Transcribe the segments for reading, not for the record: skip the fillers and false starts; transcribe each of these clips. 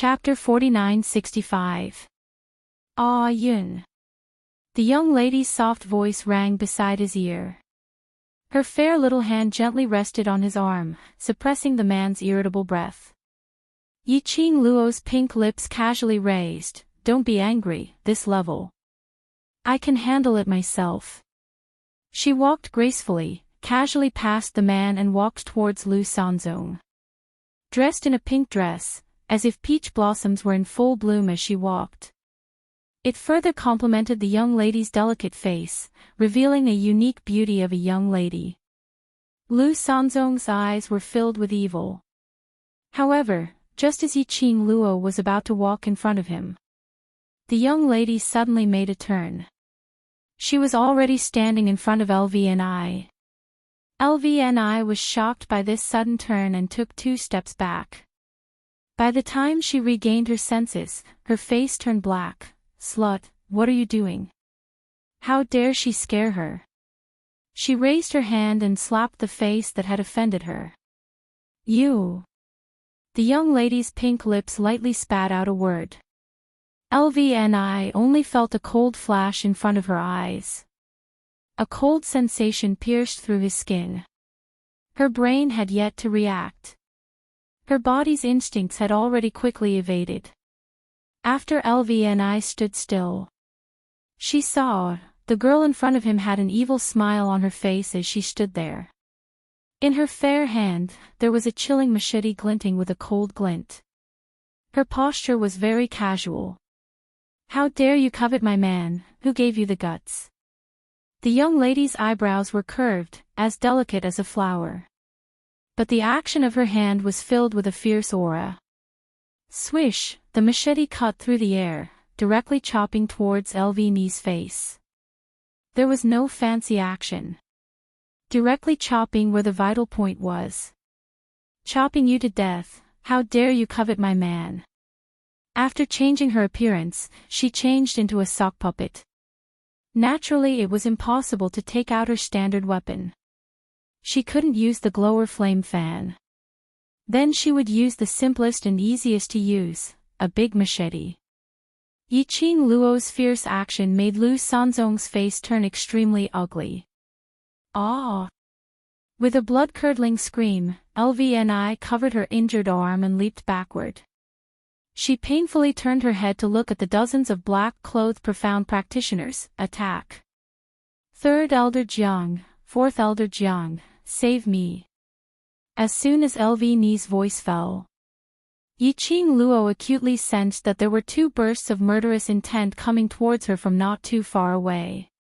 Chapter 4965. Ah Yun. The young lady's soft voice rang beside his ear. Her fair little hand gently rested on his arm, suppressing the man's irritable breath. Yiqing Luo's pink lips casually raised. Don't be angry, this level. I can handle it myself. She walked gracefully, casually past the man and walked towards Lu Sanzong. Dressed in a pink dress, as if peach blossoms were in full bloom as she walked. It further complemented the young lady's delicate face, revealing a unique beauty of a young lady. Lu Sanzong's eyes were filled with evil. However, just as Yiqing Luo was about to walk in front of him, the young lady suddenly made a turn. She was already standing in front of LVNI. LVNI was shocked by this sudden turn and took 2 steps back. By the time she regained her senses, her face turned black. Slut, what are you doing? How dare she scare her? She raised her hand and slapped the face that had offended her. You. The young lady's pink lips lightly spat out a word. LVNI only felt a cold flash in front of her eyes. A cold sensation pierced through his skin. Her brain had yet to react. Her body's instincts had already quickly evaded. After LVNI stood still, she saw, the girl in front of him had an evil smile on her face as she stood there. In her fair hand, there was a chilling machete glinting with a cold glint. Her posture was very casual. How dare you covet my man, who gave you the guts? The young lady's eyebrows were curved, as delicate as a flower. But the action of her hand was filled with a fierce aura. Swish, the machete cut through the air, directly chopping towards LVNI's face. There was no fancy action. Directly chopping where the vital point was. Chopping you to death, how dare you covet my man? After changing her appearance, she changed into a sock puppet. Naturally, it was impossible to take out her standard weapon. She couldn't use the glower flame fan. Then she would use the simplest and easiest to use, a big machete. Yiqing Luo's fierce action made Lu Sanzong's face turn extremely ugly. Ah! With a blood-curdling scream, LVNI covered her injured arm and leaped backward. She painfully turned her head to look at the dozens of black-clothed profound practitioners. Attack! 3rd Elder Jiang, 4th Elder Jiang, save me. As soon as LVNI's voice fell, Yiqing Luo acutely sensed that there were 2 bursts of murderous intent coming towards her from not too far away.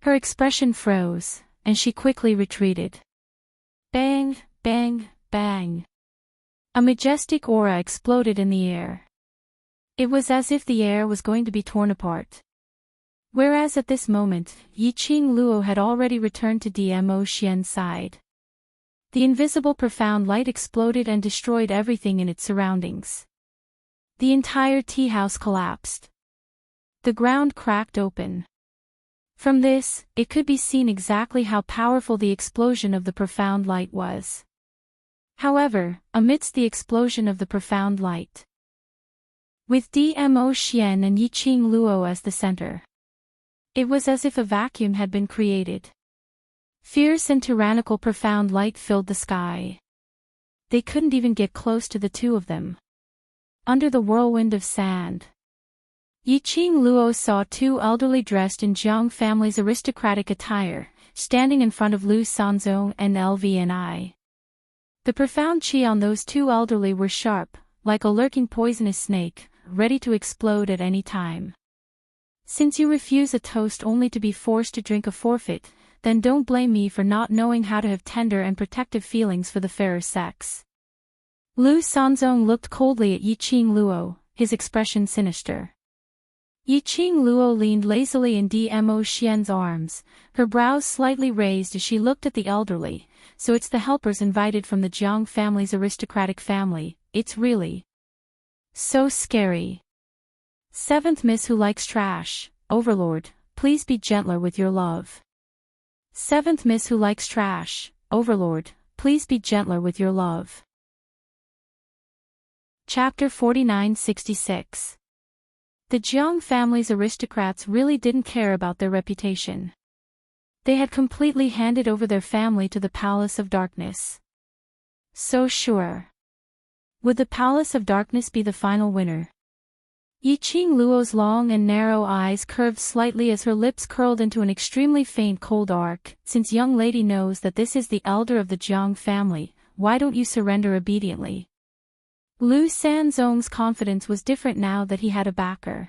Her expression froze, and she quickly retreated. Bang, bang, bang. A majestic aura exploded in the air. It was as if the air was going to be torn apart. Whereas at this moment, Yiqing Luo had already returned to Dmo Xian's side. The invisible profound light exploded and destroyed everything in its surroundings. The entire tea house collapsed. The ground cracked open. From this, it could be seen exactly how powerful the explosion of the profound light was. However, amidst the explosion of the profound light, with Dmo Xian and Yiqing Luo as the center, it was as if a vacuum had been created. Fierce and tyrannical profound light filled the sky. They couldn't even get close to the 2 of them. Under the whirlwind of sand, Yiqing Luo saw 2 elderly dressed in Jiang family's aristocratic attire, standing in front of Lu Sanzong and LVNI. The profound qi on those 2 elderly were sharp, like a lurking poisonous snake, ready to explode at any time. Since you refuse a toast only to be forced to drink a forfeit, then don't blame me for not knowing how to have tender and protective feelings for the fairer sex. Lu Sanzong looked coldly at Yiqing Luo, his expression sinister. Yiqing Luo leaned lazily in Dmo Xian's arms, her brows slightly raised as she looked at the elderly. So it's the helpers invited from the Jiang family's aristocratic family. It's really so scary. 7th Miss who likes trash, Overlord, please be gentler with your love. 7th Miss who likes trash, Overlord, please be gentler with your love. Chapter 4966. The Jiang family's aristocrats really didn't care about their reputation. They had completely handed over their family to the Palace of Darkness. So sure. Would the Palace of Darkness be the final winner? Yiqing Luo's long and narrow eyes curved slightly as her lips curled into an extremely faint cold arc. Since young lady knows that this is the elder of the Jiang family, why don't you surrender obediently? Lu Sanzong's confidence was different now that he had a backer.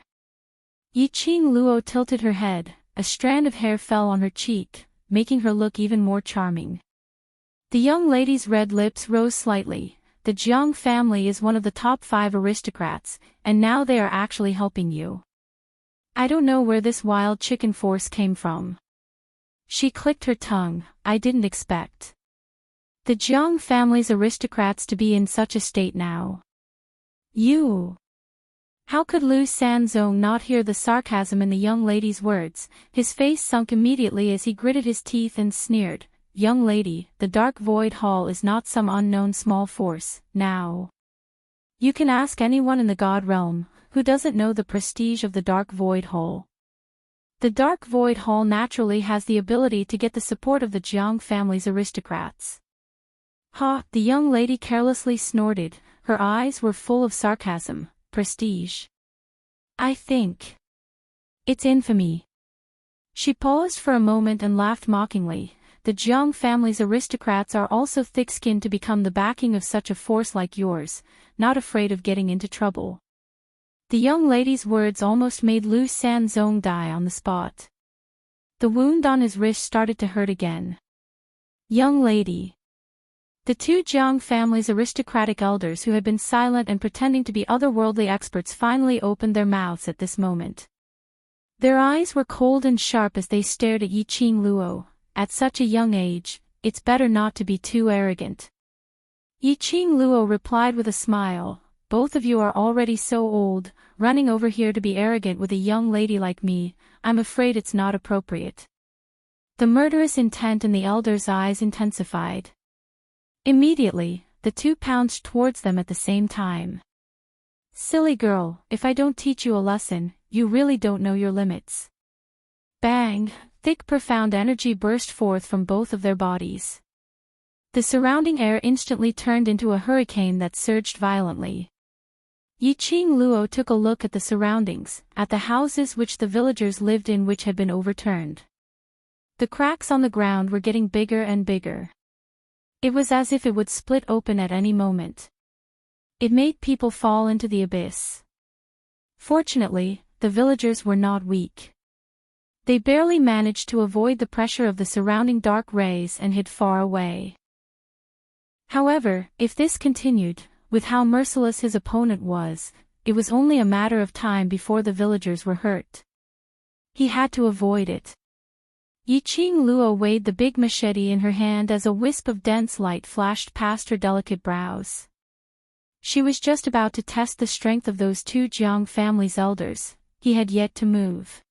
Yiqing Luo tilted her head, a strand of hair fell on her cheek, making her look even more charming. The young lady's red lips rose slightly. The Jiang family is one of the top 5 aristocrats, and now they are actually helping you. I don't know where this wild chicken force came from. She clicked her tongue. I didn't expect the Jiang family's aristocrats to be in such a state now. You. How could Lu Sanzong not hear the sarcasm in the young lady's words? His face sunk immediately as he gritted his teeth and sneered. Young lady, the Dark Void Hall is not some unknown small force, now. You can ask anyone in the God Realm, who doesn't know the prestige of the Dark Void Hall. The Dark Void Hall naturally has the ability to get the support of the Jiang family's aristocrats. Ha! The young lady carelessly snorted, her eyes were full of sarcasm. Prestige. I think it's infamy. She paused for a moment and laughed mockingly. The Jiang family's aristocrats are also thick-skinned to become the backing of such a force like yours, not afraid of getting into trouble. The young lady's words almost made Lu Sanzong die on the spot. The wound on his wrist started to hurt again. Young lady. The 2 Jiang family's aristocratic elders who had been silent and pretending to be otherworldly experts finally opened their mouths at this moment. Their eyes were cold and sharp as they stared at Yiqing Luo. At such a young age, it's better not to be too arrogant. Yiqing Luo replied with a smile, both of you are already so old, running over here to be arrogant with a young lady like me, I'm afraid it's not appropriate. The murderous intent in the elder's eyes intensified. Immediately, the 2 pounced towards them at the same time. Silly girl, if I don't teach you a lesson, you really don't know your limits. Bang! Thick profound energy burst forth from both of their bodies. The surrounding air instantly turned into a hurricane that surged violently. Yiqing Luo took a look at the surroundings, at the houses which the villagers lived in which had been overturned. The cracks on the ground were getting bigger and bigger. It was as if it would split open at any moment. It made people fall into the abyss. Fortunately, the villagers were not weak. They barely managed to avoid the pressure of the surrounding dark rays and hid far away. However, if this continued, with how merciless his opponent was, it was only a matter of time before the villagers were hurt. He had to avoid it. Yiqing Luo weighed the big machete in her hand as a wisp of dense light flashed past her delicate brows. She was just about to test the strength of those 2 Jiang family's elders. He had yet to move.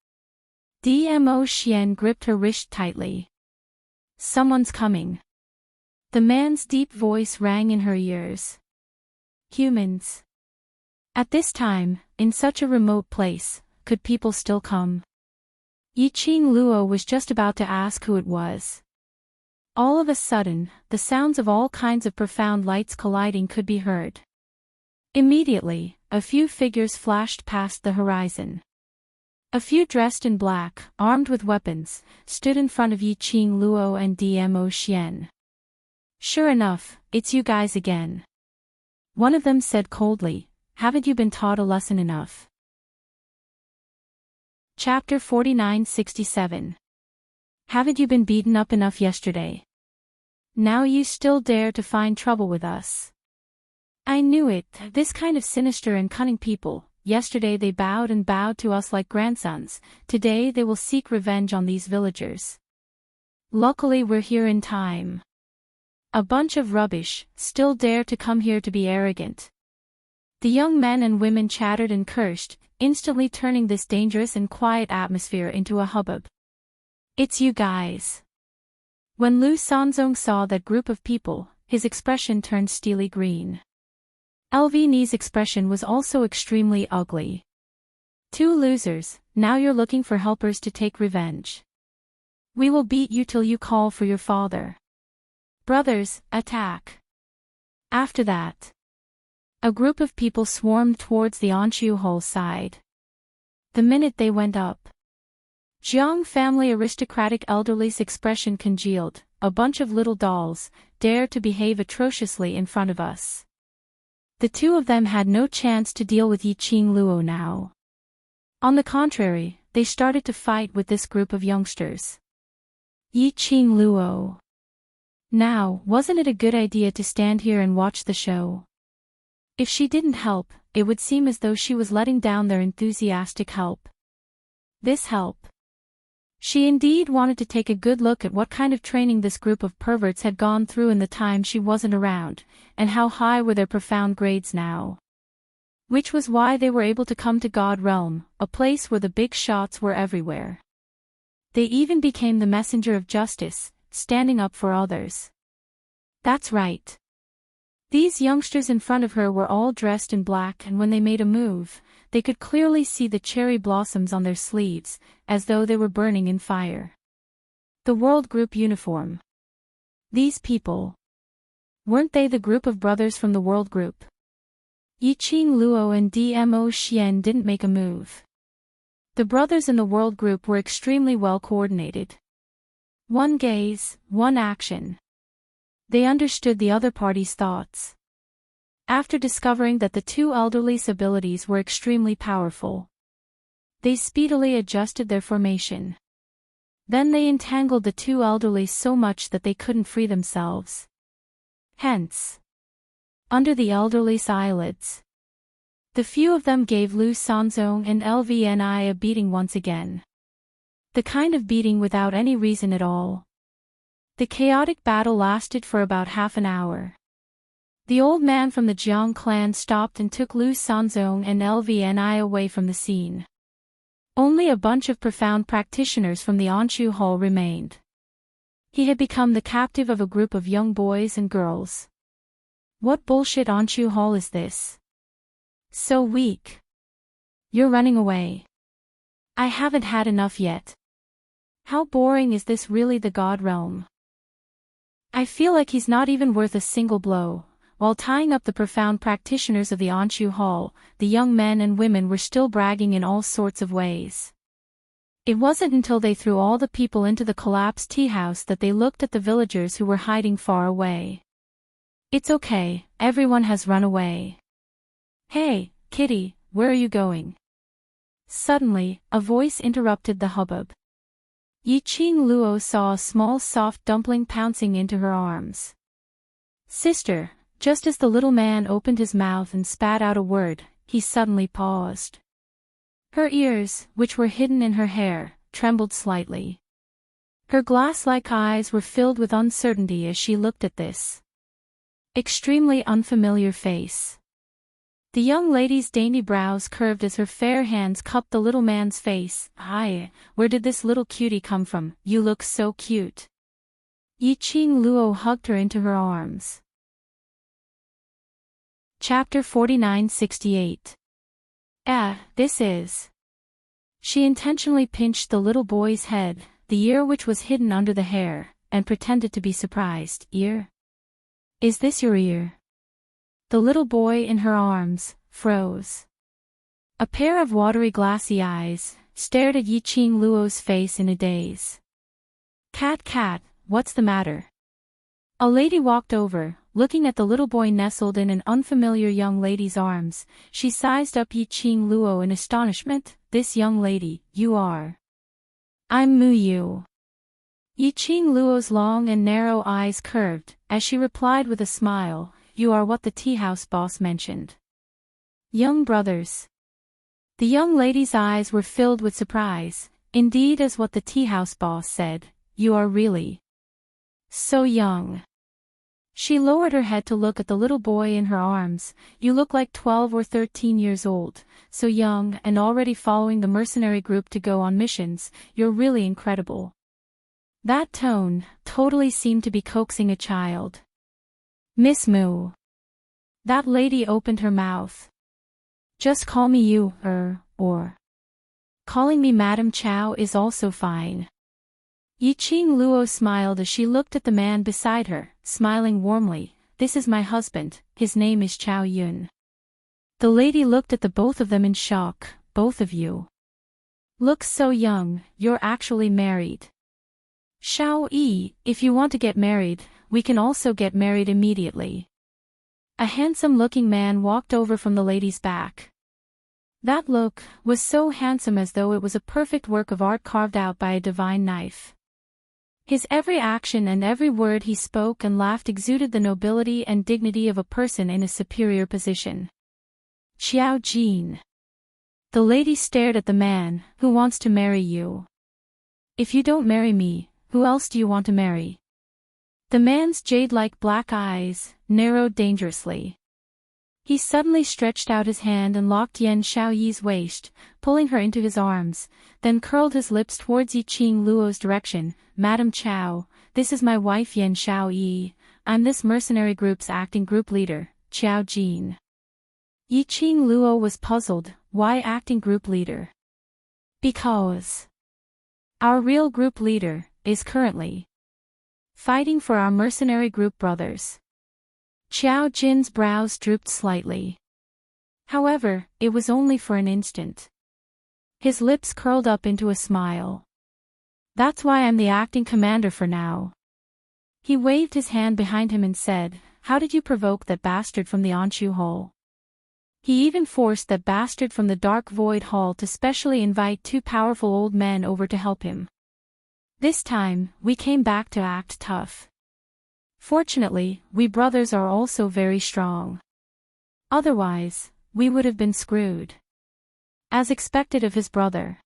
Dmo Xian gripped her wrist tightly. Someone's coming. The man's deep voice rang in her ears. Humans. At this time, in such a remote place, could people still come? Yiqing Luo was just about to ask who it was. All of a sudden, the sounds of all kinds of profound lights colliding could be heard. Immediately, a few figures flashed past the horizon. A few dressed in black, armed with weapons, stood in front of Yiqing Luo and Dmo Xian. Sure enough, it's you guys again. One of them said coldly, haven't you been taught a lesson enough? Chapter 4967. Haven't you been beaten up enough yesterday? Now you still dare to find trouble with us. I knew it, this kind of sinister and cunning people. Yesterday they bowed and bowed to us like grandsons, today they will seek revenge on these villagers. Luckily we're here in time. A bunch of rubbish, still dare to come here to be arrogant. The young men and women chattered and cursed, instantly turning this dangerous and quiet atmosphere into a hubbub. It's you guys. When Lu Sanzong saw that group of people, his expression turned steely green. LVN's expression was also extremely ugly. Two losers, now you're looking for helpers to take revenge. We will beat you till you call for your father. Brothers, attack. After that, a group of people swarmed towards the Anshu Hall side. The minute they went up, Jiang family aristocratic elderly's expression congealed. A bunch of little dolls dared to behave atrociously in front of us. The two of them had no chance to deal with Yiqing Luo now. On the contrary, they started to fight with this group of youngsters. Yiqing Luo. Now, wasn't it a good idea to stand here and watch the show? If she didn't help, it would seem as though she was letting down their enthusiastic help. This help. She indeed wanted to take a good look at what kind of training this group of perverts had gone through in the time she wasn't around, and how high were their profound grades now. Which was why they were able to come to God Realm, a place where the big shots were everywhere. They even became the messenger of justice, standing up for others. That's right. These youngsters in front of her were all dressed in black, and when they made a move, they could clearly see the cherry blossoms on their sleeves, as though they were burning in fire. The World Group uniform. These people. Weren't they the group of brothers from the World Group? Yiqing Luo and Dmo Xian didn't make a move. The brothers in the World Group were extremely well coordinated. One gaze, one action. They understood the other party's thoughts. After discovering that the two elderly's abilities were extremely powerful, they speedily adjusted their formation. Then they entangled the two elderly so much that they couldn't free themselves. Hence, under the elderly's eyelids, the few of them gave Lu Sanzong and LVNI a beating once again. The kind of beating without any reason at all. The chaotic battle lasted for about half an hour. The old man from the Jiang clan stopped and took Lu Sanzong and LVNI away from the scene. Only a bunch of profound practitioners from the Anshu Hall remained. He had become the captive of a group of young boys and girls. What bullshit Anshu Hall is this? So weak. You're running away. I haven't had enough yet. How boring is this really, the God Realm? I feel like he's not even worth a single blow. While tying up the profound practitioners of the Anshu Hall, the young men and women were still bragging in all sorts of ways. It wasn't until they threw all the people into the collapsed tea house that they looked at the villagers who were hiding far away. It's okay, everyone has run away. Hey, Kitty, where are you going? Suddenly, a voice interrupted the hubbub. Yiqing Luo saw a small soft dumpling pouncing into her arms. Sister, just as the little man opened his mouth and spat out a word, he suddenly paused. Her ears, which were hidden in her hair, trembled slightly. Her glass-like eyes were filled with uncertainty as she looked at this extremely unfamiliar face. The young lady's dainty brows curved as her fair hands cupped the little man's face. Hi, where did this little cutie come from? You look so cute. Yiqing Luo hugged her into her arms. Chapter 4968. This is. She intentionally pinched the little boy's head, the ear which was hidden under the hair, and pretended to be surprised. Ear? Is this your ear? The little boy in her arms froze. A pair of watery glassy eyes stared at Yiqing Luo's face in a daze. Cat, what's the matter? A lady walked over, looking at the little boy nestled in an unfamiliar young lady's arms. She sized up Yiqing Luo in astonishment. This young lady, you are. I'm Mu Yu. Yiqing Luo's long and narrow eyes curved, as she replied with a smile. You are what the tea house boss mentioned. Young brothers. The young lady's eyes were filled with surprise. Indeed, as what the tea house boss said, you are really so young. She lowered her head to look at the little boy in her arms. You look like 12 or 13 years old, so young and already following the mercenary group to go on missions. You're really incredible. That tone totally seemed to be coaxing a child. Miss Mu. That lady opened her mouth. Just call me you, or. Calling me Madame Chow is also fine. Yiqing Luo smiled as she looked at the man beside her, smiling warmly. This is my husband, his name is Chow Yun. The lady looked at the both of them in shock. Both of you look so young, you're actually married. Shao Yi, if you want to get married, we can also get married immediately. A handsome-looking man walked over from the lady's back. That look was so handsome as though it was a perfect work of art carved out by a divine knife. His every action and every word he spoke and laughed exuded the nobility and dignity of a person in a superior position. Xiao Jin. The lady stared at the man. Who wants to marry you? If you don't marry me, who else do you want to marry? The man's jade-like black eyes narrowed dangerously. He suddenly stretched out his hand and locked Yan Xiaoyi's waist, pulling her into his arms, then curled his lips towards Yiqing Luo's direction. Madam Chow, this is my wife Yan Xiaoyi. I'm this mercenary group's acting group leader, Qiao Jin. Yiqing Luo was puzzled. Why acting group leader? Because our real group leader is currently fighting for our mercenary group brothers. Qiao Jin's brows drooped slightly. However, it was only for an instant. His lips curled up into a smile. That's why I'm the acting commander for now. He waved his hand behind him and said, how did you provoke that bastard from the Anshu Hall? He even forced that bastard from the Dark Void Hall to specially invite two powerful old men over to help him. This time, we came back to act tough. Fortunately, we brothers are also very strong. Otherwise, we would have been screwed. As expected of his brother.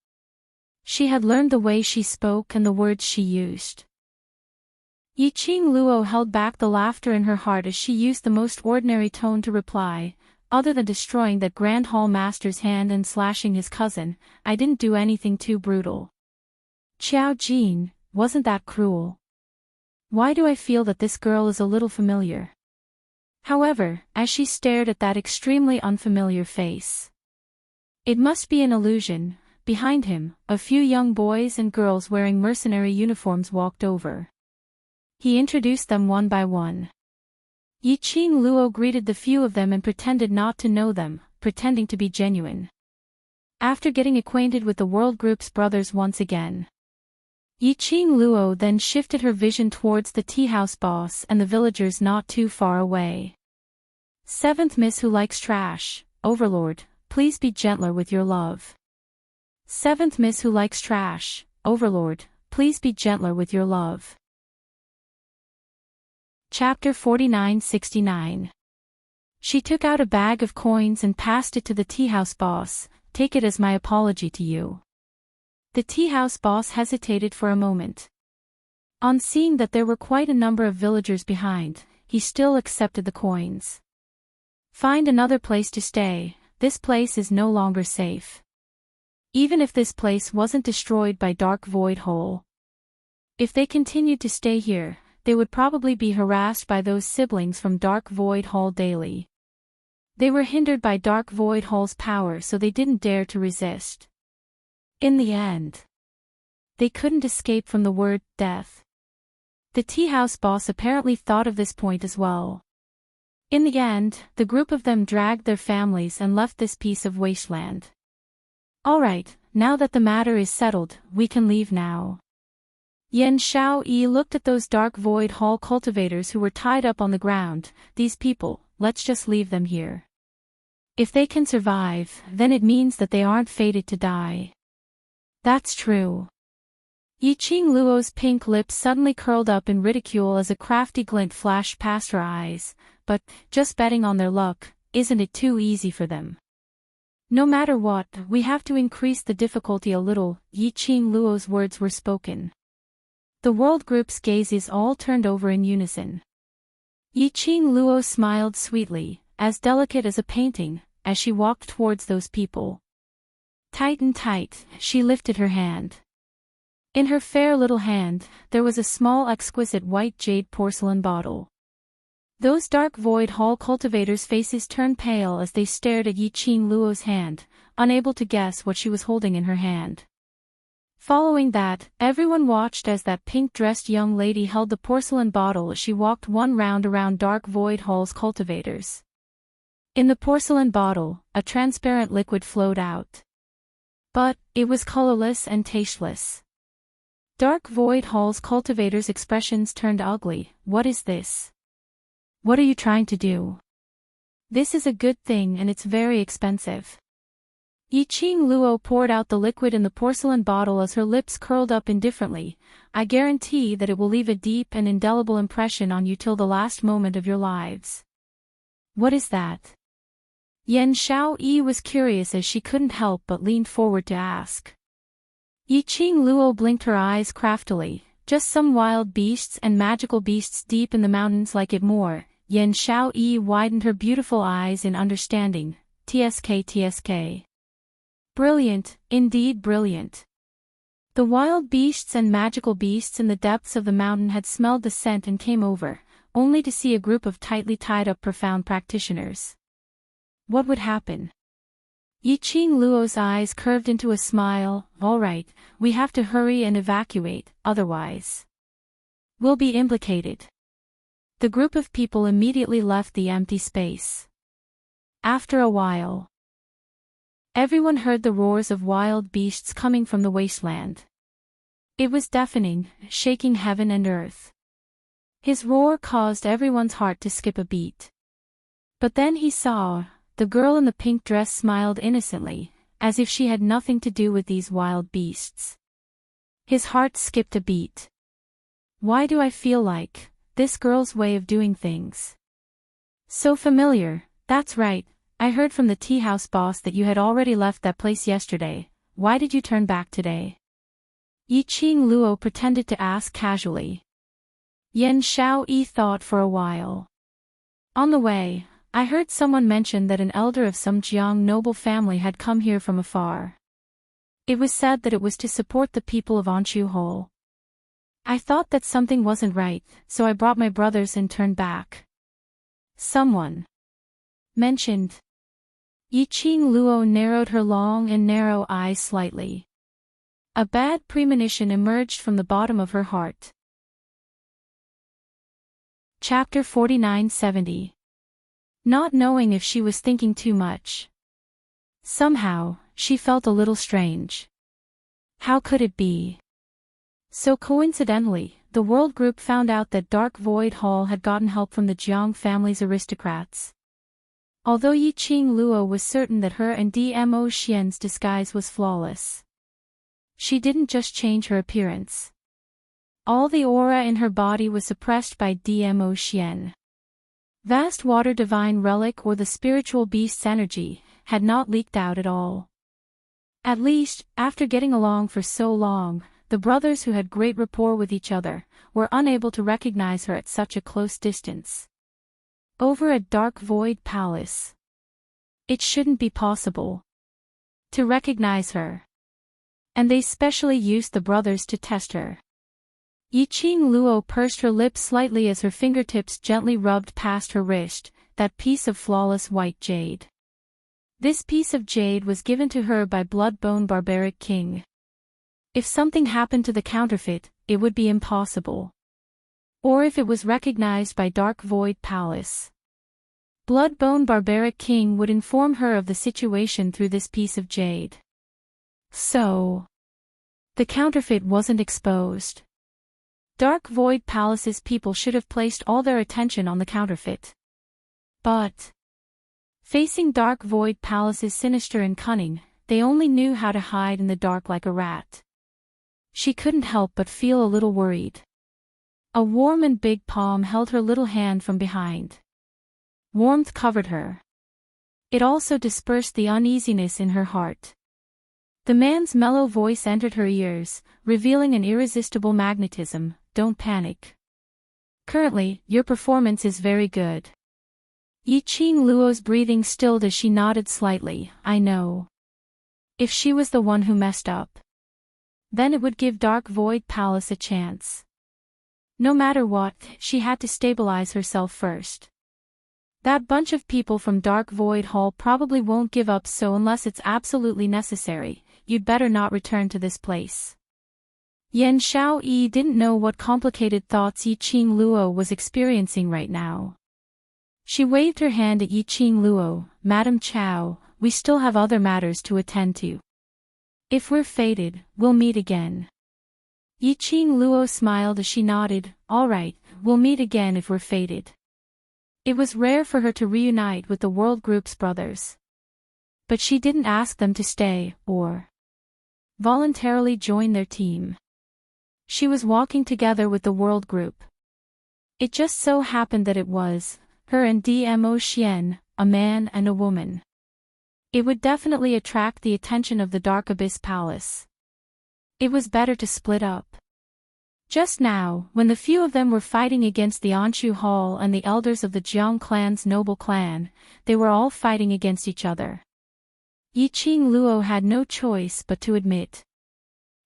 She had learned the way she spoke and the words she used. Yiqing Luo held back the laughter in her heart as she used the most ordinary tone to reply. Other than destroying that Grand Hall Master's hand and slashing his cousin, I didn't do anything too brutal. Qiao Jin, wasn't that cruel? Why do I feel that this girl is a little familiar? However, as she stared at that extremely unfamiliar face. It must be an illusion. Behind him, a few young boys and girls wearing mercenary uniforms walked over. He introduced them one by one. Yiqing Luo greeted the few of them and pretended not to know them, pretending to be genuine. After getting acquainted with the World Group's brothers once again, Yiqing Luo then shifted her vision towards the tea house boss and the villagers not too far away. Seventh Miss who likes trash, Overlord, please be gentler with your love. Seventh Miss who likes trash, Overlord, please be gentler with your love. Chapter 4969. She took out a bag of coins and passed it to the tea house boss. Take it as my apology to you. The tea house boss hesitated for a moment. On seeing that there were quite a number of villagers behind, he still accepted the coins. Find another place to stay, this place is no longer safe. Even if this place wasn't destroyed by Dark Void Hole. If they continued to stay here, they would probably be harassed by those siblings from Dark Void Hall daily. They were hindered by Dark Void Hall's power, so they didn't dare to resist. In the end, they couldn't escape from the word death. The tea house boss apparently thought of this point as well. In the end, the group of them dragged their families and left this piece of wasteland. Alright, now that the matter is settled, we can leave now. Yan Xiaoyi looked at those Dark Void Hall cultivators who were tied up on the ground. These people, let's just leave them here. If they can survive, then it means that they aren't fated to die. That's true. Yiqing Luo's pink lips suddenly curled up in ridicule as a crafty glint flashed past her eyes, but, just betting on their luck, isn't it too easy for them? No matter what, we have to increase the difficulty a little. Yiqing Luo's words were spoken. The world group's gazes all turned over in unison. Yiqing Luo smiled sweetly, as delicate as a painting, as she walked towards those people. Tight and tight, she lifted her hand. In her fair little hand, there was a small exquisite white jade porcelain bottle. Those dark void hall cultivators' faces turned pale as they stared at Yiqing Luo's hand, unable to guess what she was holding in her hand. Following that, everyone watched as that pink-dressed young lady held the porcelain bottle as she walked one round around dark void hall's cultivators. In the porcelain bottle, a transparent liquid flowed out. But, it was colorless and tasteless. Dark void hall's cultivators' expressions turned ugly. What is this? What are you trying to do? This is a good thing and it's very expensive. Yiqing Luo poured out the liquid in the porcelain bottle as her lips curled up indifferently. I guarantee that it will leave a deep and indelible impression on you till the last moment of your lives. What is that? Yan Xiaoyi was curious as she couldn't help but leaned forward to ask. Yiqing Luo blinked her eyes craftily. Just some wild beasts and magical beasts deep in the mountains like it more. Yan Xiaoyi widened her beautiful eyes in understanding. TSK. Brilliant, indeed brilliant. The wild beasts and magical beasts in the depths of the mountain had smelled the scent and came over, only to see a group of tightly tied-up profound practitioners. What would happen? Yiqing Luo's eyes curved into a smile. All right, we have to hurry and evacuate, otherwise we'll be implicated. The group of people immediately left the empty space. After a while, everyone heard the roars of wild beasts coming from the wasteland. It was deafening, shaking heaven and earth. His roar caused everyone's heart to skip a beat. But then he saw. The girl in the pink dress smiled innocently, as if she had nothing to do with these wild beasts. His heart skipped a beat. Why do I feel like this girl's way of doing things so familiar? That's right, I heard from the tea house boss that you had already left that place yesterday. Why did you turn back today? Yiqing Luo pretended to ask casually. Yan Xiaoyi thought for a while. On the way, I heard someone mention that an elder of some Jiang noble family had come here from afar. It was said that it was to support the people of Anshu Hall. I thought that something wasn't right, so I brought my brothers and turned back. Someone mentioned. Yiqing Luo narrowed her long and narrow eyes slightly. A bad premonition emerged from the bottom of her heart. Chapter 4970. Not knowing if she was thinking too much. Somehow, she felt a little strange. How could it be? So coincidentally, the World Group found out that Dark Void Hall had gotten help from the Jiang family's aristocrats. Although Yiqing Luo was certain that her and Dmo Xian's disguise was flawless, she didn't just change her appearance. All the aura in her body was suppressed by Dmo Xian. Vast water divine relic or the spiritual beast's energy had not leaked out at all. At least, after getting along for so long, the brothers who had great rapport with each other were unable to recognize her at such a close distance. Over at Dark Void Palace, it shouldn't be possible to recognize her. And they specially used the brothers to test her. Yiqing Luo pursed her lips slightly as her fingertips gently rubbed past her wrist, that piece of flawless white jade. This piece of jade was given to her by Bloodbone Barbaric King. If something happened to the counterfeit, it would be impossible. Or if it was recognized by Dark Void Palace, Bloodbone Barbaric King would inform her of the situation through this piece of jade. So, the counterfeit wasn't exposed. Dark Void Palace's people should have placed all their attention on the counterfeit. But, facing Dark Void Palace's sinister and cunning, they only knew how to hide in the dark like a rat. She couldn't help but feel a little worried. A warm and big palm held her little hand from behind. Warmth covered her. It also dispersed the uneasiness in her heart. The man's mellow voice entered her ears, revealing an irresistible magnetism. Don't panic. Currently, your performance is very good. Yiqing Luo's breathing stilled as she nodded slightly. I know. If she was the one who messed up, then it would give Dark Void Palace a chance. No matter what, she had to stabilize herself first. That bunch of people from Dark Void Hall probably won't give up, so unless it's absolutely necessary, you'd better not return to this place. Yan Xiaoyi didn't know what complicated thoughts Yi Qing Luo was experiencing right now. She waved her hand at Yi Qing Luo. Madam Chow, we still have other matters to attend to. If we're fated, we'll meet again. Yi Qing Luo smiled as she nodded. All right, we'll meet again if we're fated. It was rare for her to reunite with the World Group's brothers. But she didn't ask them to stay, or voluntarily join their team. She was walking together with the World Group. It just so happened that it was her and Dmo Xian, a man and a woman. It would definitely attract the attention of the Dark Abyss Palace. It was better to split up. Just now, when the few of them were fighting against the Anshu Hall and the elders of the Jiang clan's noble clan, they were all fighting against each other. Yi Qing Luo had no choice but to admit.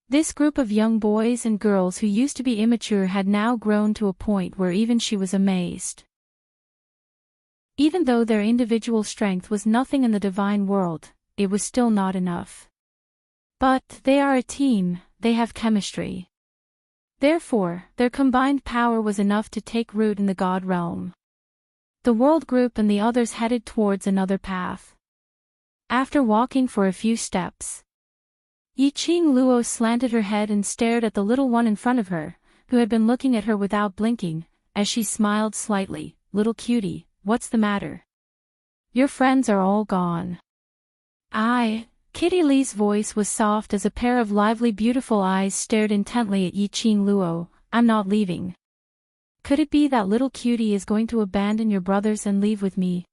This group of young boys and girls who used to be immature had now grown to a point where even she was amazed. Even though their individual strength was nothing in the divine world, it was still not enough. But they are a team, they have chemistry. Therefore, their combined power was enough to take root in the God realm. The World Group and the others headed towards another path. After walking for a few steps, Yi Qing Luo slanted her head and stared at the little one in front of her, who had been looking at her without blinking, as she smiled slightly. Little cutie, what's the matter? Your friends are all gone. Kitty Lee's voice was soft as a pair of lively beautiful eyes stared intently at Yi Qing Luo. I'm not leaving. Could it be that little cutie is going to abandon your brothers and leave with me?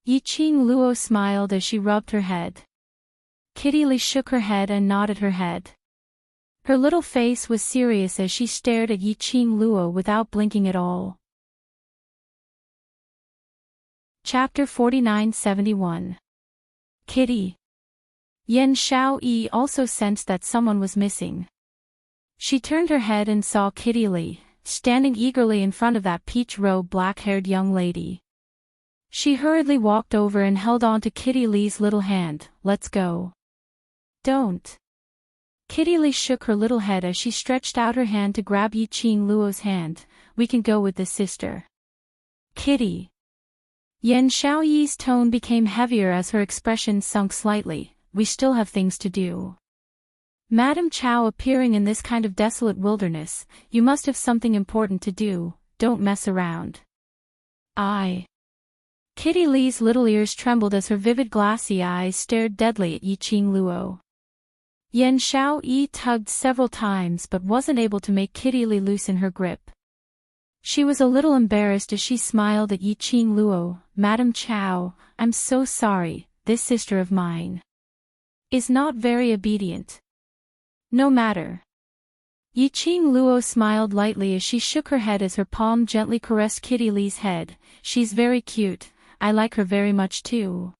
Yi Qing Luo smiled as she rubbed her head. Kitty Lee shook her head and nodded her head. Her little face was serious as she stared at Yi Qing Luo without blinking at all. Chapter 4971. Kitty. Yan Xiaoyi also sensed that someone was missing. She turned her head and saw Kitty Lee, standing eagerly in front of that peach-robed black-haired young lady. She hurriedly walked over and held on to Kitty Lee's little hand. Let's go. Don't. Kitty Lee shook her little head as she stretched out her hand to grab Yi Qing Luo's hand. We can go with this, sister. Kitty. Yan Xiaoyi's tone became heavier as her expression sunk slightly. We still have things to do. Madam Chow, appearing in this kind of desolate wilderness, you must have something important to do. Don't mess around. Kitty Lee's little ears trembled as her vivid glassy eyes stared deadly at Yi Qing Luo. Yan Xiaoyi tugged several times but wasn't able to make Kitty Lee loosen her grip. She was a little embarrassed as she smiled at Yi Qing Luo. Madam Chow, I'm so sorry, this sister of mine is not very obedient. No matter. Yi Qing Luo smiled lightly as she shook her head as her palm gently caressed Kitty Lee's head. She's very cute, I like her very much too.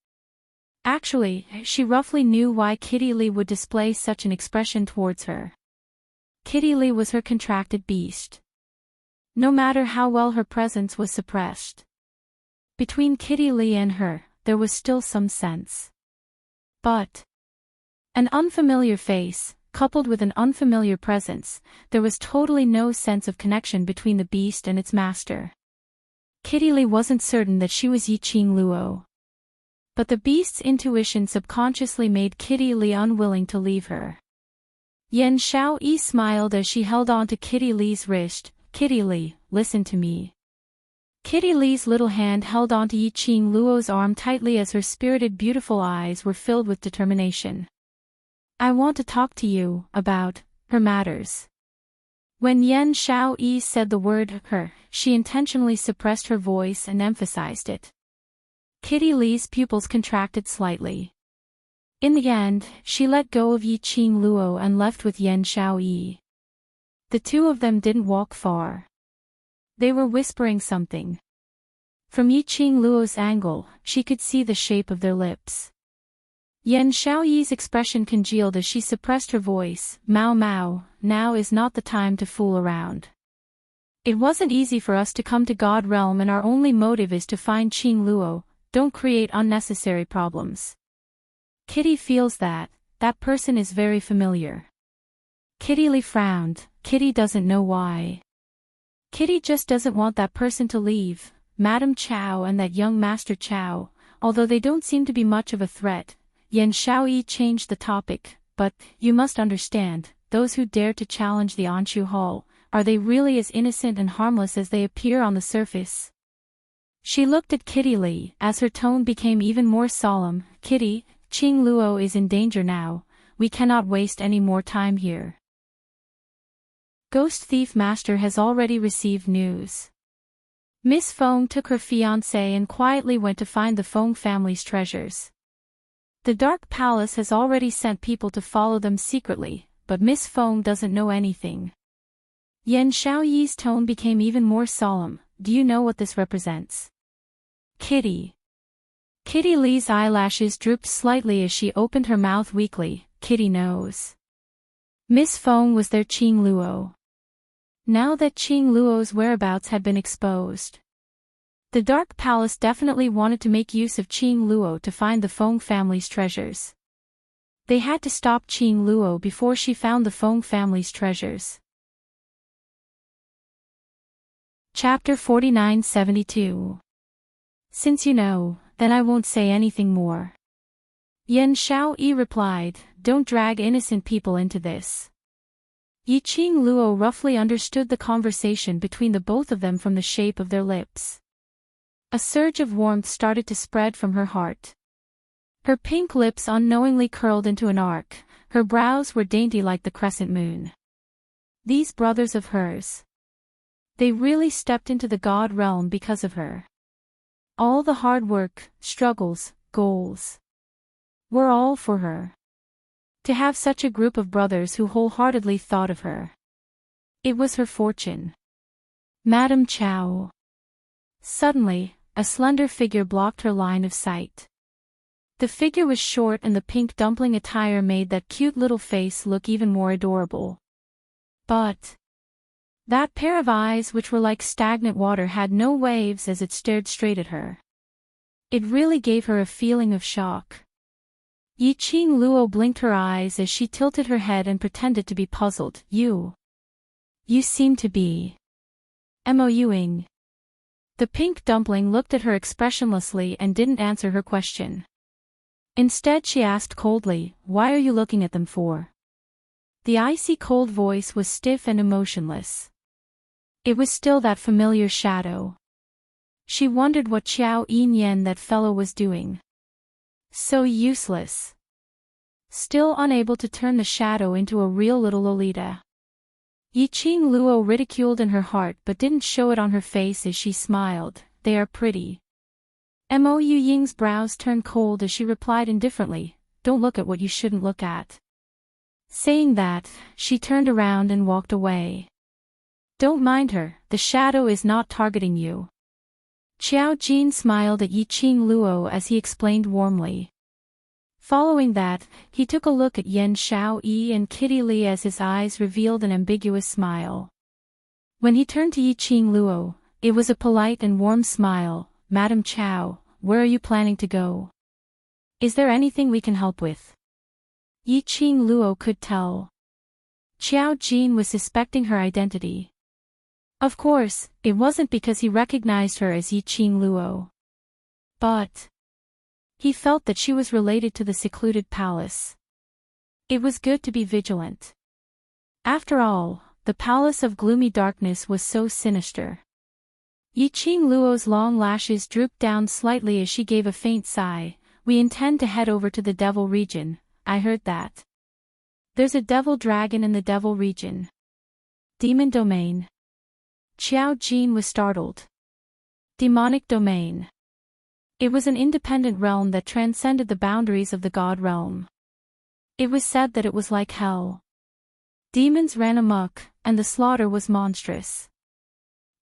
Actually, she roughly knew why Kitty Lee would display such an expression towards her. Kitty Lee was her contracted beast. No matter how well her presence was suppressed. Between Kitty Lee and her, there was still some sense. But an unfamiliar face, coupled with an unfamiliar presence, there was totally no sense of connection between the beast and its master. Kitty Lee wasn't certain that she was Yi Qing Luo. But the beast's intuition subconsciously made Kitty Lee unwilling to leave her. Yan Xiaoyi smiled as she held on to Kitty Lee's wrist. Kitty Lee, listen to me. Kitty Lee's little hand held onto Yi Qing Luo's arm tightly as her spirited beautiful eyes were filled with determination. I want to talk to you about her matters. When Yan Xiaoyi said the word her, she intentionally suppressed her voice and emphasized it. Kitty Lee's pupils contracted slightly. In the end, she let go of Yi Qing Luo and left with Yan Xiaoyi. The two of them didn't walk far. They were whispering something. From Yi Qing Luo's angle, she could see the shape of their lips. Yan Xiaoyi's expression congealed as she suppressed her voice. Mao Mao, now is not the time to fool around. It wasn't easy for us to come to God Realm, and our only motive is to find Qing Luo. Don't create unnecessary problems. Kitty feels that person is very familiar. Kitty Lee frowned. Kitty doesn't know why. Kitty just doesn't want that person to leave, Madame Chow and that young Master Chow, although they don't seem to be much of a threat. Yan Shaoyi changed the topic, but, you must understand, those who dare to challenge the Anshu Hall, are they really as innocent and harmless as they appear on the surface? She looked at Kitty Lee as her tone became even more solemn. Kitty, Qing Luo is in danger now. We cannot waste any more time here. Ghost Thief Master has already received news. Miss Feng took her fiancé and quietly went to find the Feng family's treasures. The Dark Palace has already sent people to follow them secretly, but Miss Feng doesn't know anything. Yan Shaoyi's tone became even more solemn. Do you know what this represents? Kitty. Kitty Lee's eyelashes drooped slightly as she opened her mouth weakly. Kitty knows. Miss Feng was their Qing Luo. Now that Qing Luo's whereabouts had been exposed, the Dark Palace definitely wanted to make use of Qing Luo to find the Feng family's treasures. They had to stop Qing Luo before she found the Feng family's treasures. Chapter 4972. Since you know, then I won't say anything more. Yan Shaoyi replied, don't drag innocent people into this. Yi Qing Luo roughly understood the conversation between the both of them from the shape of their lips. A surge of warmth started to spread from her heart. Her pink lips unknowingly curled into an arc, her brows were dainty like the crescent moon. These brothers of hers. They really stepped into the God realm because of her. All the hard work, struggles, goals were all for her. To have such a group of brothers who wholeheartedly thought of her. It was her fortune. Madame Chow. Suddenly, a slender figure blocked her line of sight. The figure was short and the pink dumpling attire made that cute little face look even more adorable. But that pair of eyes which were like stagnant water had no waves as it stared straight at her. It really gave her a feeling of shock. Yi Qing Luo blinked her eyes as she tilted her head and pretended to be puzzled. You seem to be MOUing. The pink dumpling looked at her expressionlessly and didn't answer her question. Instead she asked coldly, why are you looking at them for? The icy cold voice was stiff and emotionless. It was still that familiar shadow. She wondered what Xiao Yinyan that fellow was doing. So useless. Still unable to turn the shadow into a real little Lolita. Yi Qing Luo ridiculed in her heart but didn't show it on her face as she smiled. They are pretty. Mo Ying's brows turned cold as she replied indifferently, don't look at what you shouldn't look at. Saying that, she turned around and walked away. Don't mind her, the shadow is not targeting you. Xiao Jin smiled at Yi Qing Luo as he explained warmly. Following that, he took a look at Yan Shaoyi and Kitty Lee as his eyes revealed an ambiguous smile. When he turned to Yi Qing Luo, it was a polite and warm smile. Madam Chow, where are you planning to go? Is there anything we can help with? Yi Qing Luo could tell. Xiao Jin was suspecting her identity. Of course, it wasn't because he recognized her as Yi Qing Luo. But he felt that she was related to the secluded palace. It was good to be vigilant. After all, the palace of gloomy darkness was so sinister. Yi Qing Luo's long lashes drooped down slightly as she gave a faint sigh. We intend to head over to the Devil region, I heard that. There's a devil dragon in the Devil region. Demon domain. Xiao Jin was startled. Demonic domain. It was an independent realm that transcended the boundaries of the God realm. It was said that it was like hell. Demons ran amok, and the slaughter was monstrous.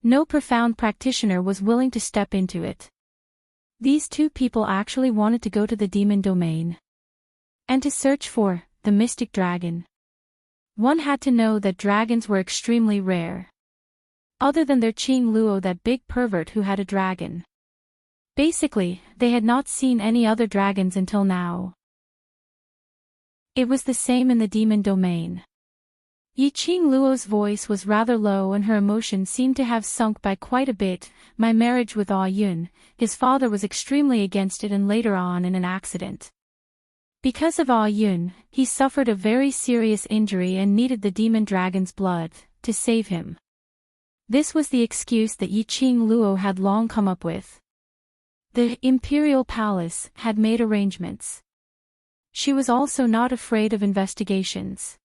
No profound practitioner was willing to step into it. These two people actually wanted to go to the demon domain. And to search for the mystic dragon. One had to know that dragons were extremely rare. Other than their Qing Luo, that big pervert who had a dragon. Basically, they had not seen any other dragons until now. It was the same in the demon domain. Yi Qing Luo's voice was rather low and her emotion seemed to have sunk by quite a bit. My marriage with Ah Yun, his father was extremely against it, and later on in an accident. Because of Ah Yun, he suffered a very serious injury and needed the demon dragon's blood to save him. This was the excuse that Yi Qing Luo had long come up with. The imperial palace had made arrangements. She was also not afraid of investigations.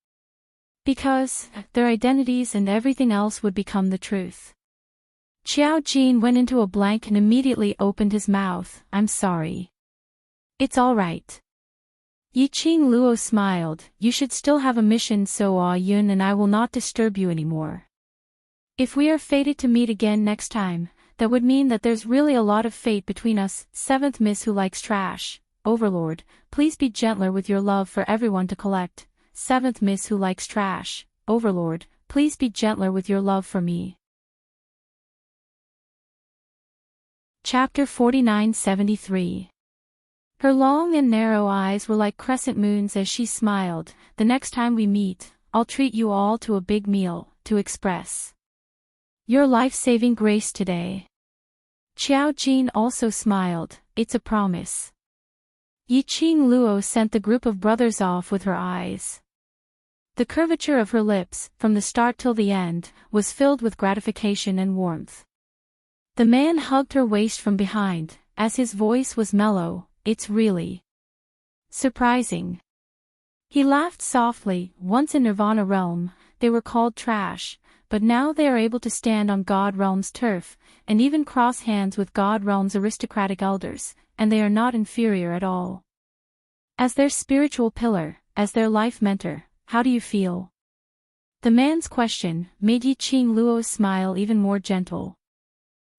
Because their identities and everything else would become the truth. Xiao Jin went into a blank and immediately opened his mouth. I'm sorry. It's all right. Yi Qing Luo smiled. You should still have a mission, so Ah Yun and I will not disturb you anymore. If we are fated to meet again next time, that would mean that there's really a lot of fate between us. Seventh Miss Who Likes Trash. Overlord, please be gentler with your love for everyone to collect. Seventh Miss Who Likes Trash. Overlord, please be gentler with your love for me. Chapter 4973. Her long and narrow eyes were like crescent moons as she smiled. The next time we meet, I'll treat you all to a big meal, to express your life-saving grace today. Xiao Jin also smiled. It's a promise. Yi Qing Luo sent the group of brothers off with her eyes. The curvature of her lips, from the start till the end, was filled with gratification and warmth. The man hugged her waist from behind, as his voice was mellow. It's really surprising. He laughed softly. Once in Nirvana Realm, they were called trash, but now they are able to stand on God Realm's turf, and even cross hands with God Realm's aristocratic elders, and they are not inferior at all. As their spiritual pillar, as their life mentor, how do you feel? The man's question made Yi Qing Luo's smile even more gentle.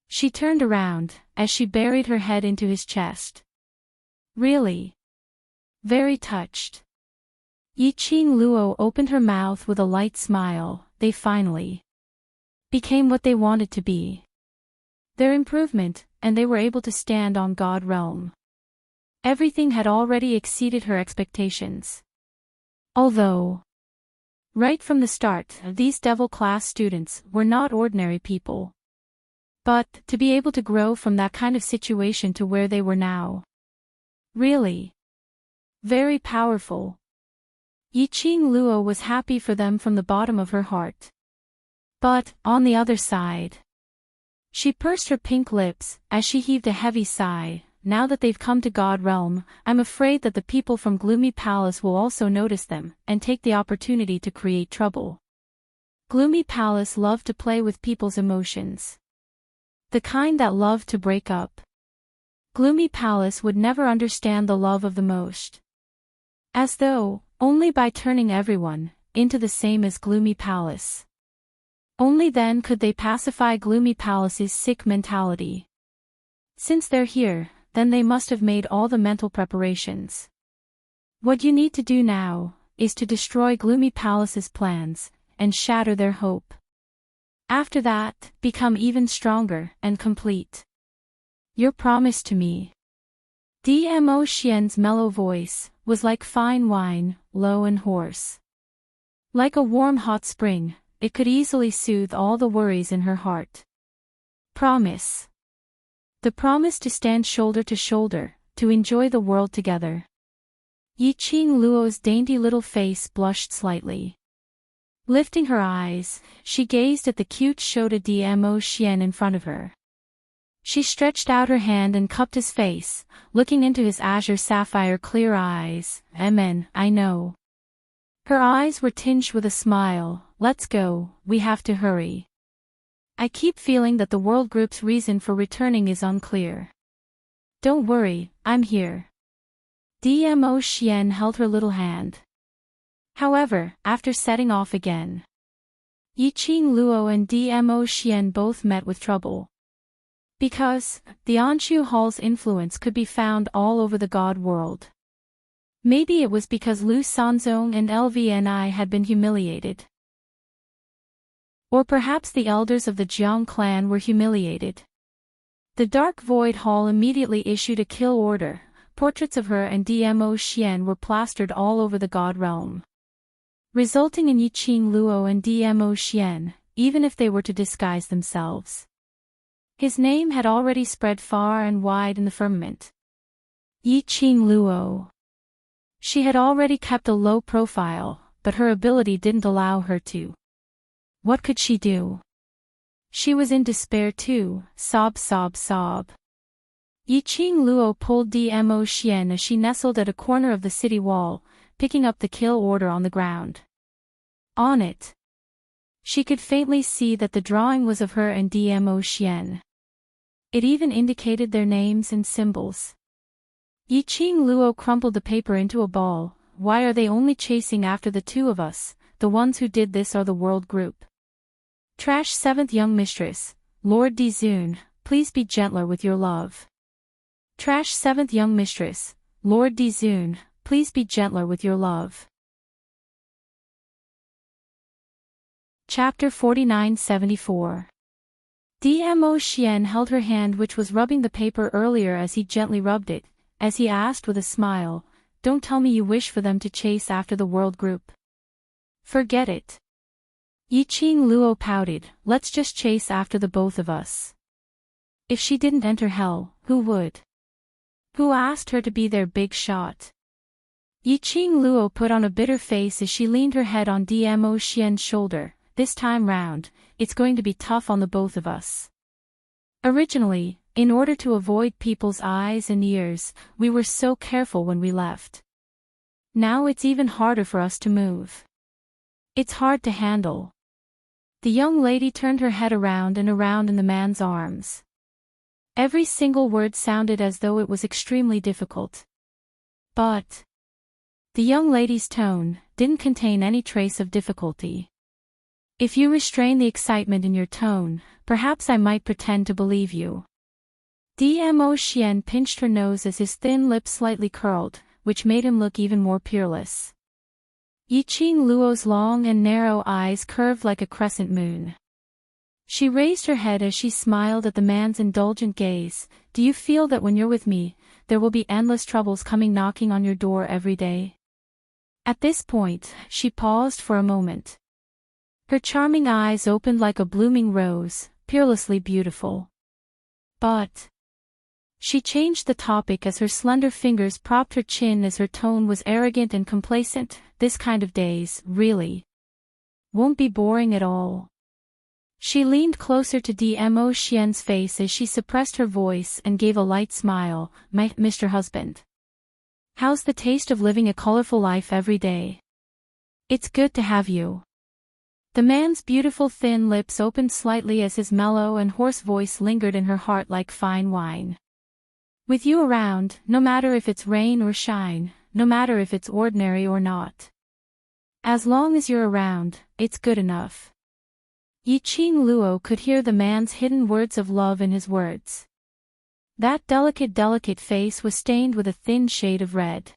She turned around, as she buried her head into his chest. Really? Very touched. Yi Qing Luo opened her mouth with a light smile. They finally became what they wanted to be. Their improvement, and they were able to stand on God Realm. Everything had already exceeded her expectations. Although, right from the start, these devil-class students were not ordinary people. But, to be able to grow from that kind of situation to where they were now. Really. Very powerful. Yi Qing Luo was happy for them from the bottom of her heart. But, on the other side, she pursed her pink lips, as she heaved a heavy sigh. Now that they've come to God Realm, I'm afraid that the people from Gloomy Palace will also notice them, and take the opportunity to create trouble. Gloomy Palace loved to play with people's emotions. The kind that loved to break up. Gloomy Palace would never understand the love of the most. As though, only by turning everyone into the same as Gloomy Palace. Only then could they pacify Gloomy Palace's sick mentality. Since they're here, then they must have made all the mental preparations. What you need to do now is to destroy Gloomy Palace's plans and shatter their hope. After that, become even stronger and complete. Your promise to me. Dmo Xian's mellow voice was like fine wine, low and hoarse. Like a warm hot spring, it could easily soothe all the worries in her heart. Promise. The promise to stand shoulder to shoulder, to enjoy the world together. Yi Qing Luo's dainty little face blushed slightly. Lifting her eyes, she gazed at the cute Shota Dmo Xian in front of her. She stretched out her hand and cupped his face, looking into his azure sapphire clear eyes. Amen, I know. Her eyes were tinged with a smile. Let's go, we have to hurry. I keep feeling that the world group's reason for returning is unclear. Don't worry, I'm here. Dmo Xian held her little hand. However, after setting off again, Yi Qing Luo and Dmo Xian both met with trouble. Because, the Anshu Hall's influence could be found all over the God world. Maybe it was because Lu Sanzong and LVNI had been humiliated. Or perhaps the elders of the Jiang clan were humiliated. The Dark Void Hall immediately issued a kill order. Portraits of her and Dmo Xian were plastered all over the god realm, resulting in Yiqing Luo and Dmo Xian, even if they were to disguise themselves. His name had already spread far and wide in the firmament. Yiqing Luo. She had already kept a low profile, but her ability didn't allow her to. What could she do? She was in despair too, sob sob sob. Yiqing Luo pulled Dmo Xian as she nestled at a corner of the city wall, picking up the kill order on the ground. On it, she could faintly see that the drawing was of her and Dmo Xian. It even indicated their names and symbols. Yiqing Luo crumpled the paper into a ball. Why are they only chasing after the two of us? The ones who did this are the world group. Trash 7th young mistress, Lord Dizun, please be gentler with your love. Trash 7th young mistress, Lord Dizun, please be gentler with your love. Chapter 4974. Dmo Xian held her hand which was rubbing the paper earlier as he gently rubbed it, as he asked with a smile, don't tell me you wish for them to chase after the world group. Forget it. Yiqing Luo pouted, let's just chase after the both of us. If she didn't enter hell, who would? Who asked her to be their big shot? Yiqing Luo put on a bitter face as she leaned her head on Dmo Xian's shoulder. This time round, it's going to be tough on the both of us. Originally, in order to avoid people's eyes and ears, we were so careful when we left. Now it's even harder for us to move. It's hard to handle. The young lady turned her head around and around in the man's arms. Every single word sounded as though it was extremely difficult. But the young lady's tone didn't contain any trace of difficulty. If you restrain the excitement in your tone, perhaps I might pretend to believe you. Dmo Xian pinched her nose as his thin lips slightly curled, which made him look even more peerless. Yiqing Luo's long and narrow eyes curved like a crescent moon. She raised her head as she smiled at the man's indulgent gaze. Do you feel that when you're with me, there will be endless troubles coming knocking on your door every day? At this point, she paused for a moment. Her charming eyes opened like a blooming rose, peerlessly beautiful. But she changed the topic as her slender fingers propped her chin as her tone was arrogant and complacent. This kind of days, really, won't be boring at all. She leaned closer to Dmo Xian's face as she suppressed her voice and gave a light smile. Mr. Husband. How's the taste of living a colorful life every day? It's good to have you. The man's beautiful thin lips opened slightly as his mellow and hoarse voice lingered in her heart like fine wine. With you around, no matter if it's rain or shine, no matter if it's ordinary or not. As long as you're around, it's good enough. Yiqing Luo could hear the man's hidden words of love in his words. That delicate face was stained with a thin shade of red.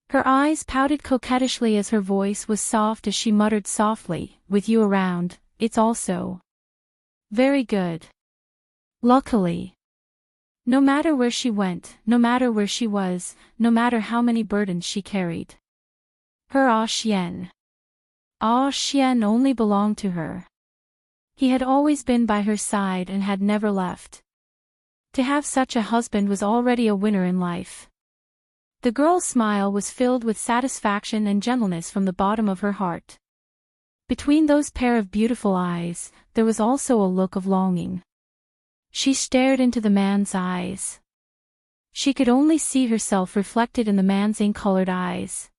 Her eyes pouted coquettishly as her voice was soft as she muttered softly, with you around, it's also very good. Luckily. No matter where she went, no matter where she was, no matter how many burdens she carried. Her Xian only belonged to her. He had always been by her side and had never left. To have such a husband was already a winner in life. The girl's smile was filled with satisfaction and gentleness from the bottom of her heart. Between those pair of beautiful eyes, there was also a look of longing. She stared into the man's eyes. She could only see herself reflected in the man's ink-colored eyes.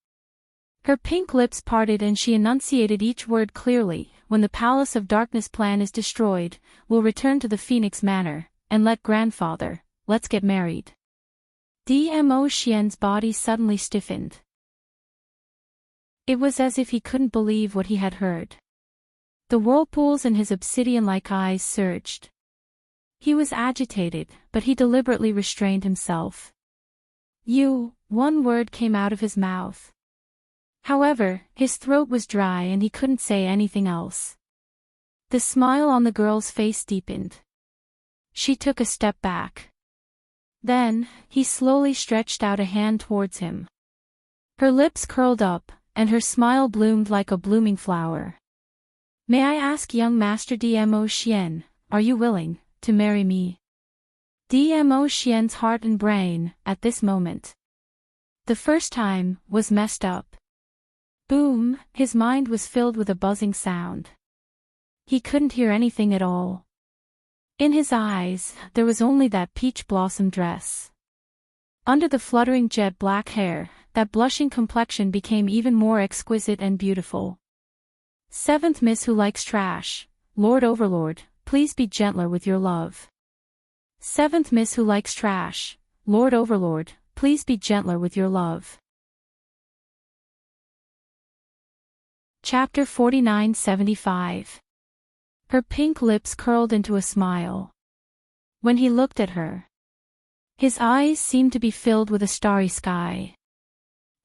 Her pink lips parted and she enunciated each word clearly. When the Palace of Darkness plan is destroyed, we'll return to the Phoenix Manor, and let's get married. Dmo Xian's body suddenly stiffened. It was as if he couldn't believe what he had heard. The whirlpools in his obsidian-like eyes surged. He was agitated, but he deliberately restrained himself. One word came out of his mouth. However, his throat was dry and he couldn't say anything else. The smile on the girl's face deepened. She took a step back. Then, he slowly stretched out a hand towards him. Her lips curled up, and her smile bloomed like a blooming flower. May I ask, young Master Dmo Xian, are you willing to marry me? Dmo Xian's heart and brain, at this moment, the first time, was messed up. Boom, his mind was filled with a buzzing sound. He couldn't hear anything at all. In his eyes, there was only that peach blossom dress. Under the fluttering jet black hair, that blushing complexion became even more exquisite and beautiful. Seventh Miss Who Likes Trash, Lord Overlord, please be gentler with your love. Seventh Miss Who Likes Trash, Lord Overlord, please be gentler with your love. Chapter 4975. Her pink lips curled into a smile. When he looked at her, his eyes seemed to be filled with a starry sky.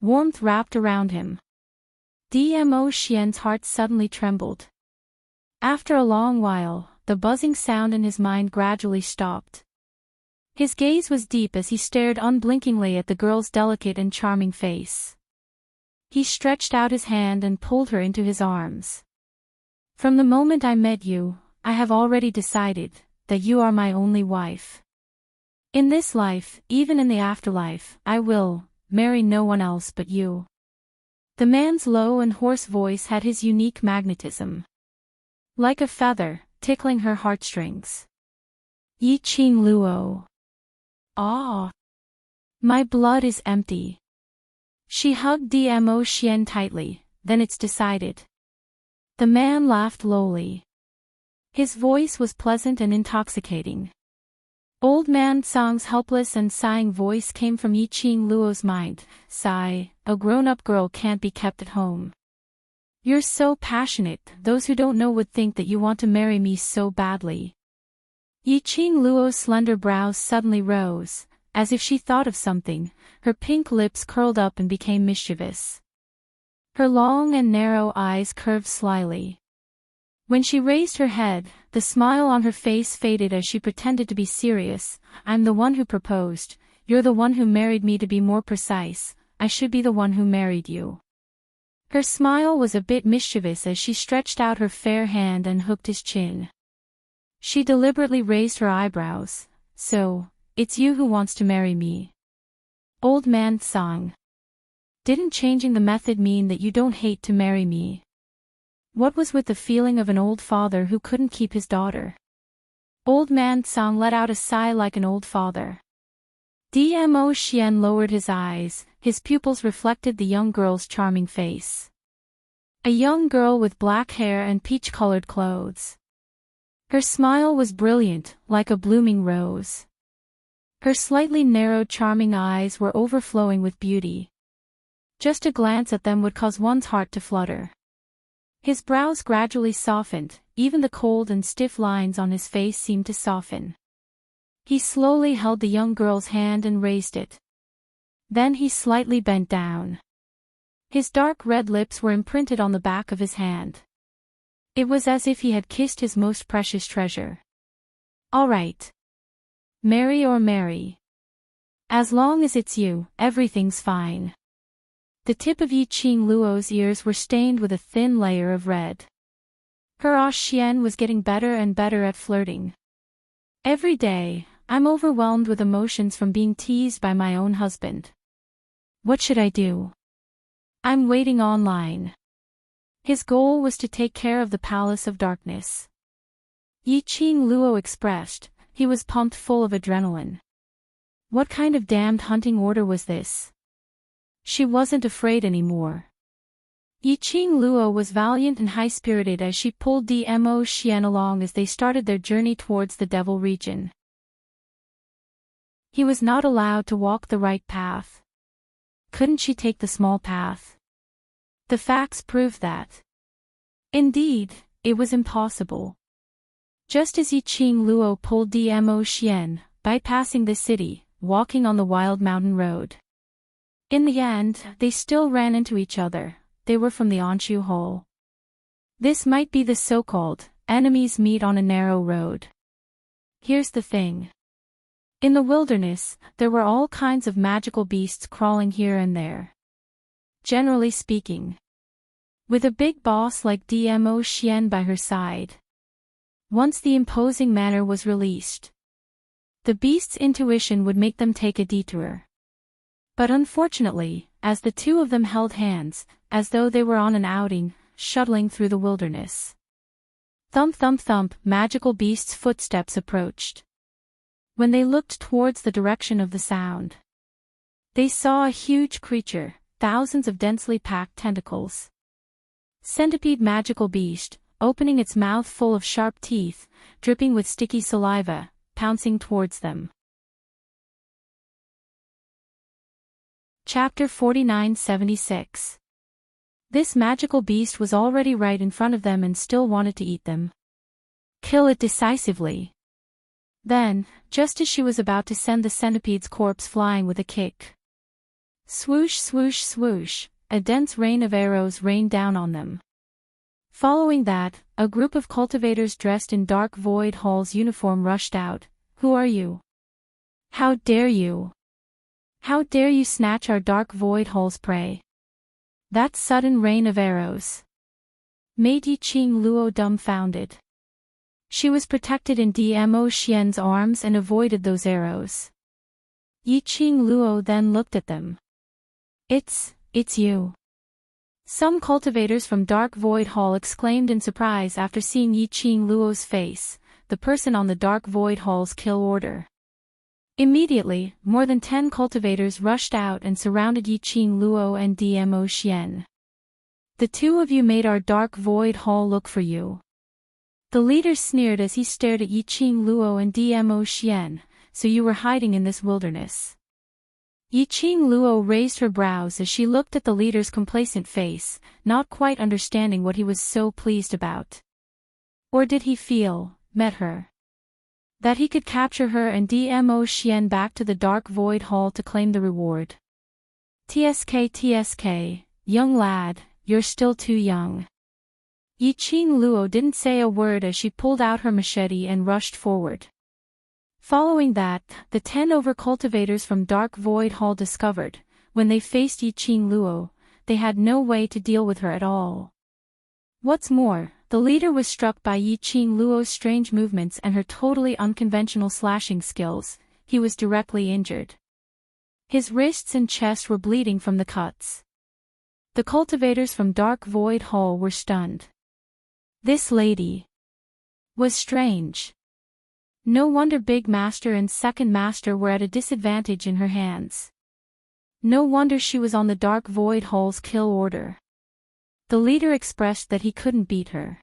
Warmth wrapped around him. Dmo Xian's heart suddenly trembled. After a long while, the buzzing sound in his mind gradually stopped. His gaze was deep as he stared unblinkingly at the girl's delicate and charming face. He stretched out his hand and pulled her into his arms. From the moment I met you, I have already decided that you are my only wife. In this life, even in the afterlife, I will marry no one else but you. The man's low and hoarse voice had his unique magnetism. Like a feather, tickling her heartstrings. Yi Qing Luo. Ah! My blood is empty. She hugged Dmo Xian tightly, then it's decided. The man laughed lowly. His voice was pleasant and intoxicating. Old Man Song's helpless and sighing voice came from Yi Qing Luo's mind. Sigh, a grown-up girl can't be kept at home. You're so passionate, those who don't know would think that you want to marry me so badly. Yi Qing Luo's slender brows suddenly rose, as if she thought of something, her pink lips curled up and became mischievous. Her long and narrow eyes curved slyly. When she raised her head, the smile on her face faded as she pretended to be serious. I'm the one who proposed, you're the one who married me. To be more precise, I should be the one who married you. Her smile was a bit mischievous as she stretched out her fair hand and hooked his chin. She deliberately raised her eyebrows. So, it's you who wants to marry me? Old Man Song. Didn't changing the method mean that you don't hate to marry me? What was with the feeling of an old father who couldn't keep his daughter? Old Man Song let out a sigh like an old father. Dmo Xian lowered his eyes, his pupils reflected the young girl's charming face. A young girl with black hair and peach-colored clothes. Her smile was brilliant, like a blooming rose. Her slightly narrowed charming eyes were overflowing with beauty. Just a glance at them would cause one's heart to flutter. His brows gradually softened, even the cold and stiff lines on his face seemed to soften. He slowly held the young girl's hand and raised it. Then he slightly bent down. His dark red lips were imprinted on the back of his hand. It was as if he had kissed his most precious treasure. All right. Marry or marry. As long as it's you, everything's fine. The tip of Yi Qing Luo's ears were stained with a thin layer of red. Her Xian was getting better and better at flirting. Every day, I'm overwhelmed with emotions from being teased by my own husband. What should I do? I'm waiting online. His goal was to take care of the Palace of Darkness. Yi Qing Luo expressed, he was pumped full of adrenaline. What kind of damned hunting order was this? She wasn't afraid anymore. Yi Qing Luo was valiant and high-spirited as she pulled Dmo Xian along as they started their journey towards the Devil region. He was not allowed to walk the right path. Couldn't she take the small path? The facts proved that. Indeed, it was impossible. Just as Yi Qing Luo pulled Dmo Xian, bypassing the city, walking on the wild mountain road. In the end, they still ran into each other. They were from the Anshu Hole. This might be the so-called enemies meet on a narrow road. Here's the thing. In the wilderness, there were all kinds of magical beasts crawling here and there. Generally speaking. With a big boss like Dmo Xian by her side. Once the imposing manner was released, the beast's intuition would make them take a detour. But unfortunately, as the two of them held hands, as though they were on an outing, shuttling through the wilderness. Thump thump thump, magical beast's footsteps approached. When they looked towards the direction of the sound, they saw a huge creature, thousands of densely packed tentacles. Centipede magical beast, opening its mouth full of sharp teeth, dripping with sticky saliva, pouncing towards them. Chapter 4976. This magical beast was already right in front of them and still wanted to eat them. Kill it decisively. Then, just as she was about to send the centipede's corpse flying with a kick. Swoosh swoosh swoosh, a dense rain of arrows rained down on them. Following that, a group of cultivators dressed in dark void hall's uniform rushed out. Who are you? How dare you? How dare you snatch our dark void hall's prey? That sudden rain of arrows made Yi Qing Luo dumbfounded. She was protected in Dmo Xian's arms and avoided those arrows. Yi Qing Luo then looked at them. It's you. Some cultivators from Dark Void Hall exclaimed in surprise after seeing Yi Qing Luo's face, the person on the Dark Void Hall's kill order. Immediately, more than 10 cultivators rushed out and surrounded Yi Qing Luo and Dmo Xian. The two of you made our Dark Void Hall look for you. The leader sneered as he stared at Yi Qing Luo and Dmo Xian, so you were hiding in this wilderness. Yi Qing Luo raised her brows as she looked at the leader's complacent face, not quite understanding what he was so pleased about. Or did he feel, met her, that he could capture her and Dmo Xian back to the Dark Void Hall to claim the reward? TSK, young lad, you're still too young. Yi Qing Luo didn't say a word as she pulled out her machete and rushed forward. Following that, the 10 over-cultivators from Dark Void Hall discovered, when they faced Yi Qing Luo, they had no way to deal with her at all. What's more, the leader was struck by Yi Qing Luo's strange movements and her totally unconventional slashing skills. He was directly injured. His wrists and chest were bleeding from the cuts. The cultivators from Dark Void Hall were stunned. This lady was strange. No wonder Big Master and Second Master were at a disadvantage in her hands. No wonder she was on the Dark Void Hall's kill order. The leader expressed that he couldn't beat her.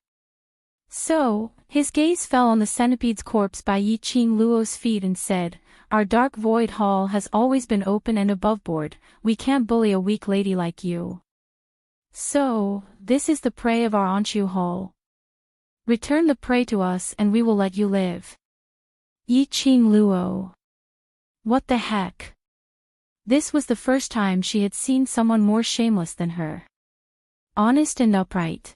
So, his gaze fell on the centipede's corpse by Yi Qing Luo's feet and said, "Our Dark Void Hall has always been open and aboveboard, we can't bully a weak lady like you. So, this is the prey of our Anshu Hall. Return the prey to us and we will let you live." Yi Qing Luo. What the heck? This was the first time she had seen someone more shameless than her. Honest and upright.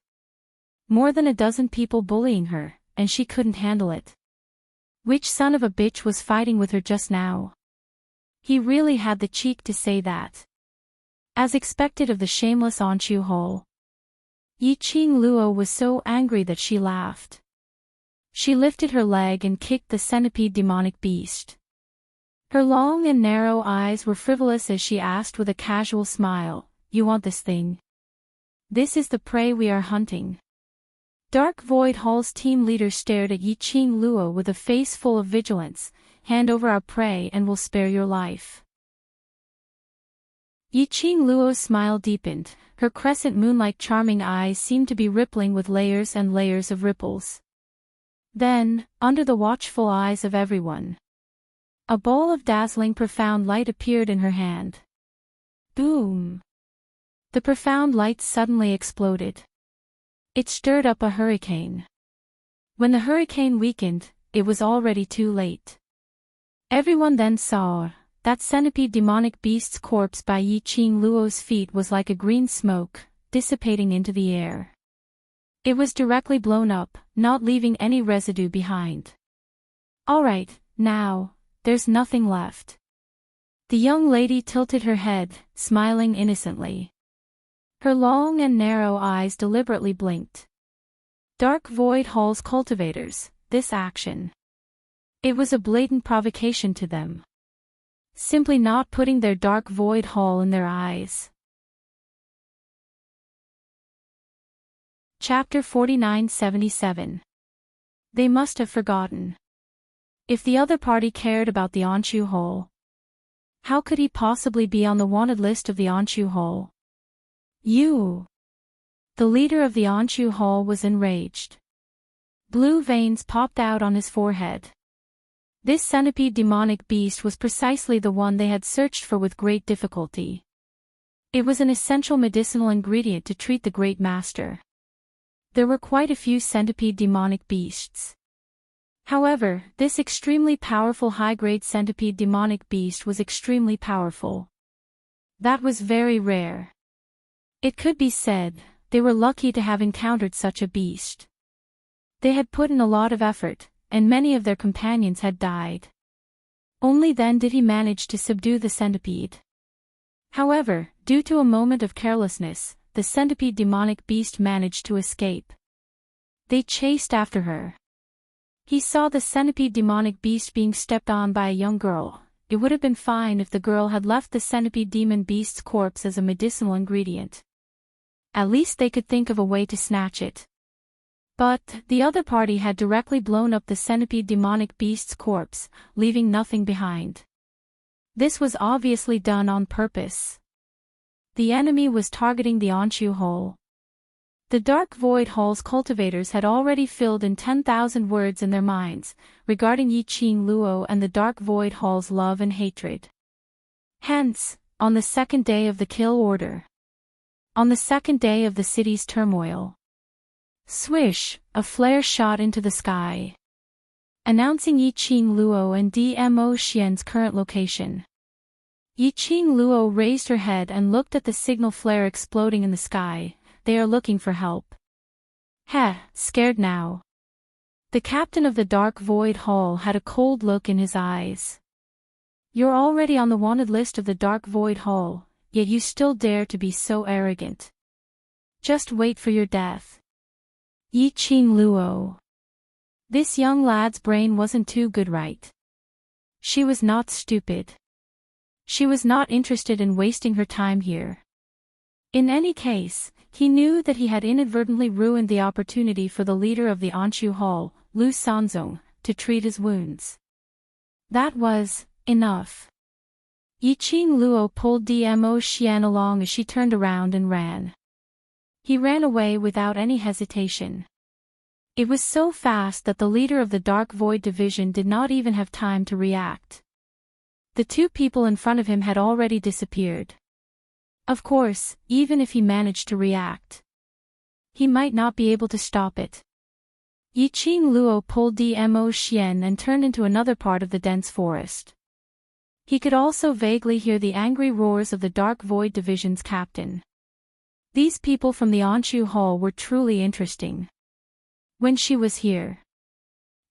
More than a dozen people bullying her, and she couldn't handle it. Which son of a bitch was fighting with her just now? He really had the cheek to say that. As expected of the shameless Anshu Hall. Yi Qing Luo was so angry that she laughed. She lifted her leg and kicked the centipede demonic beast. Her long and narrow eyes were frivolous as she asked with a casual smile, "You want this thing? This is the prey we are hunting." Dark Void Hall's team leader stared at Yi Qing Luo with a face full of vigilance. "Hand over our prey and we'll spare your life." Yi Qing Luo's smile deepened, her crescent moon-like charming eyes seemed to be rippling with layers and layers of ripples. Then, under the watchful eyes of everyone, a ball of dazzling profound light appeared in her hand. Boom! The profound light suddenly exploded. It stirred up a hurricane. When the hurricane weakened, it was already too late. Everyone then saw that centipede demonic beast's corpse by Yi Qing Luo's feet was like a green smoke, dissipating into the air. It was directly blown up, not leaving any residue behind. All right, now, there's nothing left. The young lady tilted her head, smiling innocently. Her long and narrow eyes deliberately blinked. Dark Void Hall's cultivators, this action. It was a blatant provocation to them. Simply not putting their Dark Void Hall in their eyes. Chapter 4977. They must have forgotten. If the other party cared about the Onshu Hall, how could he possibly be on the wanted list of the Onshu Hall? You! The leader of the Onshu Hall was enraged. Blue veins popped out on his forehead. This centipede demonic beast was precisely the one they had searched for with great difficulty. It was an essential medicinal ingredient to treat the Great Master. There were quite a few centipede demonic beasts. However, this extremely powerful high-grade centipede demonic beast was extremely powerful. That was very rare. It could be said, they were lucky to have encountered such a beast. They had put in a lot of effort, and many of their companions had died. Only then did he manage to subdue the centipede. However, due to a moment of carelessness, the centipede demonic beast managed to escape. They chased after her. He saw the centipede demonic beast being stepped on by a young girl. It would have been fine if the girl had left the centipede demon beast's corpse as a medicinal ingredient. At least they could think of a way to snatch it. But the other party had directly blown up the centipede demonic beast's corpse, leaving nothing behind. This was obviously done on purpose. The enemy was targeting the Onshu Hall. The Dark Void Hall's cultivators had already filled in 10,000 words in their minds, regarding Yi Qing Luo and the Dark Void Hall's love and hatred. Hence, on the second day of the kill order. On the second day of the city's turmoil. Swish, a flare shot into the sky, announcing Yi Qing Luo and DMO Xian's current location. Yi Qing Luo raised her head and looked at the signal flare exploding in the sky. They are looking for help. Heh, scared now. The captain of the Dark Void Hall had a cold look in his eyes. You're already on the wanted list of the Dark Void Hall, yet you still dare to be so arrogant. Just wait for your death. Yi Qing Luo. This young lad's brain wasn't too good, right? She was not stupid. She was not interested in wasting her time here. In any case, he knew that he had inadvertently ruined the opportunity for the leader of the Onshu Hall, Lu Sanzong, to treat his wounds. That was enough. Yi Qing Luo pulled DMO Xian along as she turned around and ran. He ran away without any hesitation. It was so fast that the leader of the Dark Void Division did not even have time to react. The two people in front of him had already disappeared. Of course, even if he managed to react, he might not be able to stop it. Yi Qing Luo pulled DMO Xian and turned into another part of the dense forest. He could also vaguely hear the angry roars of the Dark Void Division's captain. These people from the Onshu Hall were truly interesting. When she was here,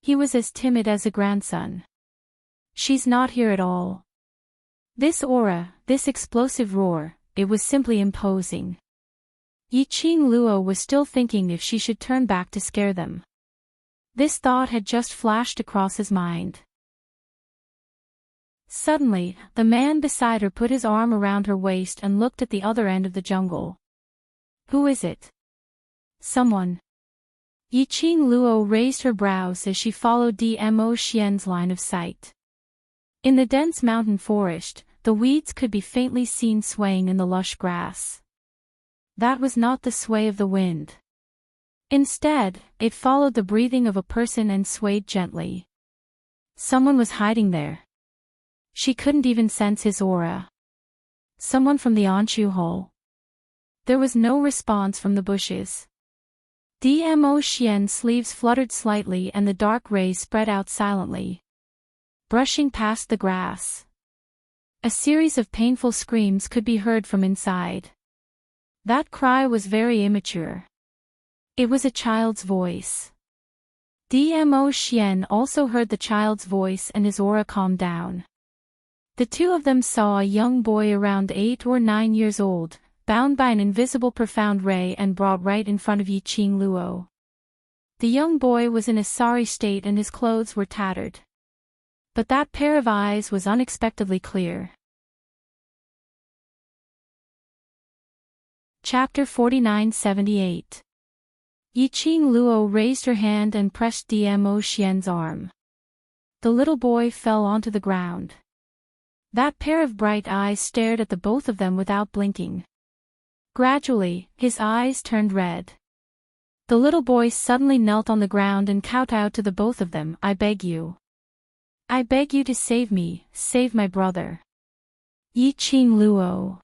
he was as timid as a grandson. She's not here at all. This aura, this explosive roar, it was simply imposing. Yi Qing Luo was still thinking if she should turn back to scare them. This thought had just flashed across his mind. Suddenly, the man beside her put his arm around her waist and looked at the other end of the jungle. Who is it? Someone. Yi Qing Luo raised her brows as she followed DMO Xian's line of sight. In the dense mountain forest, the weeds could be faintly seen swaying in the lush grass. That was not the sway of the wind. Instead, it followed the breathing of a person and swayed gently. Someone was hiding there. She couldn't even sense his aura. Someone from the Onshu Hall. There was no response from the bushes. DMO Xian's sleeves fluttered slightly and the dark rays spread out silently, brushing past the grass. A series of painful screams could be heard from inside. That cry was very immature. It was a child's voice. Dmo Xian also heard the child's voice and his aura calmed down. The two of them saw a young boy around 8 or 9 years old, bound by an invisible profound ray and brought right in front of Yiqing Luo. The young boy was in a sorry state and his clothes were tattered. But that pair of eyes was unexpectedly clear. Chapter 4978. Yiqing Luo raised her hand and pressed Dmo Xian's arm. The little boy fell onto the ground. That pair of bright eyes stared at the both of them without blinking. Gradually, his eyes turned red. The little boy suddenly knelt on the ground and kowtowed to the both of them. I beg you. I beg you to save me, save my brother. Yiqing Luo.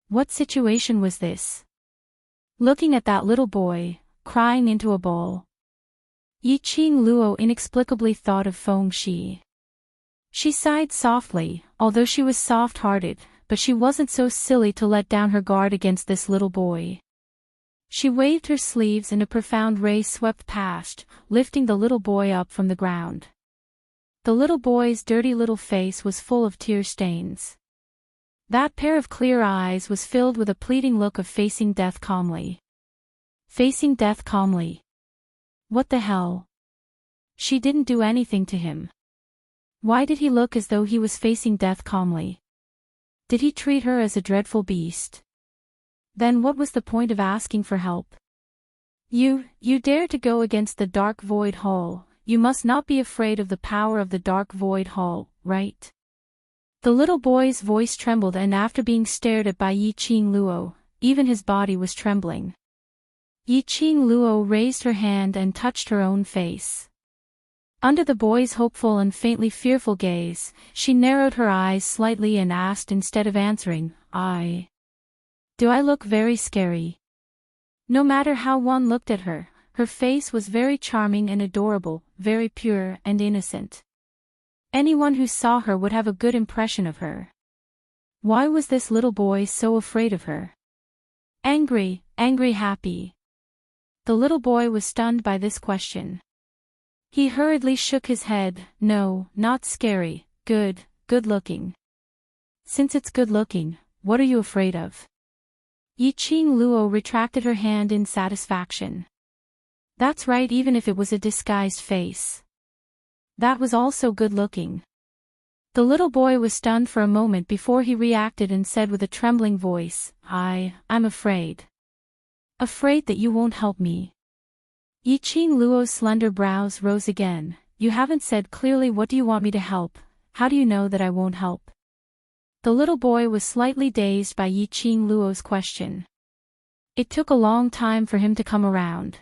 What situation was this? Looking at that little boy, crying into a bowl. Yiqing Luo inexplicably thought of Feng Shi. She sighed softly, although she was soft-hearted, but she wasn't so silly to let down her guard against this little boy. She waved her sleeves and a profound ray swept past, lifting the little boy up from the ground. The little boy's dirty little face was full of tear stains. That pair of clear eyes was filled with a pleading look of facing death calmly. Facing death calmly. What the hell? She didn't do anything to him. Why did he look as though he was facing death calmly? Did he treat her as a dreadful beast? Then what was the point of asking for help? You dare to go against the Dark Void Hall, you must not be afraid of the power of the Dark Void Hall, right? The little boy's voice trembled and after being stared at by Yiqing Luo, even his body was trembling. Yiqing Luo raised her hand and touched her own face. Under the boy's hopeful and faintly fearful gaze, she narrowed her eyes slightly and asked instead of answering, Do I look very scary? No matter how one looked at her, her face was very charming and adorable, very pure and innocent. Anyone who saw her would have a good impression of her. Why was this little boy so afraid of her? Angry, happy. The little boy was stunned by this question. He hurriedly shook his head. No, not scary, good looking. Since it's good looking, what are you afraid of? Yiqing Luo retracted her hand in satisfaction. That's right, even if it was a disguised face. That was also good looking. The little boy was stunned for a moment before he reacted and said with a trembling voice, I'm afraid. Afraid that you won't help me. Yiqing Luo's slender brows rose again. You haven't said clearly what do you want me to help, how do you know that I won't help? The little boy was slightly dazed by Yiqing Luo's question. It took a long time for him to come around.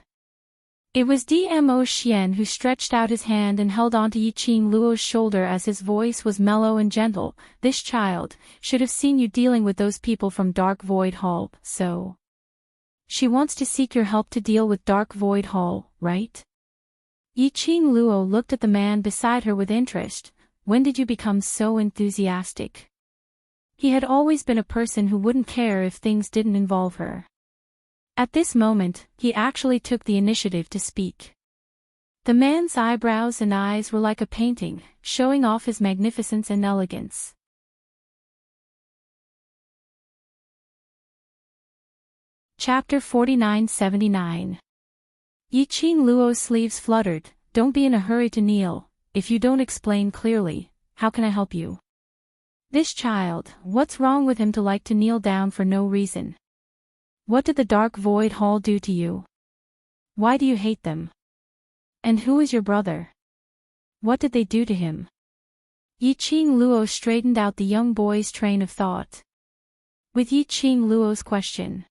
It was Dmo Xian who stretched out his hand and held onto Yiqing Luo's shoulder as his voice was mellow and gentle. This child should have seen you dealing with those people from Dark Void Hall, so. She wants to seek your help to deal with Dark Void Hall, right? Yiqing Luo looked at the man beside her with interest. When did you become so enthusiastic? He had always been a person who wouldn't care if things didn't involve her. At this moment, he actually took the initiative to speak. The man's eyebrows and eyes were like a painting, showing off his magnificence and elegance. Chapter 4979. Yiqing Luo's sleeves fluttered. Don't be in a hurry to kneel. If you don't explain clearly, how can I help you? This child, what's wrong with him to like to kneel down for no reason? What did the Dark Void Hall do to you? Why do you hate them? And who is your brother? What did they do to him? Yiqing Luo straightened out the young boy's train of thought. With Yiqing Luo's question.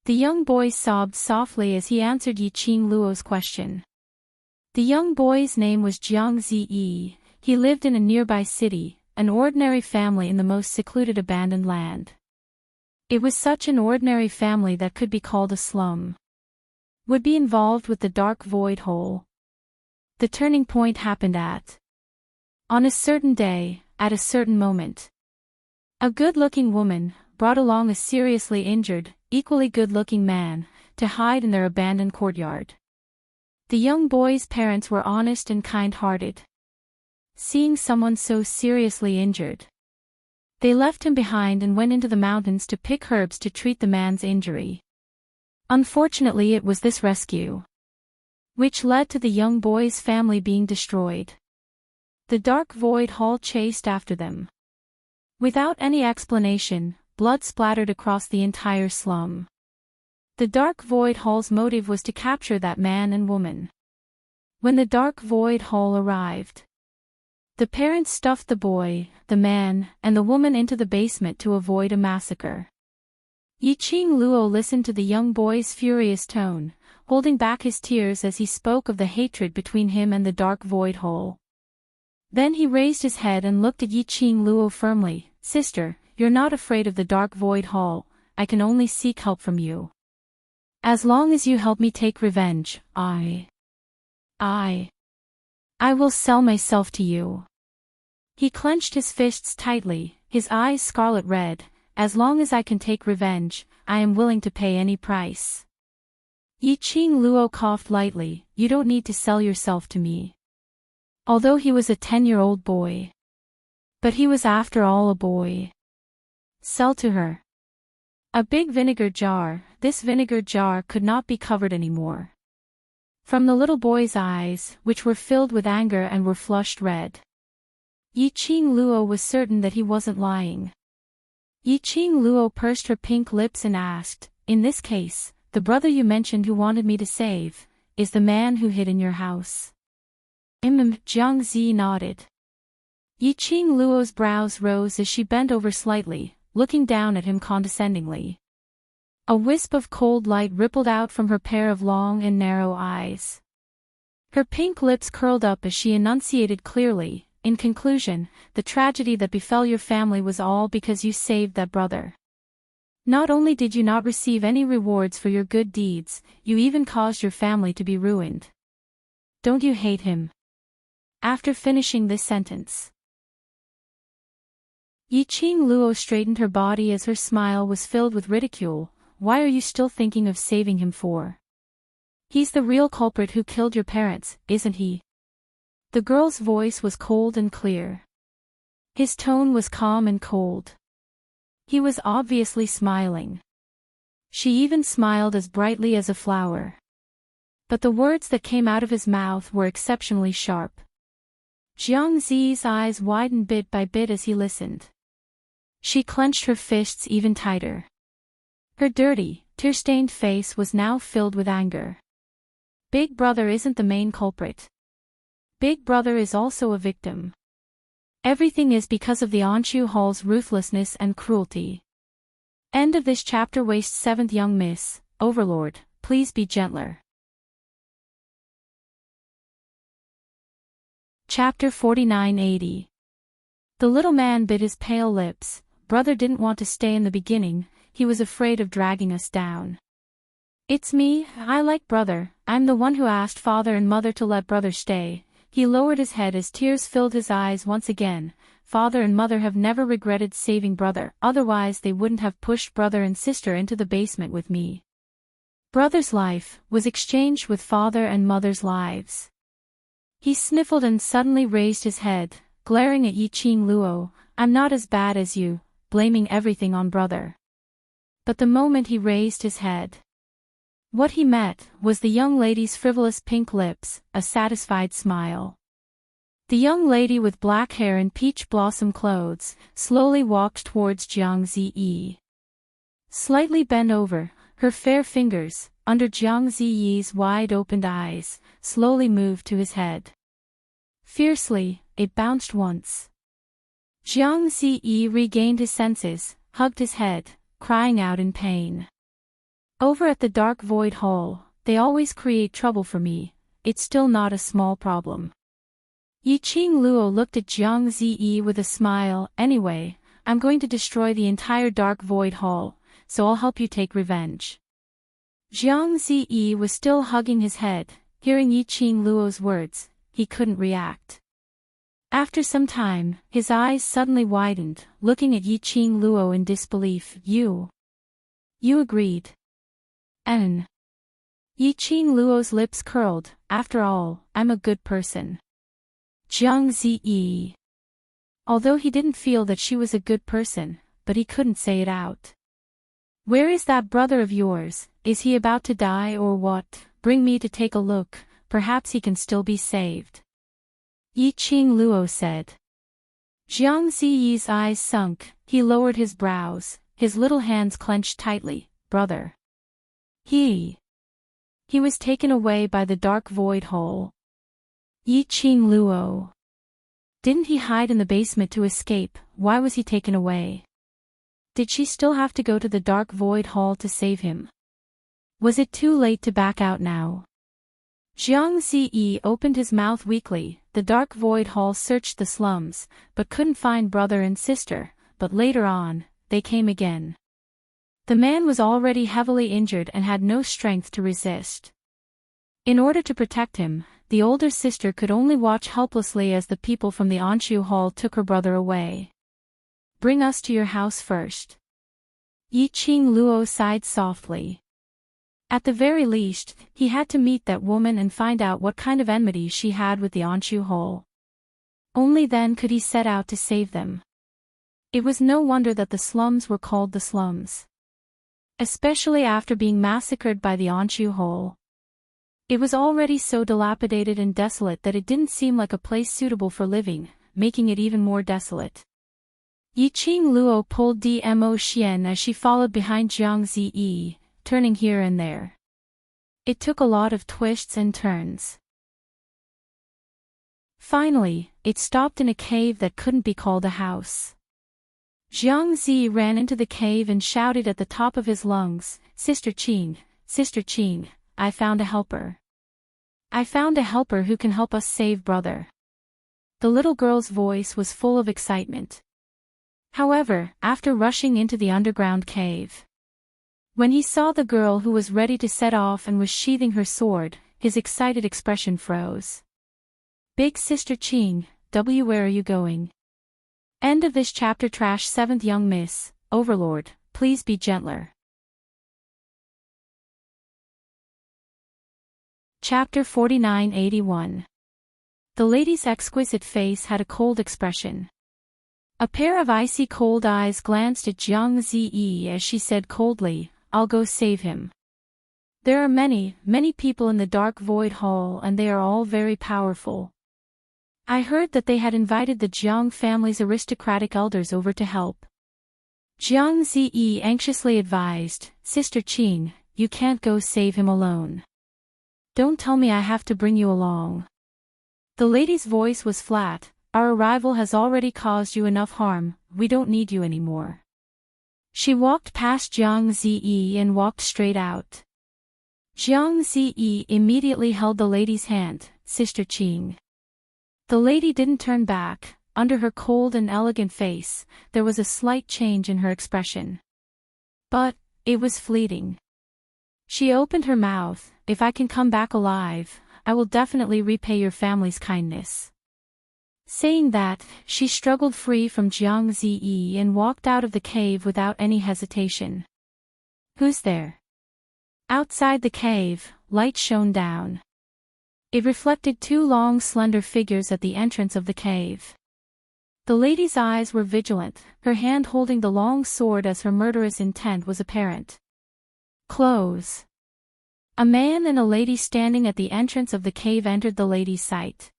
The young boy sobbed softly as he answered Yiqing Luo's question. The young boy's name was Jiang Ziyi. He lived in a nearby city, an ordinary family in the most secluded abandoned land. It was such an ordinary family that could be called a slum. Would be involved with the Dark Void Hole. The turning point happened on a certain day, at a certain moment. A good-looking woman brought along a seriously injured, equally good-looking man, to hide in their abandoned courtyard. The young boy's parents were honest and kind-hearted. Seeing someone so seriously injured, they left him behind and went into the mountains to pick herbs to treat the man's injury. Unfortunately, it was this rescue which led to the young boy's family being destroyed. The Dark Void Hall chased after them. Without any explanation, blood splattered across the entire slum. The Dark Void Hall's motive was to capture that man and woman. When the Dark Void Hall arrived, the parents stuffed the boy, the man, and the woman into the basement to avoid a massacre. Yiqing Luo listened to the young boy's furious tone, holding back his tears as he spoke of the hatred between him and the Dark Void Hole. Then he raised his head and looked at Yiqing Luo firmly. "Sister, you're not afraid of the Dark Void Hall. I can only seek help from you. As long as you help me take revenge, I will sell myself to you." He clenched his fists tightly, his eyes scarlet red. "As long as I can take revenge, I am willing to pay any price." Yiqing Luo coughed lightly. "You don't need to sell yourself to me." Although he was a 10-year-old boy. But he was after all a boy. Sell to her. A big vinegar jar. This vinegar jar could not be covered anymore. From the little boy's eyes, which were filled with anger and were flushed red, Yiqing Luo was certain that he wasn't lying. Yiqing Luo pursed her pink lips and asked, "In this case, the brother you mentioned who wanted me to save, is the man who hid in your house?" Jiang Zi nodded. Yiqing Luo's brows rose as she bent over slightly, looking down at him condescendingly. A wisp of cold light rippled out from her pair of long and narrow eyes. Her pink lips curled up as she enunciated clearly, "In conclusion, the tragedy that befell your family was all because you saved that brother. Not only did you not receive any rewards for your good deeds, you even caused your family to be ruined. Don't you hate him?" After finishing this sentence, Yiqing Luo straightened her body as her smile was filled with ridicule. "Why are you still thinking of saving him for? He's the real culprit who killed your parents, isn't he?" The girl's voice was cold and clear. His tone was calm and cold. He was obviously smiling. She even smiled as brightly as a flower. But the words that came out of his mouth were exceptionally sharp. Jiang Zi's eyes widened bit by bit as he listened. She clenched her fists even tighter. Her dirty, tear-stained face was now filled with anger. Big Brother isn't the main culprit. Big Brother is also a victim. Everything is because of the Anshu Hall's ruthlessness and cruelty. End of this chapter. Waste 7th. Young Miss, Overlord, please be gentler. Chapter 4980. The little man bit his pale lips. Brother didn't want to stay in the beginning, he was afraid of dragging us down. "It's me, I like Brother, I'm the one who asked Father and Mother to let Brother stay." He lowered his head as tears filled his eyes once again. "Father and Mother have never regretted saving Brother, otherwise they wouldn't have pushed Brother and Sister into the basement with me. Brother's life was exchanged with Father and Mother's lives." He sniffled and suddenly raised his head, glaring at Yiqing Luo. "I'm not as bad as you, blaming everything on Brother." But the moment he raised his head, what he met was the young lady's frivolous pink lips, a satisfied smile. The young lady with black hair and peach blossom clothes slowly walked towards Jiang Ziyi. Slightly bent over, her fair fingers, under Jiang Ziyi's wide-opened eyes, slowly moved to his head. Fiercely, it bounced once. Jiang Ziyi regained his senses, hugged his head, crying out in pain. "Over at the Dark Void Hall, they always create trouble for me, it's still not a small problem." Yiqing Luo looked at Jiang Ziyi with a smile. "Anyway, I'm going to destroy the entire Dark Void Hall, so I'll help you take revenge." Jiang Ziyi was still hugging his head. Hearing Yiqing Luo's words, he couldn't react. After some time, his eyes suddenly widened, looking at Yiqing Luo in disbelief. You agreed." Yi Qing Luo's lips curled. After all, I'm a good person. Jiang Ziyi. Although he didn't feel that she was a good person, but he couldn't say it out. Where is that brother of yours? Is he about to die or what? Bring me to take a look, perhaps he can still be saved. Yi Qing Luo said. Jiang Ziyi's eyes sunk, he lowered his brows, his little hands clenched tightly. Brother. He was taken away by the dark void hole. Yi Qing Luo. Didn't he hide in the basement to escape? Why was he taken away? Did she still have to go to the dark void hall to save him? Was it too late to back out now? Jiang Ziyi opened his mouth weakly. The dark void hall searched the slums, but couldn't find brother and sister, but later on, they came again. The man was already heavily injured and had no strength to resist. In order to protect him, the older sister could only watch helplessly as the people from the Anshu Hall took her brother away. Bring us to your house first. Yi Qing Luo sighed softly. At the very least, he had to meet that woman and find out what kind of enmity she had with the Anshu Hall. Only then could he set out to save them. It was no wonder that the slums were called the slums. Especially after being massacred by the Anshu Hole. It was already so dilapidated and desolate that it didn't seem like a place suitable for living, making it even more desolate. Yi Qing Luo pulled Dmo Xian as she followed behind Jiang Ziyi, turning here and there. It took a lot of twists and turns. Finally, it stopped in a cave that couldn't be called a house. Jiang Zi ran into the cave and shouted at the top of his lungs, Sister Qing, I found a helper. I found a helper who can help us save brother. The little girl's voice was full of excitement. However, after rushing into the underground cave, when he saw the girl who was ready to set off and was sheathing her sword, his excited expression froze. Big Sister Qing, where are you going? End of this chapter. Trash 7th Young Miss, Overlord, please be gentler. Chapter 4981. The lady's exquisite face had a cold expression. A pair of icy cold eyes glanced at Jiang Ziyi as she said coldly, I'll go save him. There are many people in the dark void hall and they are all very powerful. I heard that they had invited the Jiang family's aristocratic elders over to help. Jiang Ziyi anxiously advised, Sister Qing, you can't go save him alone. Don't tell me I have to bring you along. The lady's voice was flat, our arrival has already caused you enough harm, we don't need you anymore. She walked past Jiang Ziyi and walked straight out. Jiang Ziyi immediately held the lady's hand, Sister Qing. The lady didn't turn back. Under her cold and elegant face, there was a slight change in her expression. But, it was fleeting. She opened her mouth, if I can come back alive, I will definitely repay your family's kindness. Saying that, she struggled free from Jiang Ziyi and walked out of the cave without any hesitation. Who's there? Outside the cave, light shone down. It reflected two long slender figures at the entrance of the cave. The lady's eyes were vigilant, her hand holding the long sword as her murderous intent was apparent. Close. A man and a lady standing at the entrance of the cave entered the lady's sight.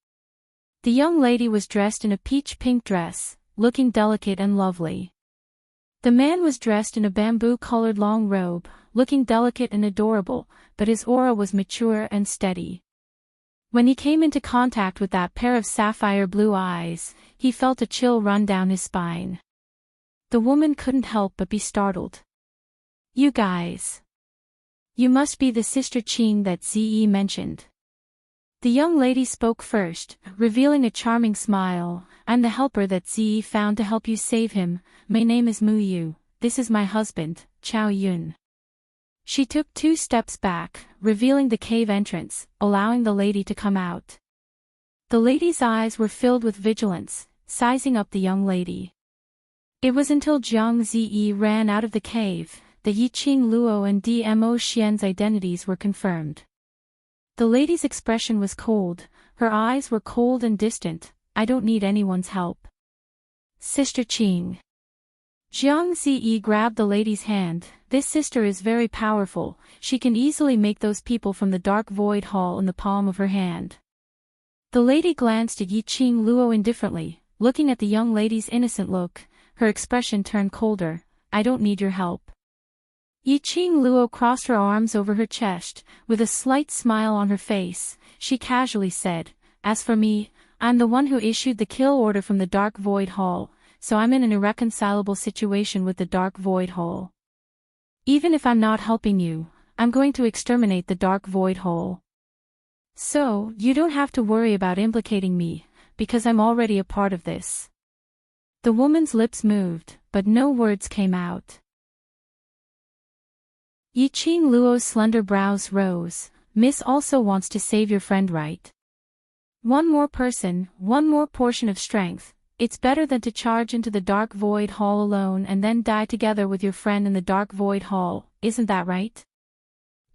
The young lady was dressed in a peach-pink dress, looking delicate and lovely. The man was dressed in a bamboo-colored long robe, looking delicate and adorable, but his aura was mature and steady. When he came into contact with that pair of sapphire blue eyes, he felt a chill run down his spine. The woman couldn't help but be startled. You guys. You must be the Sister Qing that Ziyi mentioned. The young lady spoke first, revealing a charming smile. I'm the helper that Ziyi found to help you save him. My name is Mu Yu. This is my husband, Chao Yun. She took 2 steps back, revealing the cave entrance, allowing the lady to come out. The lady's eyes were filled with vigilance, sizing up the young lady. It was until Jiang Ziyi ran out of the cave, that Yi Qing Luo and Dmo Xian's identities were confirmed. The lady's expression was cold, her eyes were cold and distant. I don't need anyone's help. Sister Qing. Jiang Ziyi grabbed the lady's hand. This sister is very powerful, she can easily make those people from the dark void hall in the palm of her hand. The lady glanced at Yiqing Luo indifferently, looking at the young lady's innocent look, her expression turned colder. I don't need your help. Yiqing Luo crossed her arms over her chest, with a slight smile on her face, she casually said, as for me, I'm the one who issued the kill order from the dark void hall, so I'm in an irreconcilable situation with the dark void hall. Even if I'm not helping you, I'm going to exterminate the dark void hole. So, you don't have to worry about implicating me, because I'm already a part of this. The woman's lips moved, but no words came out. Yiqing Luo's slender brows rose. Miss also wants to save your friend, right? One more person, one more portion of strength. It's better than to charge into the dark void hall alone and then die together with your friend in the dark void hall, isn't that right?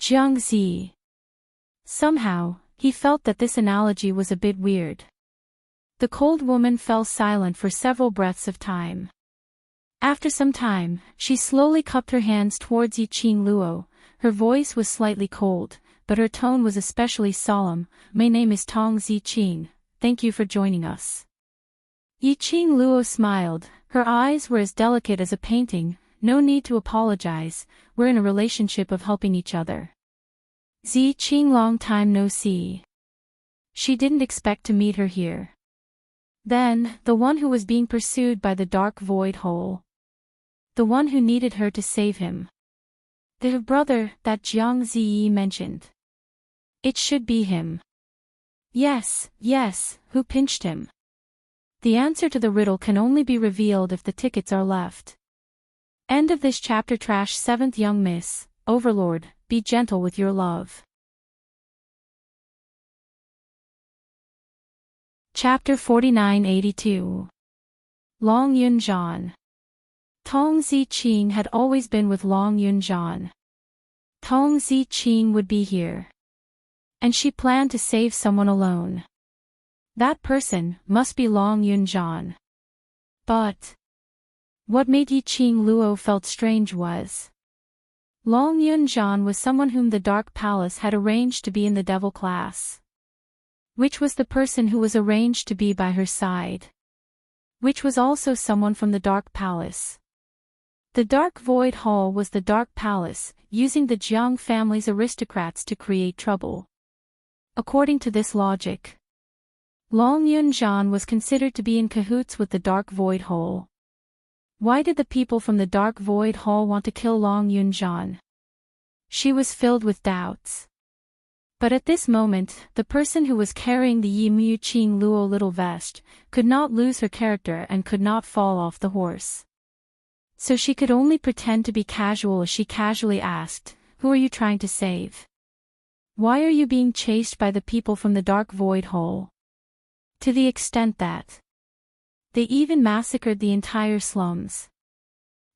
Jiang Zi. Somehow, he felt that this analogy was a bit weird. The cold woman fell silent for several breaths of time. After some time, she slowly cupped her hands towards Yiqing Luo. Her voice was slightly cold, but her tone was especially solemn. My name is Tong Ziqing. Thank you for joining us. Yiqing Luo smiled. Her eyes were as delicate as a painting. No need to apologize, we're in a relationship of helping each other. Ziqing, long time no see. She didn't expect to meet her here. Then, the one who was being pursued by the dark void hole. The one who needed her to save him. The brother that Jiang Ziyi mentioned. It should be him. Yes, who pinched him? The answer to the riddle can only be revealed if the tickets are left. End of this chapter. Trash 7th Young Miss, Overlord, be gentle with your love. Chapter 4982. Long Yunzhan. Tong Ziqing had always been with Long Yunzhan. Tong Ziqing would be here. And she planned to save someone alone. That person must be Long Yunzhan. But what made Yiqing Luo felt strange was Long Yunzhan was someone whom the Dark Palace had arranged to be in the Devil class. Which was the person who was arranged to be by her side. Which was also someone from the Dark Palace. The Dark Void Hall was the Dark Palace, using the Jiang family's aristocrats to create trouble. According to this logic, Long Yunzhan was considered to be in cahoots with the Dark Void Hall. Why did the people from the Dark Void Hall want to kill Long Yunzhan? She was filled with doubts. But at this moment, the person who was carrying the Yiqing Luo little vest could not lose her character and could not fall off the horse. So she could only pretend to be casual as she casually asked, "Who are you trying to save? Why are you being chased by the people from the Dark Void Hole?" To the extent that they even massacred the entire slums.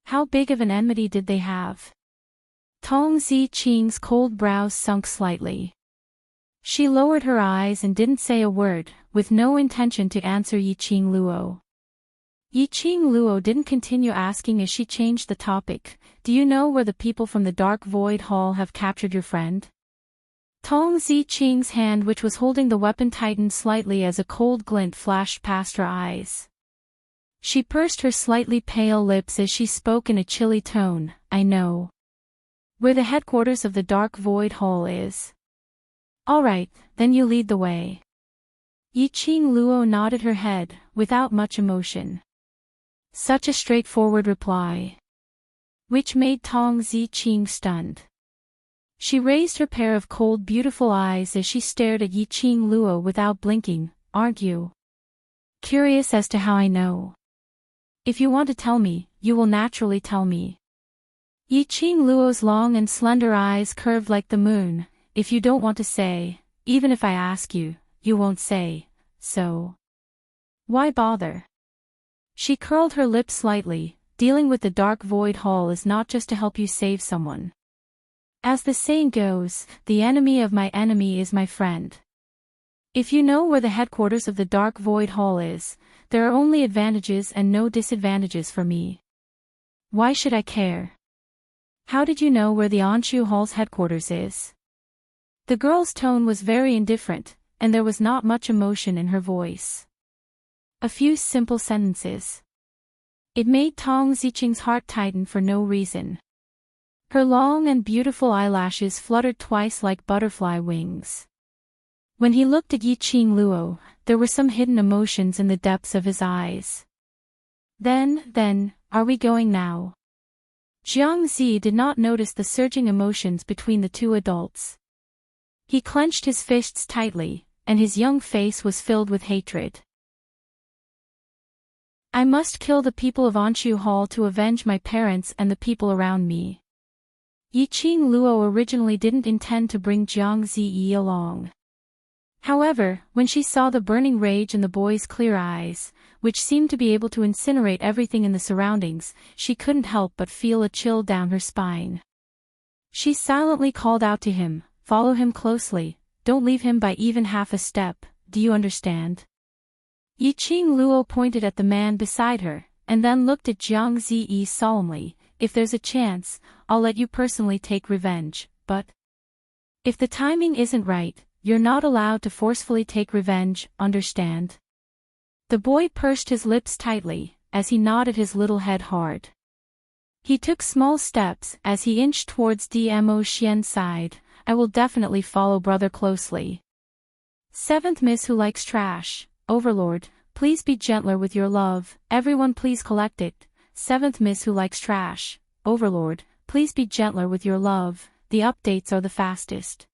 How big of an enmity did they have? Tong Ziqing's cold brows sunk slightly. She lowered her eyes and didn't say a word, with no intention to answer Yiqing Luo. Yiqing Luo didn't continue asking as she changed the topic. Do you know where the people from the Dark Void Hall have captured your friend? Tong Ziqing's hand, which was holding the weapon, tightened slightly as a cold glint flashed past her eyes. She pursed her slightly pale lips as she spoke in a chilly tone. I know where the headquarters of the Dark Void Hall is. All right, then you lead the way. Yiqing Luo nodded her head, without much emotion. Such a straightforward reply, which made Tong Ziqing stunned. She raised her pair of cold, beautiful eyes as she stared at Yiqing Luo without blinking. Aren't you curious as to how I know? If you want to tell me, you will naturally tell me. Yiqing Luo's long and slender eyes curved like the moon. If you don't want to say, even if I ask you, you won't say, so why bother? She curled her lips slightly. Dealing with the Dark Void Hall is not just to help you save someone. As the saying goes, the enemy of my enemy is my friend. If you know where the headquarters of the Dark Void Hall is, there are only advantages and no disadvantages for me. Why should I care? How did you know where the Anshu Hall's headquarters is? The girl's tone was very indifferent, and there was not much emotion in her voice. A few simple sentences. It made Tong Ziqing's heart tighten for no reason. Her long and beautiful eyelashes fluttered twice like butterfly wings. When he looked at Yiqing Luo, there were some hidden emotions in the depths of his eyes. Then, are we going now? Jiang Zi did not notice the surging emotions between the two adults. He clenched his fists tightly, and his young face was filled with hatred. I must kill the people of Anshu Hall to avenge my parents and the people around me. Yiqing Luo originally didn't intend to bring Jiang Ziyi along. However, when she saw the burning rage in the boy's clear eyes, which seemed to be able to incinerate everything in the surroundings, she couldn't help but feel a chill down her spine. She silently called out to him, "Follow him closely, don't leave him by even half a step, do you understand?" Yiqing Luo pointed at the man beside her, and then looked at Jiang Ziyi solemnly. "If there's a chance, I'll let you personally take revenge, but if the timing isn't right, you're not allowed to forcefully take revenge, understand?" The boy pursed his lips tightly, as he nodded his little head hard. He took small steps as he inched towards Dmo Xian's side. "I will definitely follow brother closely." Seventh Miss Who Likes Trash, Overlord, please be gentler with your love, everyone please collect it. Seventh Miss Who Likes Trash, Overlord, please be gentler with your love, the updates are the fastest.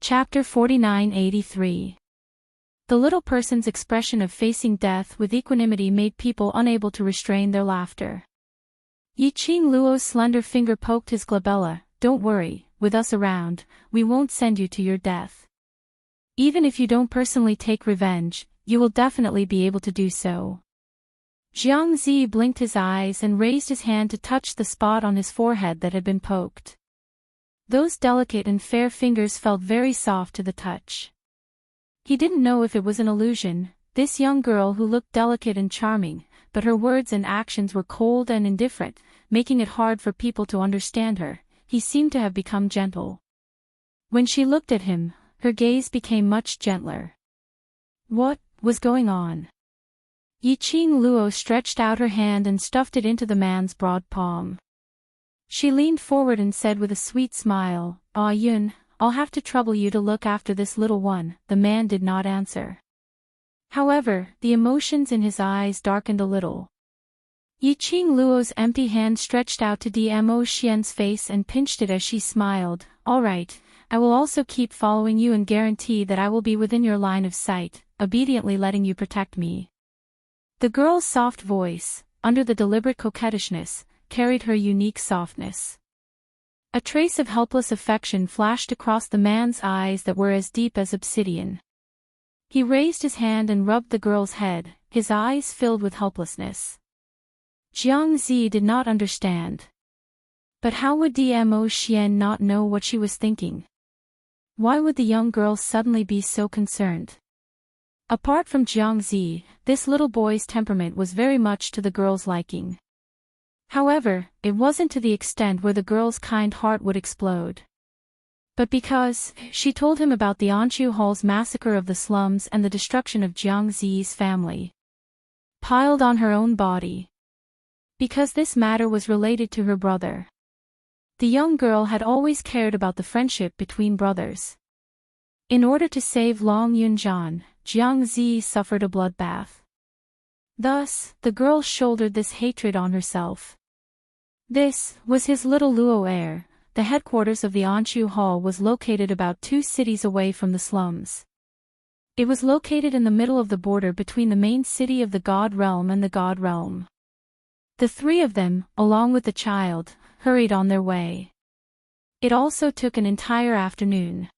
Chapter 4983. The little person's expression of facing death with equanimity made people unable to restrain their laughter. Yiqing Luo's slender finger poked his glabella. "Don't worry, with us around, we won't send you to your death. Even if you don't personally take revenge, you will definitely be able to do so." Jiang Zi blinked his eyes and raised his hand to touch the spot on his forehead that had been poked. Those delicate and fair fingers felt very soft to the touch. He didn't know if it was an illusion, this young girl who looked delicate and charming, but her words and actions were cold and indifferent, making it hard for people to understand her. He seemed to have become gentle. When she looked at him, her gaze became much gentler. What was going on? Yiqing Luo stretched out her hand and stuffed it into the man's broad palm. She leaned forward and said with a sweet smile, "Ah Yun, I'll have to trouble you to look after this little one." The man did not answer. However, the emotions in his eyes darkened a little. Yiqing Luo's empty hand stretched out to Dmo Xian's face and pinched it as she smiled. "All right, I will also keep following you and guarantee that I will be within your line of sight, obediently letting you protect me." The girl's soft voice, under the deliberate coquettishness, carried her unique softness. A trace of helpless affection flashed across the man's eyes that were as deep as obsidian. He raised his hand and rubbed the girl's head, his eyes filled with helplessness. Jiang Zi did not understand. But how would Dmo Xian not know what she was thinking? Why would the young girl suddenly be so concerned? Apart from Jiang Zi, this little boy's temperament was very much to the girl's liking. However, it wasn't to the extent where the girl's kind heart would explode. But because she told him about the Anshu Hall's massacre of the slums and the destruction of Jiang Zi's family, piled on her own body. Because this matter was related to her brother. The young girl had always cared about the friendship between brothers. In order to save Long Yunjian, Jiang Zi suffered a bloodbath. Thus, the girl shouldered this hatred on herself. This was his little Luo heir. The headquarters of the Anshu Hall was located about 2 cities away from the slums. It was located in the middle of the border between the main city of the God Realm and the God Realm. The 3 of them, along with the child, hurried on their way. It also took an entire afternoon.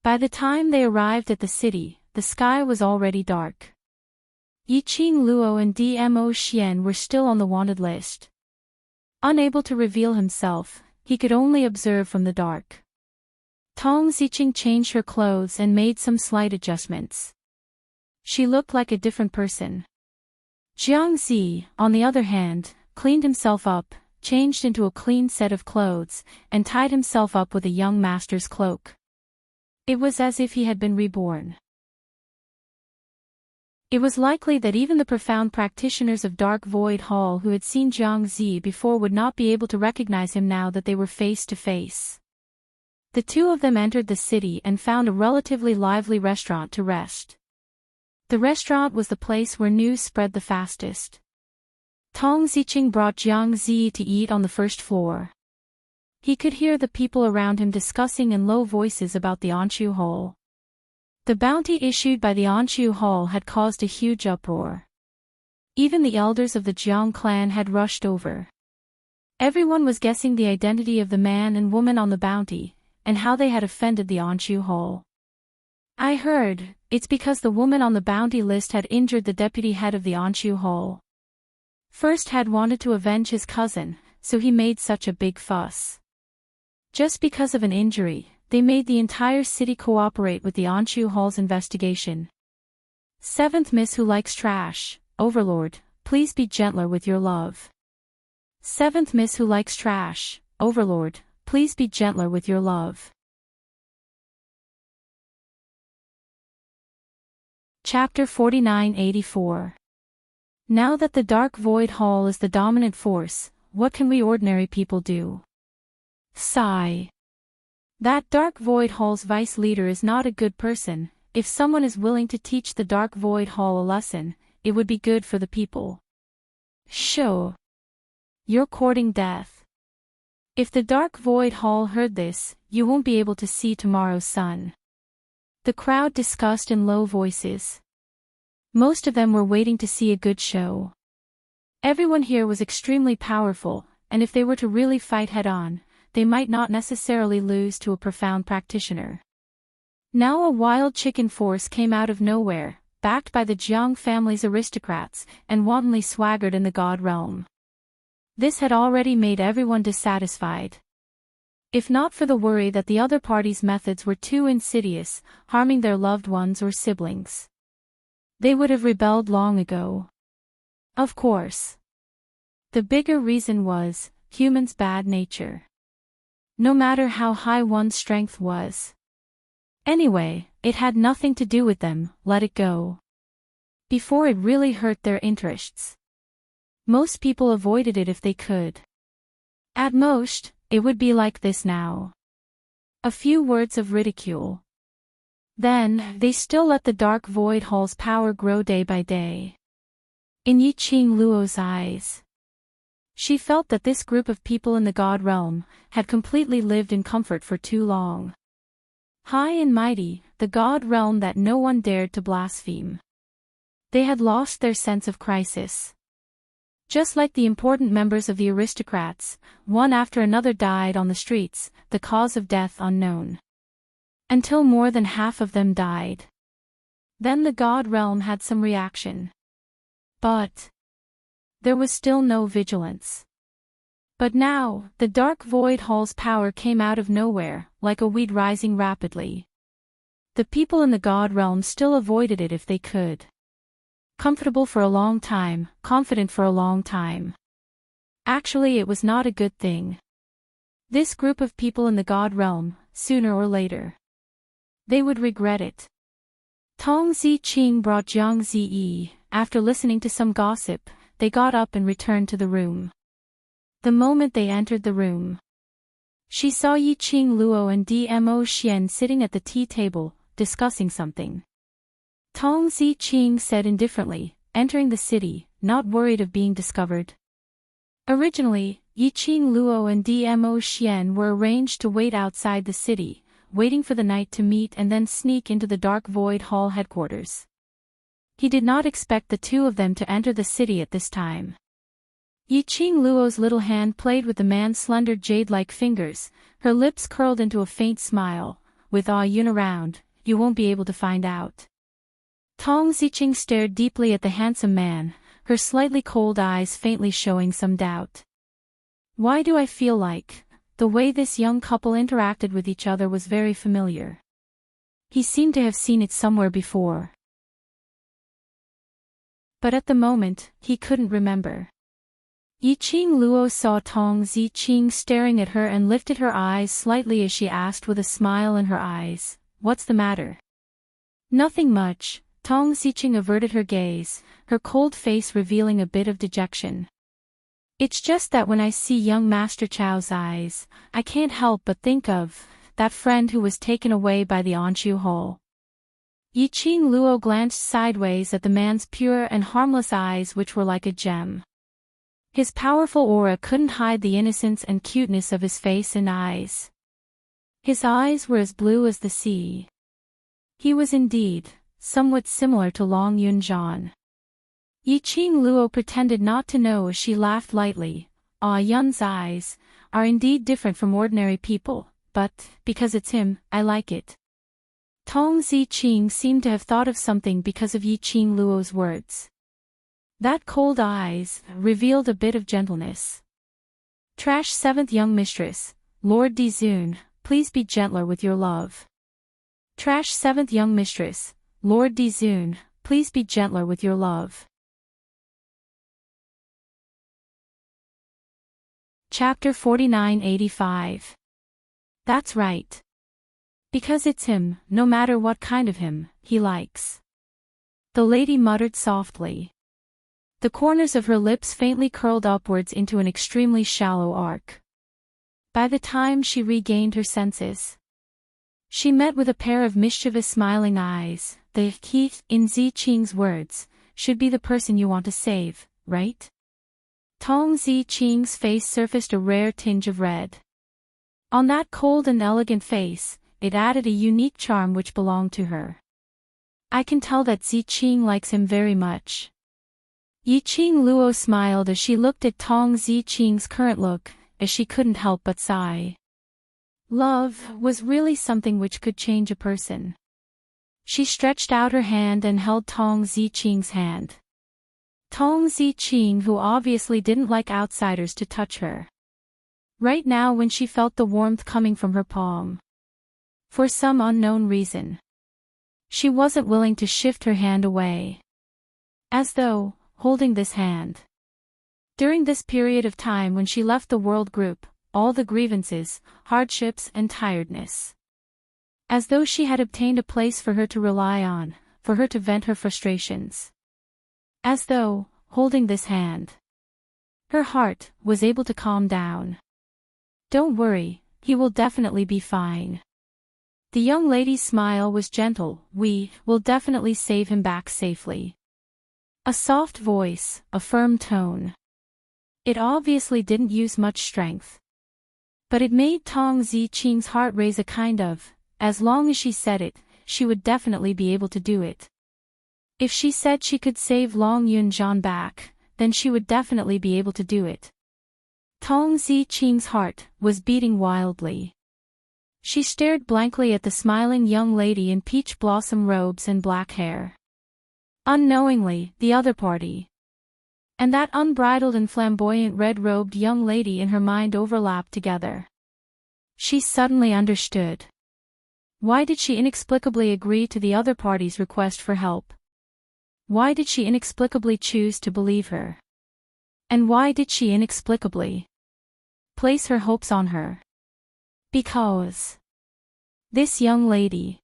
By the time they arrived at the city, the sky was already dark. Yiqing Luo and Dmo Xian were still on the wanted list. Unable to reveal himself, he could only observe from the dark. Tong Ziqing changed her clothes and made some slight adjustments. She looked like a different person. Jiang Zi, on the other hand, cleaned himself up, changed into a clean set of clothes, and tied himself up with a young master's cloak. It was as if he had been reborn. It was likely that even the profound practitioners of Dark Void Hall who had seen Jiang Zi before would not be able to recognize him now that they were face to face. The two of them entered the city and found a relatively lively restaurant to rest. The restaurant was the place where news spread the fastest. Tong Ziqing brought Jiang Zi to eat on the first floor. He could hear the people around him discussing in low voices about the Anshu Hall. The bounty issued by the Anshu Hall had caused a huge uproar. Even the elders of the Jiang clan had rushed over. Everyone was guessing the identity of the man and woman on the bounty, and how they had offended the Anshu Hall. I heard, it's because the woman on the bounty list had injured the deputy head of the Anshu Hall. First had wanted to avenge his cousin, so he made such a big fuss. Just because of an injury, they made the entire city cooperate with the Anshu Hall's investigation. Seventh Miss Who Likes Trash, Overlord, please be gentler with your love. Seventh Miss Who Likes Trash, Overlord, please be gentler with your love. Chapter 4984. Now that the Dark Void Hall is the dominant force, what can we ordinary people do? Sigh. That Dark Void Hall's vice leader is not a good person. If someone is willing to teach the Dark Void Hall a lesson, it would be good for the people. Sure. You're courting death. If the Dark Void Hall heard this, you won't be able to see tomorrow's sun. The crowd discussed in low voices. Most of them were waiting to see a good show. Everyone here was extremely powerful, and if they were to really fight head-on, they might not necessarily lose to a profound practitioner. Now a wild chicken force came out of nowhere, backed by the Jiang family's aristocrats, and wantonly swaggered in the god realm. This had already made everyone dissatisfied. If not for the worry that the other party's methods were too insidious, harming their loved ones or siblings, they would have rebelled long ago. Of course. The bigger reason was humans' bad nature. No matter how high one's strength was. Anyway, it had nothing to do with them, let it go. Before it really hurt their interests. Most people avoided it if they could. At most, it would be like this now. A few words of ridicule. Then, they still let the Dark Void Hall's power grow day by day. In Yiqing Luo's eyes, she felt that this group of people in the God realm had completely lived in comfort for too long. High and mighty, the God realm that no one dared to blaspheme. They had lost their sense of crisis. Just like the important members of the aristocrats, one after another died on the streets, the cause of death unknown. Until more than half of them died. Then the God realm had some reaction. But there was still no vigilance. But now, the Dark Void Hall's power came out of nowhere, like a weed rising rapidly. The people in the God realm still avoided it if they could. Comfortable for a long time, confident for a long time. Actually, it was not a good thing. This group of people in the God realm, sooner or later, they would regret it. Tong Ziqing brought Jiang Zi. After listening to some gossip, they got up and returned to the room. The moment they entered the room, she saw Yiqing Luo and Dmo Xian sitting at the tea table, discussing something. Tong Ziqing said indifferently, entering the city, not worried of being discovered. Originally, Yiqing Luo and Dmo Xian were arranged to wait outside the city, waiting for the night to meet and then sneak into the Dark Void Hall headquarters. He did not expect the two of them to enter the city at this time. Yiqing Luo's little hand played with the man's slender jade-like fingers, her lips curled into a faint smile. With Yun around, you won't be able to find out. Tong Ziqing stared deeply at the handsome man, her slightly cold eyes faintly showing some doubt. Why do I feel like the way this young couple interacted with each other was very familiar? He seemed to have seen it somewhere before. But at the moment, he couldn't remember. Yiqing Luo saw Tong Ziqing staring at her and lifted her eyes slightly as she asked with a smile in her eyes, "What's the matter?" "Nothing much." Tong Ziqing averted her gaze, her cold face revealing a bit of dejection. "It's just that when I see young Master Chao's eyes, I can't help but think of that friend who was taken away by the Anshu Hall." Yiqing Luo glanced sideways at the man's pure and harmless eyes, which were like a gem. His powerful aura couldn't hide the innocence and cuteness of his face and eyes. His eyes were as blue as the sea. He was indeed somewhat similar to Long Yunjian. Yiqing Luo pretended not to know as she laughed lightly. "Ah, Yun's eyes are indeed different from ordinary people, but because it's him, I like it." Tong Ziqing seemed to have thought of something because of Yiqing Luo's words. That cold eyes revealed a bit of gentleness. "Trash 7th young mistress, Lord Dizun, please be gentler with your love." "Trash 7th young mistress, Lord Dizun, please be gentler with your love." Chapter 4985. That's right. Because it's him, no matter what kind of him, he likes. The lady muttered softly. The corners of her lips faintly curled upwards into an extremely shallow arc. By the time she regained her senses, she met with a pair of mischievous smiling eyes. "The Keith, in Ziqing's words, should be the person you want to save, right?" Tong Ziqing's face surfaced a rare tinge of red. On that cold and elegant face, it added a unique charm which belonged to her. "I can tell that Ziqing likes him very much." Yiqing Luo smiled as she looked at Tong Ziqing's current look, as she couldn't help but sigh. Love was really something which could change a person. She stretched out her hand and held Tong Ziqing's hand. Tong Ziqing, who obviously didn't like outsiders to touch her. Right now, when she felt the warmth coming from her palm, for some unknown reason, she wasn't willing to shift her hand away. As though, holding this hand, during this period of time when she left the world group, all the grievances, hardships and tiredness, as though she had obtained a place for her to rely on, for her to vent her frustrations. As though, holding this hand, her heart was able to calm down. "Don't worry, he will definitely be fine." The young lady's smile was gentle. "We will definitely save him back safely." A soft voice, a firm tone. It obviously didn't use much strength, but it made Tong Ziqing's heart raise a kind of, as long as she said it, she would definitely be able to do it. If she said she could save Long Yunjian back, then she would definitely be able to do it. Tong Ziqing's heart was beating wildly. She stared blankly at the smiling young lady in peach blossom robes and black hair. Unknowingly, the other party, and that unbridled and flamboyant red-robed young lady in her mind overlapped together. She suddenly understood. Why did she inexplicably agree to the other party's request for help? Why did she inexplicably choose to believe her? And why did she inexplicably place her hopes on her? Because this young lady,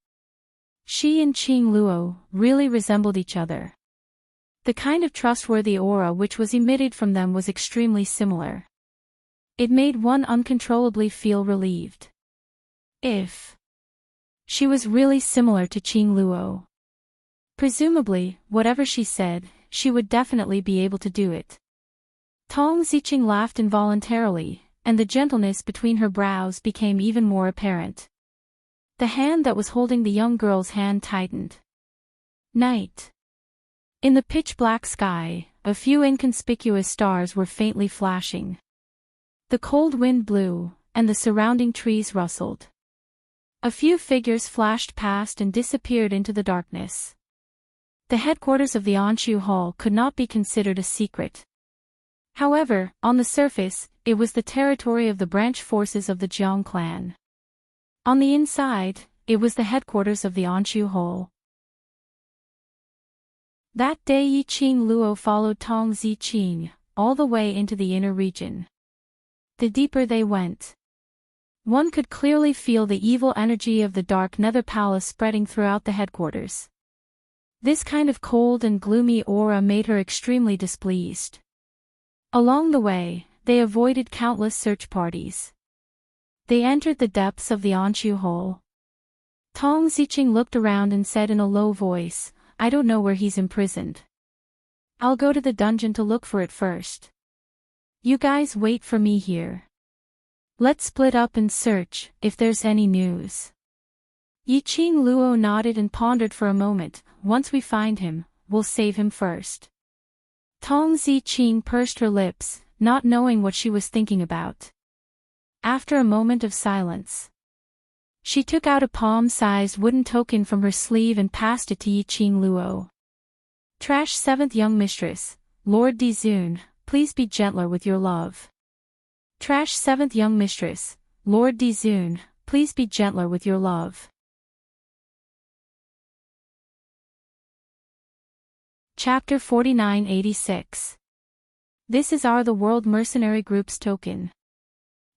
she and Yiqing Luo, really resembled each other. The kind of trustworthy aura which was emitted from them was extremely similar. It made one uncontrollably feel relieved. If she was really similar to Yiqing Luo, presumably, whatever she said, she would definitely be able to do it. Tong Ziqing laughed involuntarily, and the gentleness between her brows became even more apparent. The hand that was holding the young girl's hand tightened. Night. In the pitch-black sky, a few inconspicuous stars were faintly flashing. The cold wind blew, and the surrounding trees rustled. A few figures flashed past and disappeared into the darkness. The headquarters of the Anshu Hall could not be considered a secret. However, on the surface, it was the territory of the branch forces of the Jiang clan. On the inside, it was the headquarters of the Anshu Hole. That day Yiqing Luo followed Tong Ziqing all the way into the inner region. The deeper they went, one could clearly feel the evil energy of the dark nether palace spreading throughout the headquarters. This kind of cold and gloomy aura made her extremely displeased. Along the way, they avoided countless search parties. They entered the depths of the Anshu Hole. Tong Ziqing looked around and said in a low voice, "I don't know where he's imprisoned. I'll go to the dungeon to look for it first. You guys wait for me here. Let's split up and search, if there's any news." Yiqing Luo nodded and pondered for a moment. "Once we find him, we'll save him first." Tong Ziqing pursed her lips, not knowing what she was thinking about. After a moment of silence, she took out a palm-sized wooden token from her sleeve and passed it to Yiqing Luo. "Trash 7th young mistress, Lord Dizun, please be gentler with your love." Trash 7th young mistress, Lord Dizun, please be gentler with your love. Chapter 4986. This is the World Mercenary Group's token.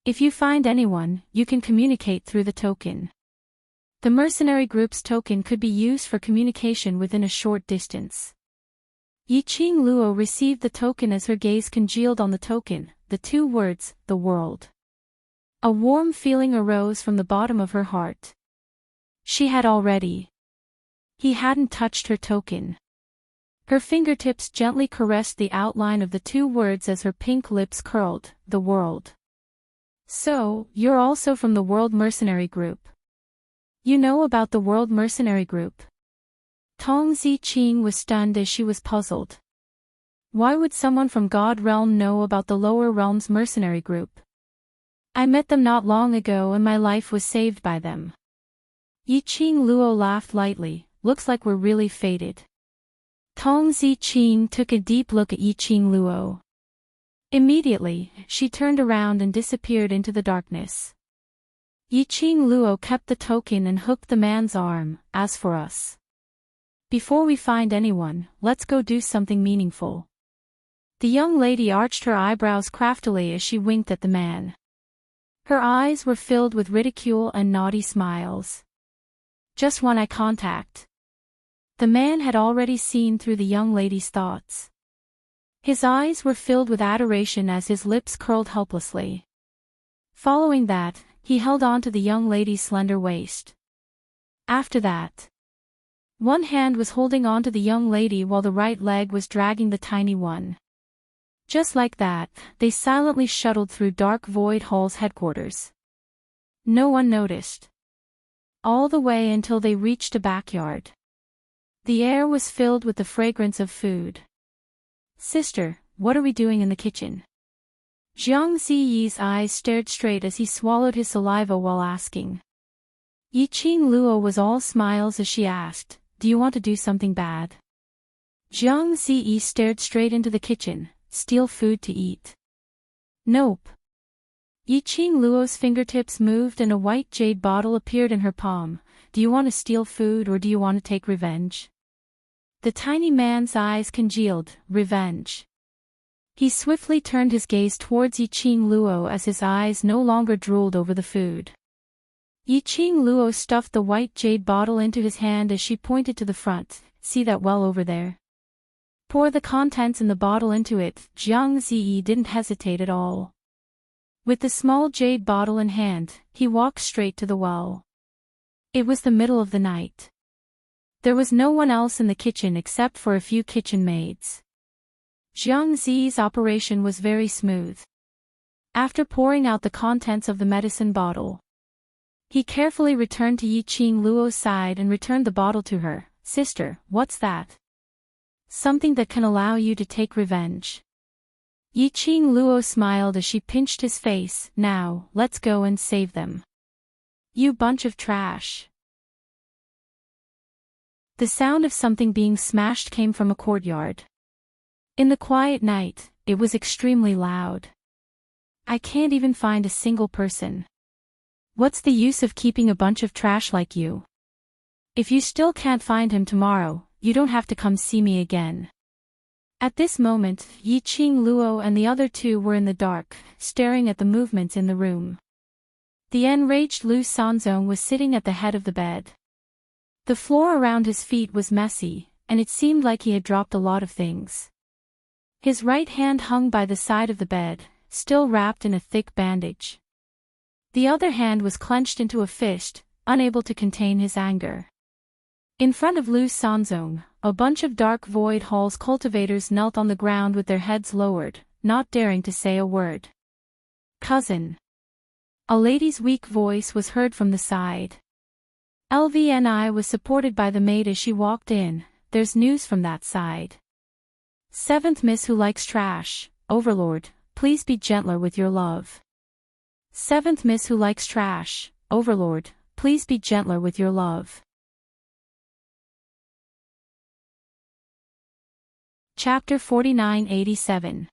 If you find anyone, you can communicate through the token. The mercenary group's token could be used for communication within a short distance. Yiqing Luo received the token as her gaze congealed on the token, the two words, "the world." A warm feeling arose from the bottom of her heart. She had already. He hadn't touched her token. Her fingertips gently caressed the outline of the two words as her pink lips curled, "the world." "So, you're also from the World Mercenary Group. You know about the World Mercenary Group?" Tong Ziqing was stunned as she was puzzled. Why would someone from God Realm know about the Lower Realm's mercenary group? "I met them not long ago and my life was saved by them." Yiqing Luo laughed lightly. "Looks like we're really fated." Tong Ziqing took a deep look at Yiqing Luo. Immediately, she turned around and disappeared into the darkness. Yiqing Luo kept the token and hooked the man's arm. "As for us, before we find anyone, let's go do something meaningful." The young lady arched her eyebrows craftily as she winked at the man. Her eyes were filled with ridicule and naughty smiles. Just one eye contact. The man had already seen through the young lady's thoughts. His eyes were filled with adoration as his lips curled helplessly. Following that, he held on to the young lady's slender waist. After that, one hand was holding on to the young lady while the right leg was dragging the tiny one. Just like that, they silently shuttled through Dark Void Hall's headquarters. No one noticed. All the way until they reached a backyard. The air was filled with the fragrance of food. "Sister, what are we doing in the kitchen?" Jiang Ziyi's eyes stared straight as he swallowed his saliva while asking. Yiqing Luo was all smiles as she asked, "Do you want to do something bad?" Jiang Ziyi stared straight into the kitchen. "Steal food to eat?" "Nope." Yiqing Luo's fingertips moved and a white jade bottle appeared in her palm. "Do you want to steal food or do you want to take revenge?" The tiny man's eyes congealed. Revenge. He swiftly turned his gaze towards Yiqing Luo as his eyes no longer drooled over the food. Yiqing Luo stuffed the white jade bottle into his hand as she pointed to the front. "See that well over there? Pour the contents in the bottle into it." Jiang Ziyi didn't hesitate at all. With the small jade bottle in hand, he walked straight to the well. It was the middle of the night. There was no one else in the kitchen except for a few kitchen maids. Jiang Ziyi's operation was very smooth. After pouring out the contents of the medicine bottle, he carefully returned to Yiqing Luo's side and returned the bottle to her. "Sister, what's that?" "Something that can allow you to take revenge." Yiqing Luo smiled as she pinched his face. "Now, let's go and save them. You bunch of trash." The sound of something being smashed came from a courtyard. In the quiet night, it was extremely loud. I can't even find a single person. What's the use of keeping a bunch of trash like you? If you still can't find him tomorrow, you don't have to come see me again. At this moment, Yi Qing Luo and the other two were in the dark, staring at the movements in the room. The enraged Lu Sanzong was sitting at the head of the bed. The floor around his feet was messy, and it seemed like he had dropped a lot of things. His right hand hung by the side of the bed, still wrapped in a thick bandage. The other hand was clenched into a fist, unable to contain his anger. In front of Lu Sanzong, a bunch of Dark Void Hall's cultivators knelt on the ground with their heads lowered, not daring to say a word. Cousin. A lady's weak voice was heard from the side. LVNI was supported by the maid as she walked in. There's news from that side. Seventh Miss who likes trash, Overlord, please be gentler with your love. Seventh Miss who likes trash, Overlord, please be gentler with your love. Chapter 4987.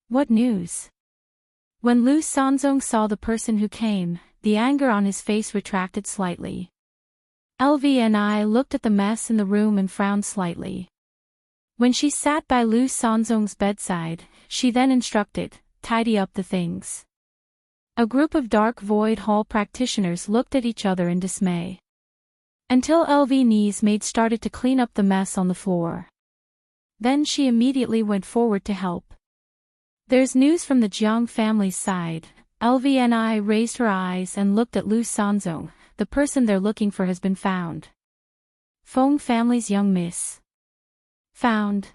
What news? When Lu Sanzong saw the person who came, the anger on his face retracted slightly. LVNI looked at the mess in the room and frowned slightly. When she sat by Lu Sanzong's bedside, she then instructed, tidy up the things. A group of Dark Void Hall practitioners looked at each other in dismay. Until LVNI's maid started to clean up the mess on the floor. Then she immediately went forward to help. There's news from the Jiang family's side. LVNI raised her eyes and looked at Lu Sanzong. The person they're looking for has been found. Feng family's young miss. Found.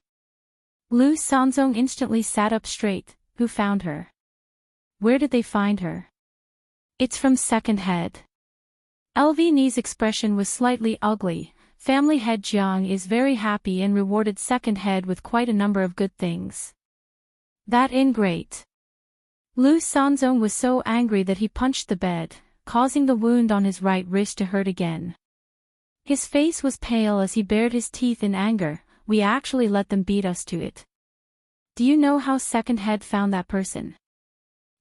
Lu Sanzong instantly sat up straight. Who found her? Where did they find her? It's from second head. LVNI's expression was slightly ugly. Family head Jiang is very happy and rewarded second head with quite a number of good things. That ingrate. Lu Sanzong was so angry that he punched the bed, causing the wound on his right wrist to hurt again. His face was pale as he bared his teeth in anger. We actually let them beat us to it. Do you know how second head found that person?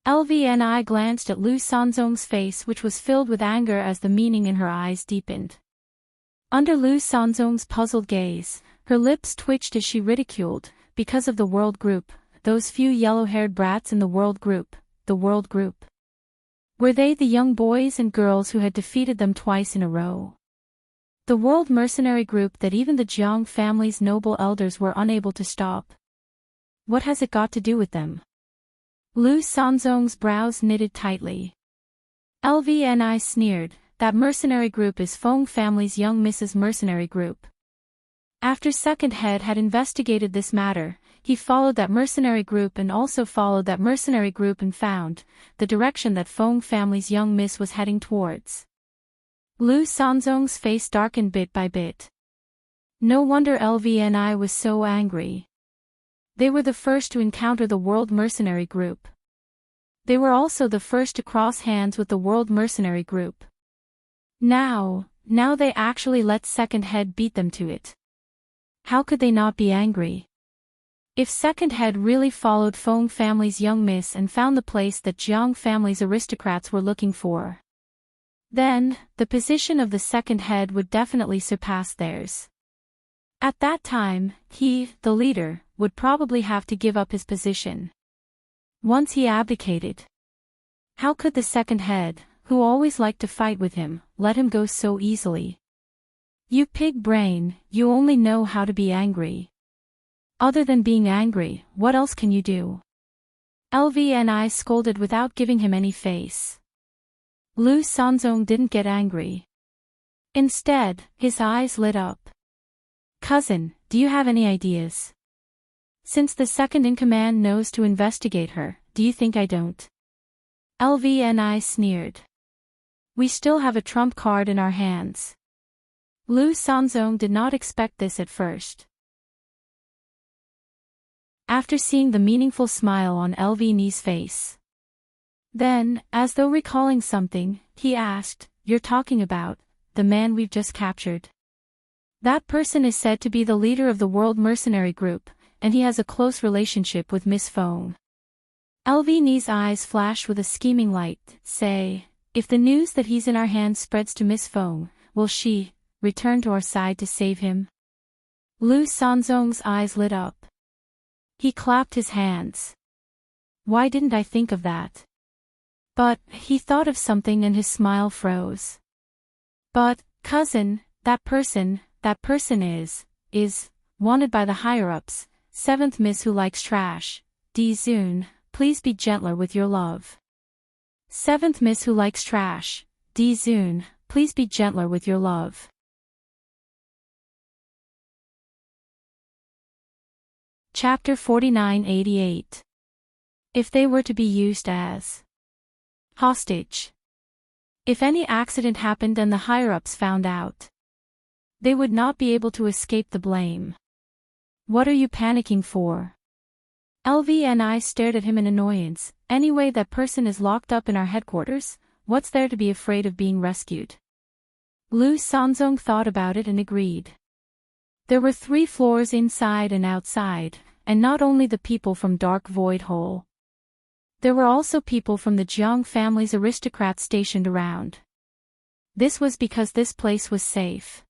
LVNI glanced at Lu Sanzong's face, which was filled with anger as the meaning in her eyes deepened. Under Lu Sanzong's puzzled gaze, her lips twitched as she ridiculed, because of the world group, those few yellow-haired brats in the world group, the world group. Were they the young boys and girls who had defeated them twice in a row? The world mercenary group that even the Jiang family's noble elders were unable to stop. What has it got to do with them? Lu Sanzong's brows knitted tightly. LVNI sneered. That mercenary group is Feng family's young Mrs. Mercenary Group. After second head had investigated this matter, he followed that mercenary group and also followed that mercenary group and found the direction that Feng family's young miss was heading towards. Lu Sanzong's face darkened bit by bit. No wonder LVNI was so angry. They were the first to encounter the World Mercenary Group. They were also the first to cross hands with the World Mercenary Group. Now they actually let second head beat them to it. How could they not be angry? If second head really followed Feng family's young miss and found the place that Jiang family's aristocrats were looking for, then the position of the second head would definitely surpass theirs. At that time, he, the leader, would probably have to give up his position. Once he abdicated. How could the second head, who always liked to fight with him, let him go so easily? You pig brain, you only know how to be angry. Other than being angry, what else can you do? LVNI scolded without giving him any face. Lu Sanzong didn't get angry. Instead, his eyes lit up. Cousin, do you have any ideas? Since the second-in-command knows to investigate her, do you think I don't? LVNI sneered. We still have a trump card in our hands. Lu Sanzong did not expect this at first. After seeing the meaningful smile on LVNI's face. Then, as though recalling something, he asked, You're talking about the man we've just captured. That person is said to be the leader of the World Mercenary Group, and he has a close relationship with Miss Feng. LV's eyes flashed with a scheming light. Say, if the news that he's in our hands spreads to Miss Fong, will she return to our side to save him? Lu Sanzong's eyes lit up. He clapped his hands. Why didn't I think of that? But, he thought of something and his smile froze. But, cousin, that person is wanted by the higher-ups. 7th Miss who likes trash. Di-Zun, please be gentler with your love. 7th Miss who likes trash. Di-Zun, please be gentler with your love. Chapter 4988. If they were to be used as hostage. If any accident happened and the higher-ups found out, they would not be able to escape the blame. What are you panicking for? LV stared at him in annoyance. Anyway, that person is locked up in our headquarters. What's there to be afraid of being rescued? Lu Sanzong thought about it and agreed. There were 3 floors inside and outside, and not only the people from Dark Void Hole. There were also people from the Jiang family's aristocrats stationed around. This was because this place was safe.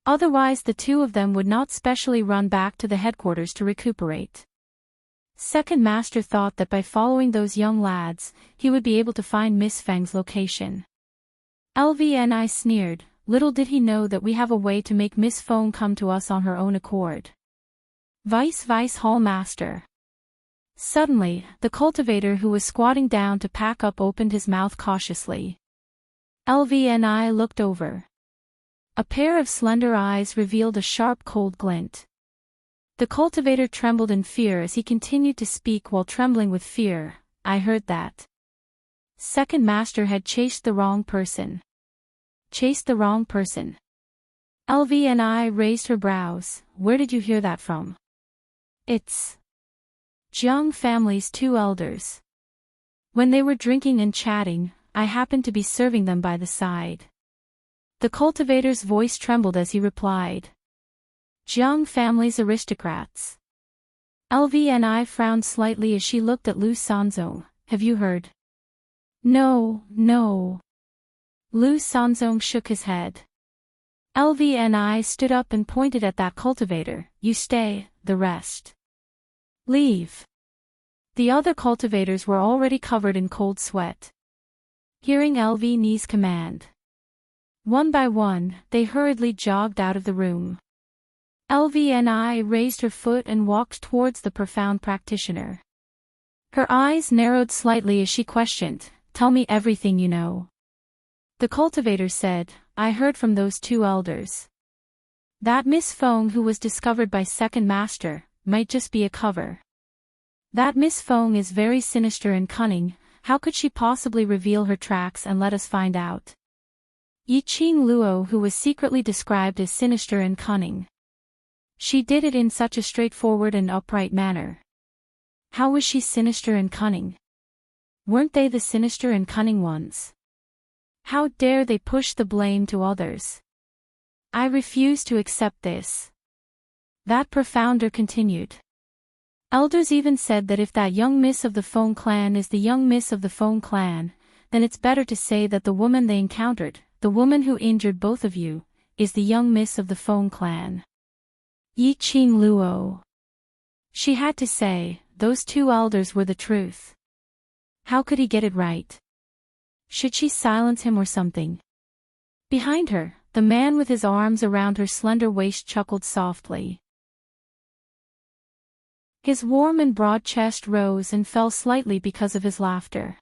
Otherwise the 2 of them would not specially run back to the headquarters to recuperate. Second Master thought that by following those young lads, he would be able to find Miss Feng's location. LVNI sneered. Little did he know that we have a way to make Miss Feng come to us on her own accord. Vice Hall Master. Suddenly, the cultivator who was squatting down to pack up opened his mouth cautiously. LVNI looked over. A pair of slender eyes revealed a sharp cold glint. The cultivator trembled in fear as he continued to speak while trembling with fear. I heard that. Second Master had chased the wrong person. Chased the wrong person. LVNI raised her brows. Where did you hear that from? It's Jiang family's 2 elders. When they were drinking and chatting, I happened to be serving them by the side. The cultivator's voice trembled as he replied. Jiang family's aristocrats. LVNI frowned slightly as she looked at Lu Sanzong. Have you heard? No. Lu Sanzong shook his head. LVNI stood up and pointed at that cultivator. You stay, the rest leave. The other cultivators were already covered in cold sweat. Hearing LVNI's command, one by one, they hurriedly jogged out of the room. LVNI raised her foot and walked towards the profound practitioner. Her eyes narrowed slightly as she questioned, Tell me everything you know. The cultivator said, I heard from those 2 elders. That Miss Feng who was discovered by Second Master, might just be a cover. That Miss Feng is very sinister and cunning. How could she possibly reveal her tracks and let us find out? Yiqing Luo who was secretly described as sinister and cunning. She did it in such a straightforward and upright manner. How was she sinister and cunning? Weren't they the sinister and cunning ones? How dare they push the blame to others? I refuse to accept this. That profounder continued. Elders even said that if that young miss of the Feng clan is the young miss of the Feng clan, then it's better to say that the woman they encountered, the woman who injured both of you, is the young miss of the Feng clan. Yiqing Luo. She had to say, those 2 elders were the truth. How could he get it right? Should she silence him or something? Behind her, the man with his arms around her slender waist chuckled softly. His warm and broad chest rose and fell slightly because of his laughter.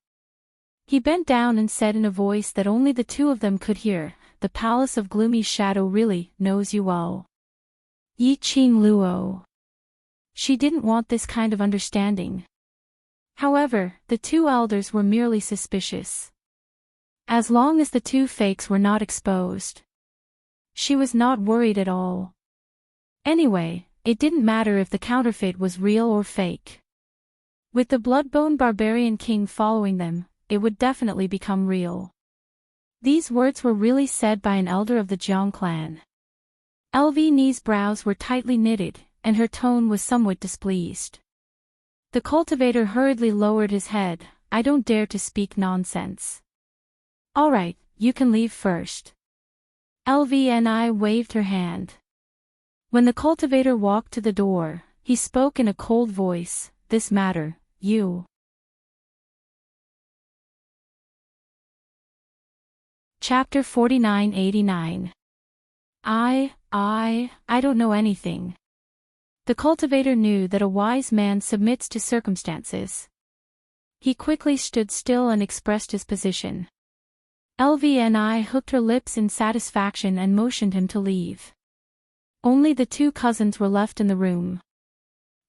He bent down and said in a voice that only the 2 of them could hear, The Palace of Gloomy Shadow really knows you well. Yiqing Luo. She didn't want this kind of understanding. However, the 2 elders were merely suspicious. As long as the 2 fakes were not exposed, she was not worried at all. Anyway, it didn't matter if the counterfeit was real or fake. With the Bloodbone Barbarian King following them, it would definitely become real. These words were really said by an elder of the Jiang clan. LVNI's brows were tightly knitted, and her tone was somewhat displeased. The cultivator hurriedly lowered his head. I don't dare to speak nonsense. All right, you can leave first. LVNI waved her hand. When the cultivator walked to the door, he spoke in a cold voice, this matter, you. Chapter 4989. I don't know anything. The cultivator knew that a wise man submits to circumstances. He quickly stood still and expressed his position. LVNI hooked her lips in satisfaction and motioned him to leave. Only the two cousins were left in the room.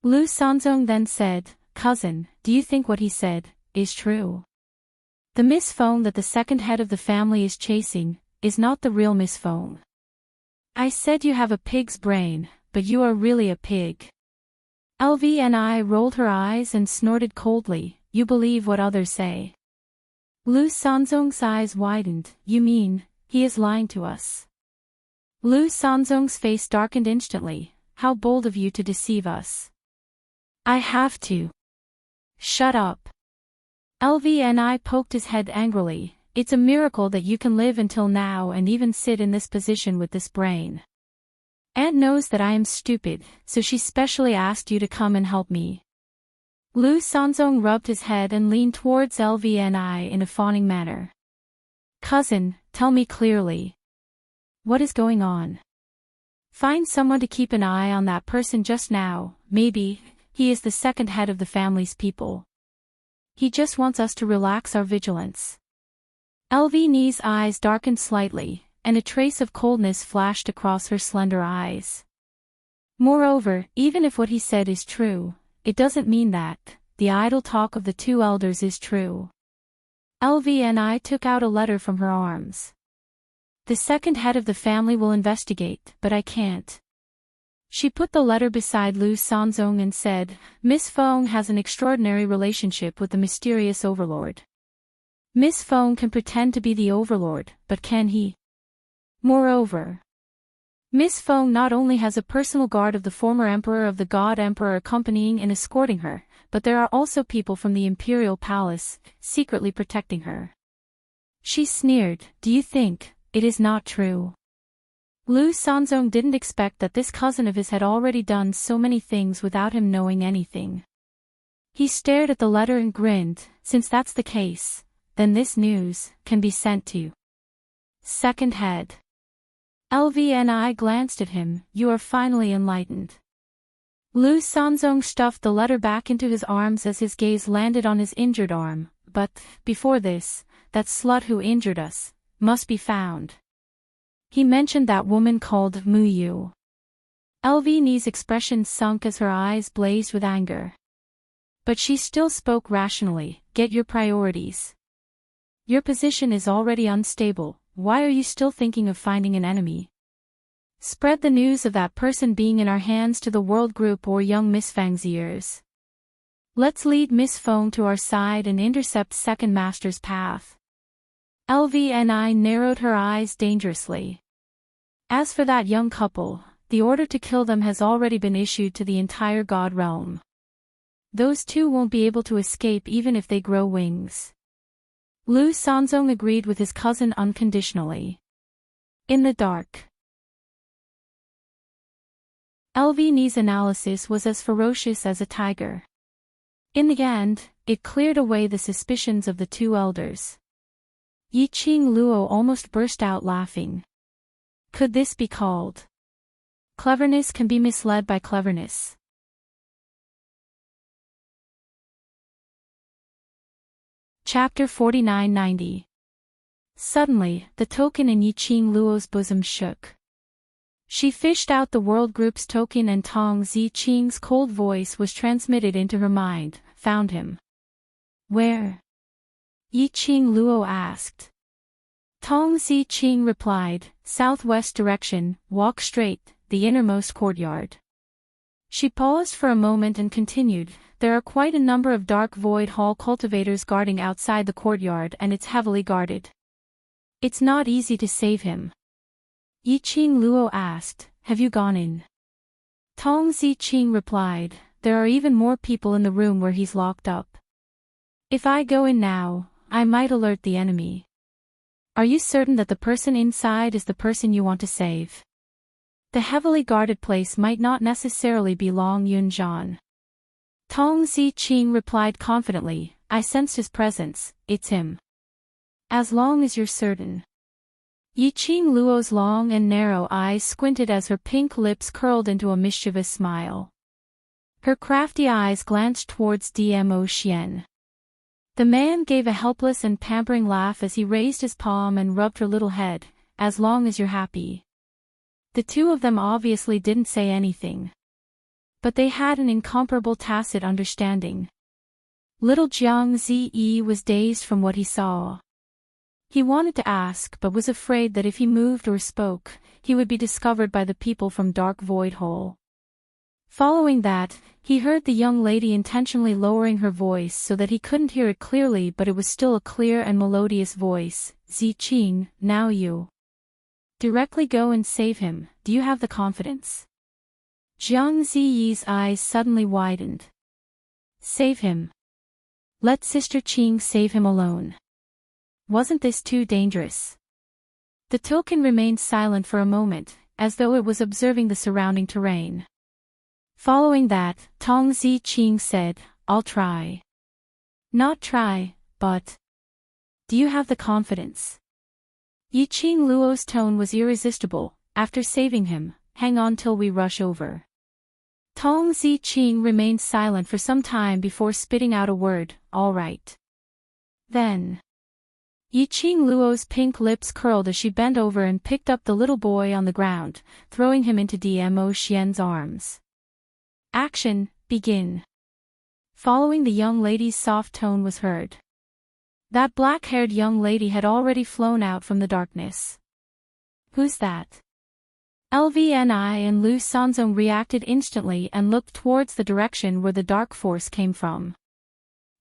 Lu Sanzong then said, Cousin, do you think what he said is true? The Miss Feng that the second head of the family is chasing is not the real Miss Feng. I said you have a pig's brain, but you are really a pig. LVNI rolled her eyes and snorted coldly, you believe what others say. Lu Sanzong's eyes widened, you mean, he is lying to us. Lu Sanzong's face darkened instantly, how bold of you to deceive us. I have to. Shut up. LVNI poked his head angrily, it's a miracle that you can live until now and even sit in this position with this brain. Aunt knows that I am stupid, so she specially asked you to come and help me. Lu Sanzong rubbed his head and leaned towards LVNI in a fawning manner. Cousin, tell me clearly. What is going on? Find someone to keep an eye on that person just now, maybe, he is the second head of the family's people. He just wants us to relax our vigilance. LVNI's eyes darkened slightly, and a trace of coldness flashed across her slender eyes. Moreover, even if what he said is true, it doesn't mean that the idle talk of the two elders is true. LVNI took out a letter from her arms. The second head of the family will investigate, but I can't. She put the letter beside Lu Sanzong and said, Miss Feng has an extraordinary relationship with the mysterious overlord. Miss Feng can pretend to be the overlord, but can he? Moreover, Miss Feng not only has a personal guard of the former emperor of the God Emperor accompanying and escorting her, but there are also people from the imperial palace, secretly protecting her. She sneered, do you think it is not true? Lu Sanzong didn't expect that this cousin of his had already done so many things without him knowing anything. He stared at the letter and grinned, since that's the case, then this news can be sent to second head. LVNI glanced at him, you are finally enlightened. Lu Sanzong stuffed the letter back into his arms as his gaze landed on his injured arm, but, before this, that slut who injured us must be found. He mentioned that woman called Mu Yu. LVNI's expression sunk as her eyes blazed with anger. But she still spoke rationally, get your priorities. Your position is already unstable, why are you still thinking of finding an enemy? Spread the news of that person being in our hands to the world group or young Miss Feng's ears. Let's lead Miss Feng to our side and intercept Second Master's path. LVNI narrowed her eyes dangerously. As for that young couple, the order to kill them has already been issued to the entire God realm. Those two won't be able to escape even if they grow wings. Lu Sanzong agreed with his cousin unconditionally. In the dark. LVNI's analysis was as ferocious as a tiger. In the end, it cleared away the suspicions of the two elders. Yiqing Luo almost burst out laughing. Could this be called? Cleverness can be misled by cleverness. Chapter 4990. Suddenly, the token in Yiqing Luo's bosom shook. She fished out the world group's token and Tong Ziqing's cold voice was transmitted into her mind, found him. Where? Yiqing Luo asked. Tong Ziqing replied, southwest direction, walk straight, the innermost courtyard. She paused for a moment and continued, there are quite a number of Dark Void Hall cultivators guarding outside the courtyard and it's heavily guarded. It's not easy to save him. Yiqing Luo asked, have you gone in? Tong Ziqing replied, there are even more people in the room where he's locked up. If I go in now, I might alert the enemy. Are you certain that the person inside is the person you want to save? The heavily guarded place might not necessarily be Long Yunjian. Tong Ziqing replied confidently, I sensed his presence, it's him. As long as you're certain. Yiqing Luo's long and narrow eyes squinted as her pink lips curled into a mischievous smile. Her crafty eyes glanced towards Dmo Xian. The man gave a helpless and pampering laugh as he raised his palm and rubbed her little head, as long as you're happy. The two of them obviously didn't say anything. But they had an incomparable tacit understanding. Little Jiang Ziyi was dazed from what he saw. He wanted to ask but was afraid that if he moved or spoke, he would be discovered by the people from Dark Void Hole. Following that, he heard the young lady intentionally lowering her voice so that he couldn't hear it clearly, but it was still a clear and melodious voice. Ziqing, now you. Directly go and save him, do you have the confidence? Jiang Ziyi's eyes suddenly widened. Save him. Let Sister Qing save him alone. Wasn't this too dangerous? The token remained silent for a moment, as though it was observing the surrounding terrain. Following that, Tong Ziqing said, I'll try. Not try, but. Do you have the confidence? Yiqing Luo's tone was irresistible. After saving him, hang on till we rush over. Tong Ziqing remained silent for some time before spitting out a word, all right. Then. Yiqing Luo's pink lips curled as she bent over and picked up the little boy on the ground, throwing him into Dmo Xian's arms. Action, begin. Following the young lady's soft tone was heard. That black-haired young lady had already flown out from the darkness. Who's that? LVNI and Lu Sanzong reacted instantly and looked towards the direction where the dark force came from.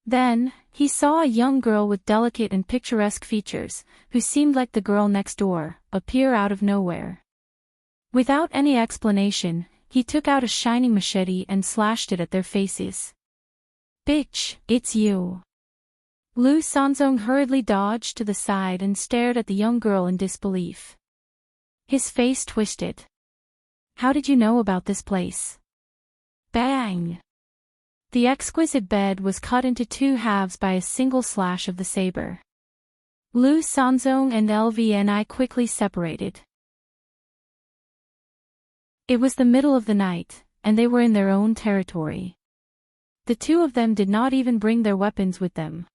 Then, he saw a young girl with delicate and picturesque features, who seemed like the girl next door, appear out of nowhere. Without any explanation, he took out a shining machete and slashed it at their faces. Bitch, it's you. Lu Sanzong hurriedly dodged to the side and stared at the young girl in disbelief. His face twisted. How did you know about this place? Bang! The exquisite bed was cut into two halves by a single slash of the saber. Lu Sanzong and LVNI quickly separated. It was the middle of the night, and they were in their own territory. The two of them did not even bring their weapons with them.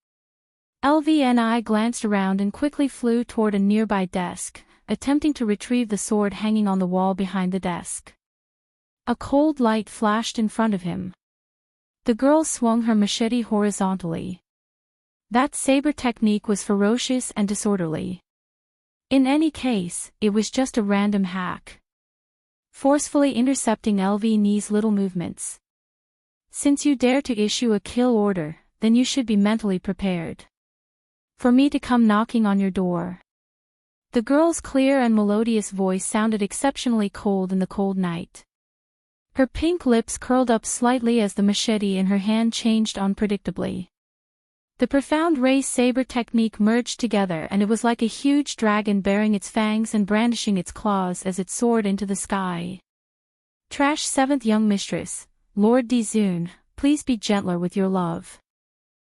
LVNI glanced around and quickly flew toward a nearby desk, attempting to retrieve the sword hanging on the wall behind the desk. A cold light flashed in front of him. The girl swung her machete horizontally. That saber technique was ferocious and disorderly. In any case, it was just a random hack, forcefully intercepting LVNI's little movements. Since you dare to issue a kill order, then you should be mentally prepared for me to come knocking on your door. The girl's clear and melodious voice sounded exceptionally cold in the cold night. Her pink lips curled up slightly as the machete in her hand changed unpredictably. The profound ray saber technique merged together, and it was like a huge dragon baring its fangs and brandishing its claws as it soared into the sky. Trash 7th Young Mistress, Lord Dizun, please be gentler with your love.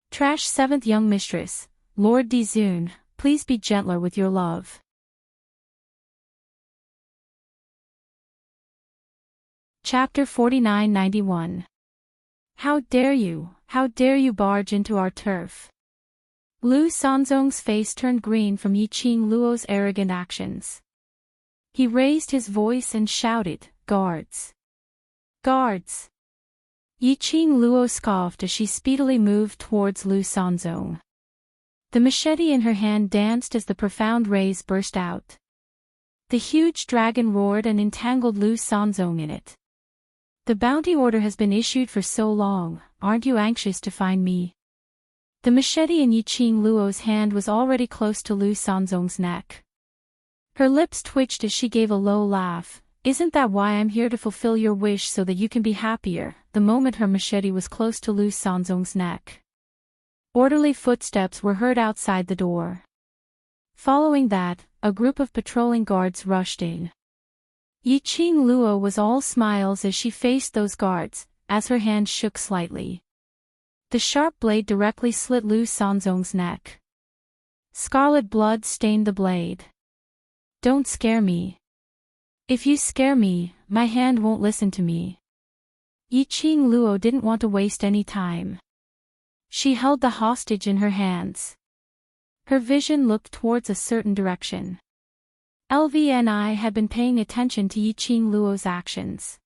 Trash 7th Young Mistress, Lord Dizun, please be gentler with your love. Chapter 4991. How dare you barge into our turf? Lu Sanzong's face turned green from Yiqing Luo's arrogant actions. He raised his voice and shouted, Guards! Guards! Yiqing Luo scoffed as she speedily moved towards Lu Sanzong. The machete in her hand danced as the profound rays burst out. The huge dragon roared and entangled Lu Sanzong in it. The bounty order has been issued for so long, aren't you anxious to find me? The machete in Yiqing Luo's hand was already close to Lu Sanzong's neck. Her lips twitched as she gave a low laugh. Isn't that why I'm here to fulfill your wish so that you can be happier? The moment her machete was close to Lu Sanzong's neck, orderly footsteps were heard outside the door. Following that, a group of patrolling guards rushed in. Yiqing Luo was all smiles as she faced those guards, as her hand shook slightly. The sharp blade directly slit Lu Sanzong's neck. Scarlet blood stained the blade. Don't scare me. If you scare me, my hand won't listen to me. Yiqing Luo didn't want to waste any time. She held the hostage in her hands. Her vision looked towards a certain direction. LVNI had been paying attention to Yiqing Luo's actions.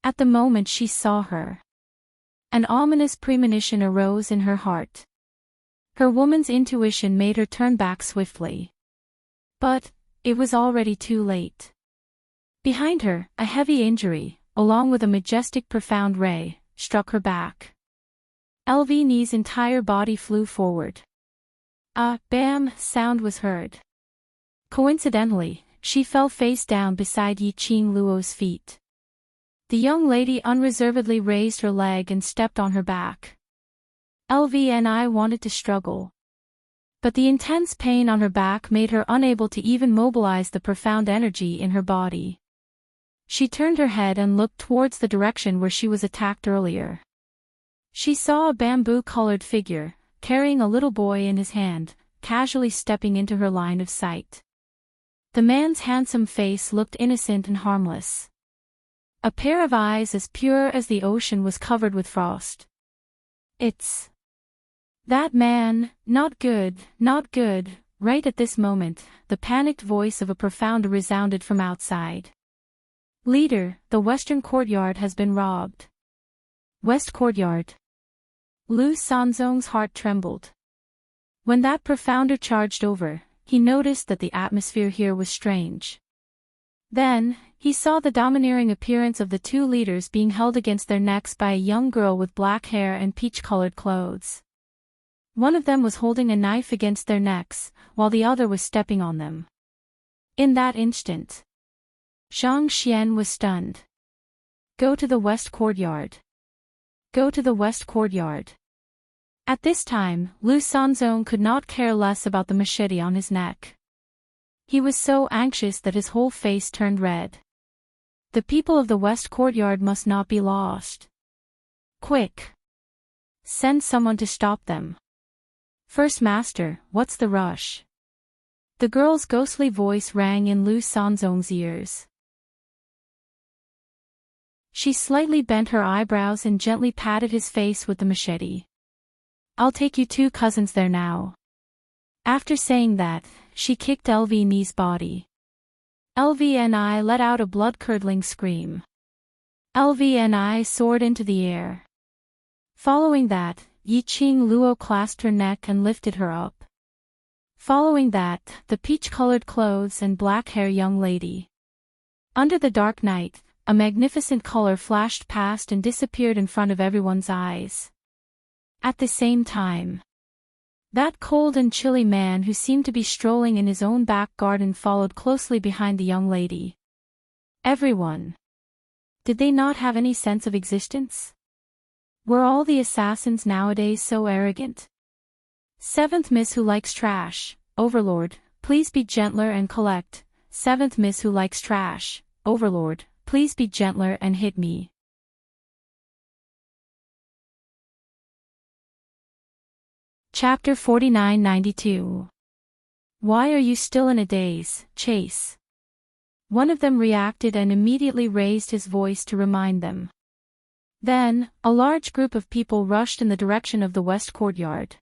At the moment she saw her, an ominous premonition arose in her heart. Her woman's intuition made her turn back swiftly. But it was already too late. Behind her, a heavy injury, along with a majestic profound ray, struck her back. LVNI's entire body flew forward. A bam sound was heard. Coincidentally, she fell face down beside Yiqing Luo's feet. The young lady unreservedly raised her leg and stepped on her back. LVNI wanted to struggle, but the intense pain on her back made her unable to even mobilize the profound energy in her body. She turned her head and looked towards the direction where she was attacked earlier. She saw a bamboo-colored figure, carrying a little boy in his hand, casually stepping into her line of sight. The man's handsome face looked innocent and harmless. A pair of eyes as pure as the ocean was covered with frost. It's that man, not good, not good. Right at this moment, the panicked voice of a profounder resounded from outside. Leader, the western courtyard has been robbed. West courtyard. Lu Sanzong's heart trembled. When that profounder charged over, he noticed that the atmosphere here was strange. Then, he saw the domineering appearance of the two leaders being held against their necks by a young girl with black hair and peach-colored clothes. One of them was holding a knife against their necks, while the other was stepping on them. In that instant, Zhang Xian was stunned. Go to the west courtyard. Go to the west courtyard. At this time, Lu Sanzong could not care less about the machete on his neck. He was so anxious that his whole face turned red. The people of the west courtyard must not be lost. Quick! Send someone to stop them. First Master, what's the rush? The girl's ghostly voice rang in Lu Sanzong's ears. She slightly bent her eyebrows and gently patted his face with the machete. I'll take you two cousins there now. After saying that, she kicked LVNI's body. LVNI let out a blood-curdling scream. LVNI soared into the air. Following that, Yiqing Luo clasped her neck and lifted her up. Following that, the peach-colored clothes and black-hair young lady. Under the dark night, a magnificent color flashed past and disappeared in front of everyone's eyes. At the same time, that cold and chilly man who seemed to be strolling in his own back garden followed closely behind the young lady. Everyone. Did they not have any sense of existence? Were all the assassins nowadays so arrogant? Seventh Miss who likes trash, Overlord, please be gentler and collect. Seventh Miss who likes trash, Overlord, please be gentler and hit me. Chapter 4992. Why are you still in a daze, Chase? One of them reacted and immediately raised his voice to remind them. Then, a large group of people rushed in the direction of the west courtyard.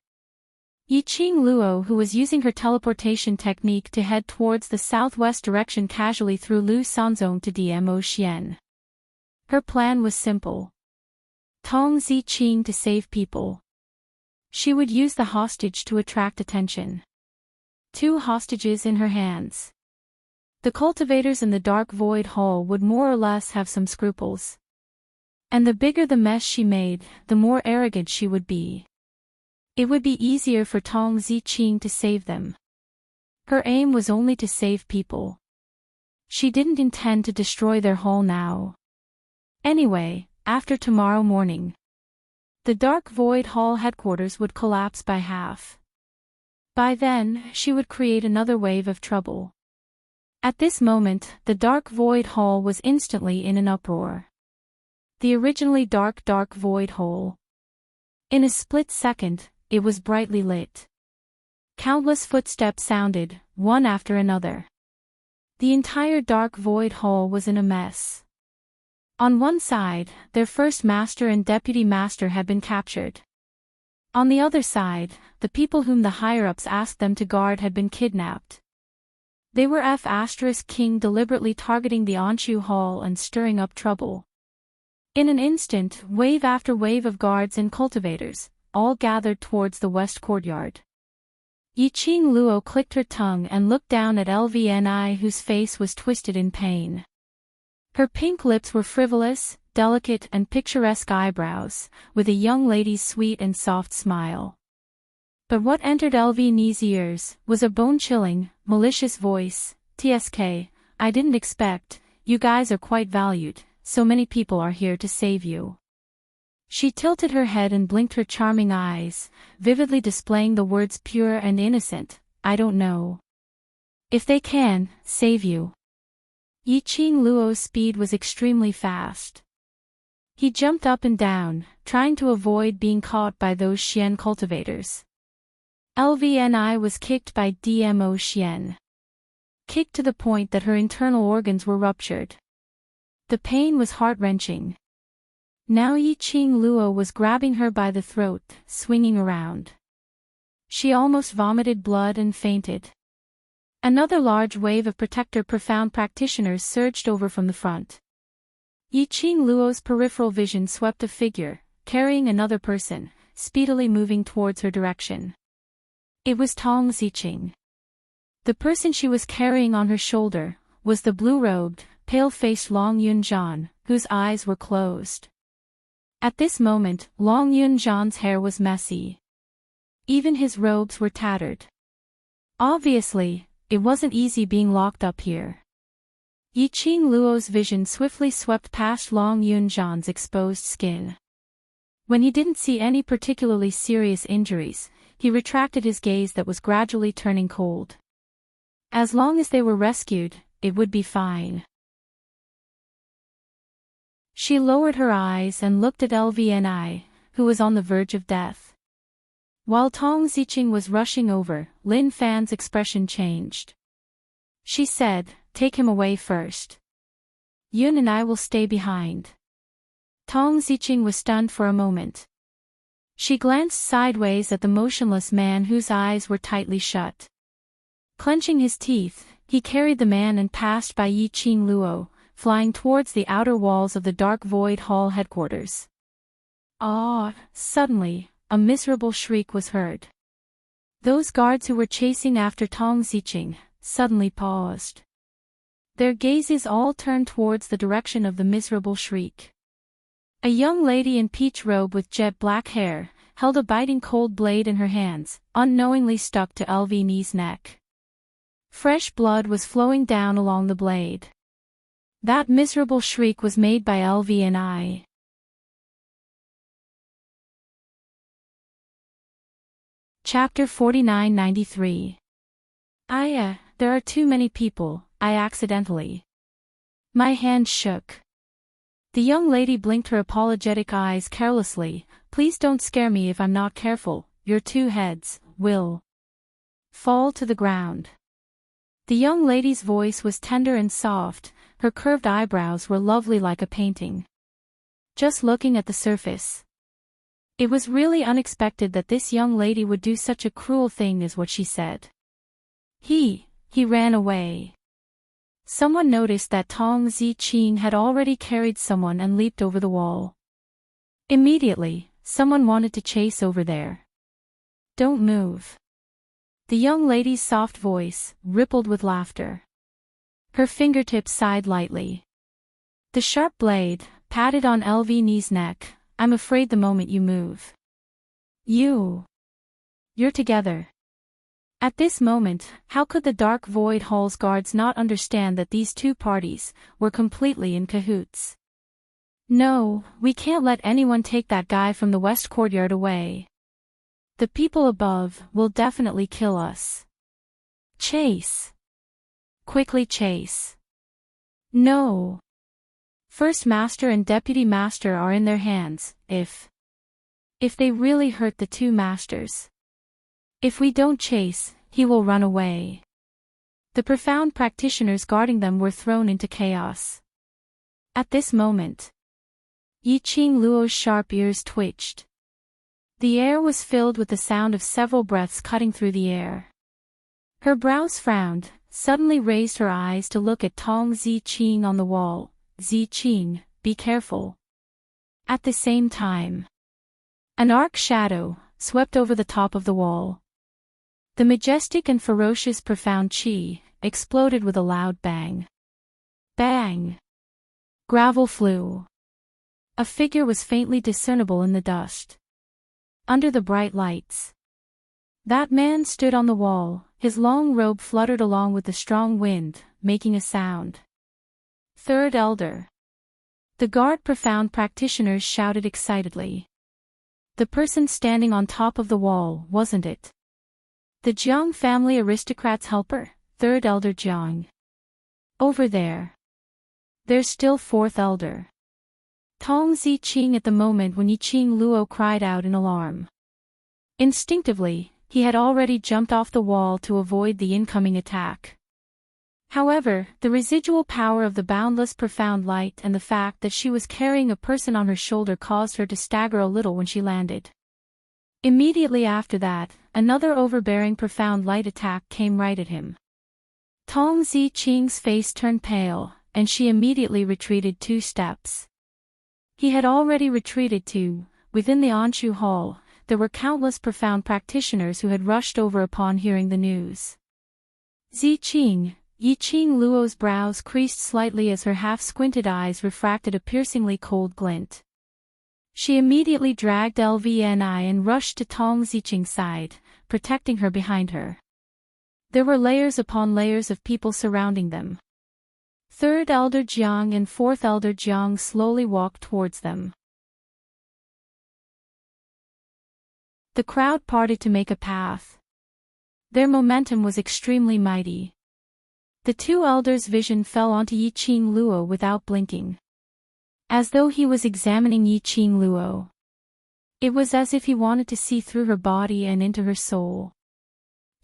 Yiqing Luo, who was using her teleportation technique to head towards the southwest direction, casually threw Lu Sanzong to Dmo Xian. Her plan was simple. Tong Ziqing to save people. She would use the hostage to attract attention. Two hostages in her hands. The cultivators in the dark void hall would more or less have some scruples. And the bigger the mess she made, the more arrogant she would be. It would be easier for Tong Ziqing to save them. Her aim was only to save people. She didn't intend to destroy their hall now. Anyway, after tomorrow morning, the Dark Void Hall headquarters would collapse by half. By then, she would create another wave of trouble. At this moment, the Dark Void Hall was instantly in an uproar. The originally dark Void Hall. In a split second, it was brightly lit. Countless footsteps sounded, one after another. The entire Dark Void Hall was in a mess. On one side, their first master and deputy master had been captured. On the other side, the people whom the higher-ups asked them to guard had been kidnapped. They were King deliberately targeting the Anshu Hall and stirring up trouble. In an instant, wave after wave of guards and cultivators, all gathered towards the west courtyard. Yiqing Luo clicked her tongue and looked down at LVNI, whose face was twisted in pain. Her pink lips were frivolous, delicate and picturesque eyebrows, with a young lady's sweet and soft smile. But what entered LVNI's ears was a bone-chilling, malicious voice. "TSK, I didn't expect, you guys are quite valued, so many people are here to save you." She tilted her head and blinked her charming eyes, vividly displaying the words pure and innocent. "I don't know if they can save you." Yiqing Luo's speed was extremely fast. He jumped up and down, trying to avoid being caught by those Xian cultivators. LVNI was kicked by DMO Xian. Kicked to the point that her internal organs were ruptured. The pain was heart-wrenching. Now Yiqing Luo was grabbing her by the throat, swinging around. She almost vomited blood and fainted. Another large wave of profound practitioners surged over from the front. Yiqing Luo's peripheral vision swept a figure, carrying another person, speedily moving towards her direction. It was Tong Ziqing. The person she was carrying on her shoulder was the blue-robed, pale-faced Long Yunjian, whose eyes were closed. At this moment, Long Yunjian's hair was messy. Even his robes were tattered. Obviously, it wasn't easy being locked up here. Yiqing Luo's vision swiftly swept past Long Yunjian's exposed skin. When he didn't see any particularly serious injuries, he retracted his gaze that was gradually turning cold. As long as they were rescued, it would be fine. She lowered her eyes and looked at LVNI, who was on the verge of death. While Tong Ziqing was rushing over, Lin Fan's expression changed. She said, "Take him away first. Yun and I will stay behind." Tong Ziqing was stunned for a moment. She glanced sideways at the motionless man whose eyes were tightly shut. Clenching his teeth, he carried the man and passed by Yiqing Luo, flying towards the outer walls of the Dark Void Hall headquarters. Suddenly, a miserable shriek was heard. Those guards who were chasing after Tong Ziqing suddenly paused. Their gazes all turned towards the direction of the miserable shriek. A young lady in peach robe with jet black hair held a biting cold blade in her hands, unknowingly stuck to LVNI's neck. Fresh blood was flowing down along the blade. That miserable shriek was made by LVNI. Chapter 4993. There are too many people, I accidentally. My hand shook. The young lady blinked her apologetic eyes carelessly. Please don't scare me if I'm not careful, your two heads will fall to the ground. The young lady's voice was tender and soft, her curved eyebrows were lovely like a painting. Just looking at the surface, it was really unexpected that this young lady would do such a cruel thing as what she said. He ran away. Someone noticed that Tong Ziqing had already carried someone and leaped over the wall. Immediately, someone wanted to chase over there. Don't move. The young lady's soft voice rippled with laughter. Her fingertips sighed lightly. The sharp blade patted on LVNI's neck. I'm afraid the moment you move, you're together. At this moment, how could the Dark Void Hall's guards not understand that these two parties were completely in cahoots? No, we can't let anyone take that guy from the West Courtyard away. The people above will definitely kill us. Chase. Quickly chase. No. First Master and Deputy Master are in their hands, if they really hurt the two masters. If we don't chase, he will run away. The profound practitioners guarding them were thrown into chaos. At this moment, Yiqing Luo's sharp ears twitched. The air was filled with the sound of several breaths cutting through the air. Her brows frowned, suddenly raised her eyes to look at Tong Ziqing on the wall. Ziqing, be careful. At the same time, an arc shadow swept over the top of the wall. The majestic and ferocious profound chi exploded with a loud bang. Bang! Gravel flew. A figure was faintly discernible in the dust. Under the bright lights, that man stood on the wall, his long robe fluttered along with the strong wind, making a sound. Third Elder. The guard profound practitioners shouted excitedly. The person standing on top of the wall, wasn't it? The Jiang family aristocrat's helper, Third Elder Jiang. Over there. There's still Fourth Elder. Tong Ziqing at the moment when Yiqing Luo cried out in alarm. Instinctively, he had already jumped off the wall to avoid the incoming attack. However, the residual power of the boundless profound light and the fact that she was carrying a person on her shoulder caused her to stagger a little when she landed. Immediately after that, another overbearing profound light attack came right at him. Tong Ziqing's face turned pale, and she immediately retreated 2 steps. He had already retreated too. Within the Anshu Hall, there were countless profound practitioners who had rushed over upon hearing the news. Ziqing, Yiqing Luo's brows creased slightly as her half-squinted eyes refracted a piercingly cold glint. She immediately dragged LVNI and rushed to Tong Ziqing's side, protecting her behind her. There were layers upon layers of people surrounding them. Third Elder Jiang and Fourth Elder Jiang slowly walked towards them. The crowd parted to make a path. Their momentum was extremely mighty. The 2 elders' vision fell onto Yiqing Luo without blinking. As though he was examining Yiqing Luo. It was as if he wanted to see through her body and into her soul.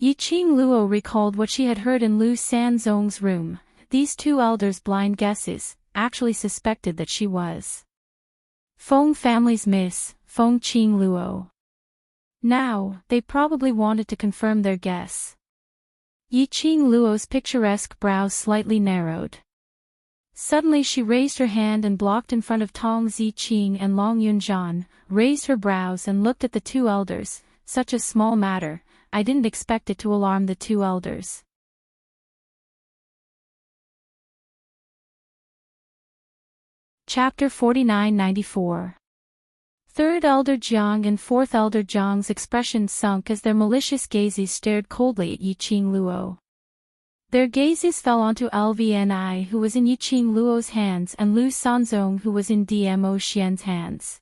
Yiqing Luo recalled what she had heard in Lu Sanzong's room. These 2 elders' blind guesses actually suspected that she was Feng family's Miss Feng Qing Luo. Now, they probably wanted to confirm their guess. Yiqing Luo's picturesque brows slightly narrowed. Suddenly she raised her hand and blocked in front of Tong Ziqing, and Long Yunzhan raised her brows and looked at the 2 elders. Such a small matter, I didn't expect it to alarm the 2 elders. Chapter 49-94. Third Elder Jiang and Fourth Elder Jiang's expressions sunk as their malicious gazes stared coldly at Yiqing Luo. Their gazes fell onto LVNI, who was in Yiqing Luo's hands, and Lu Sanzong, who was in DMO Xian's hands.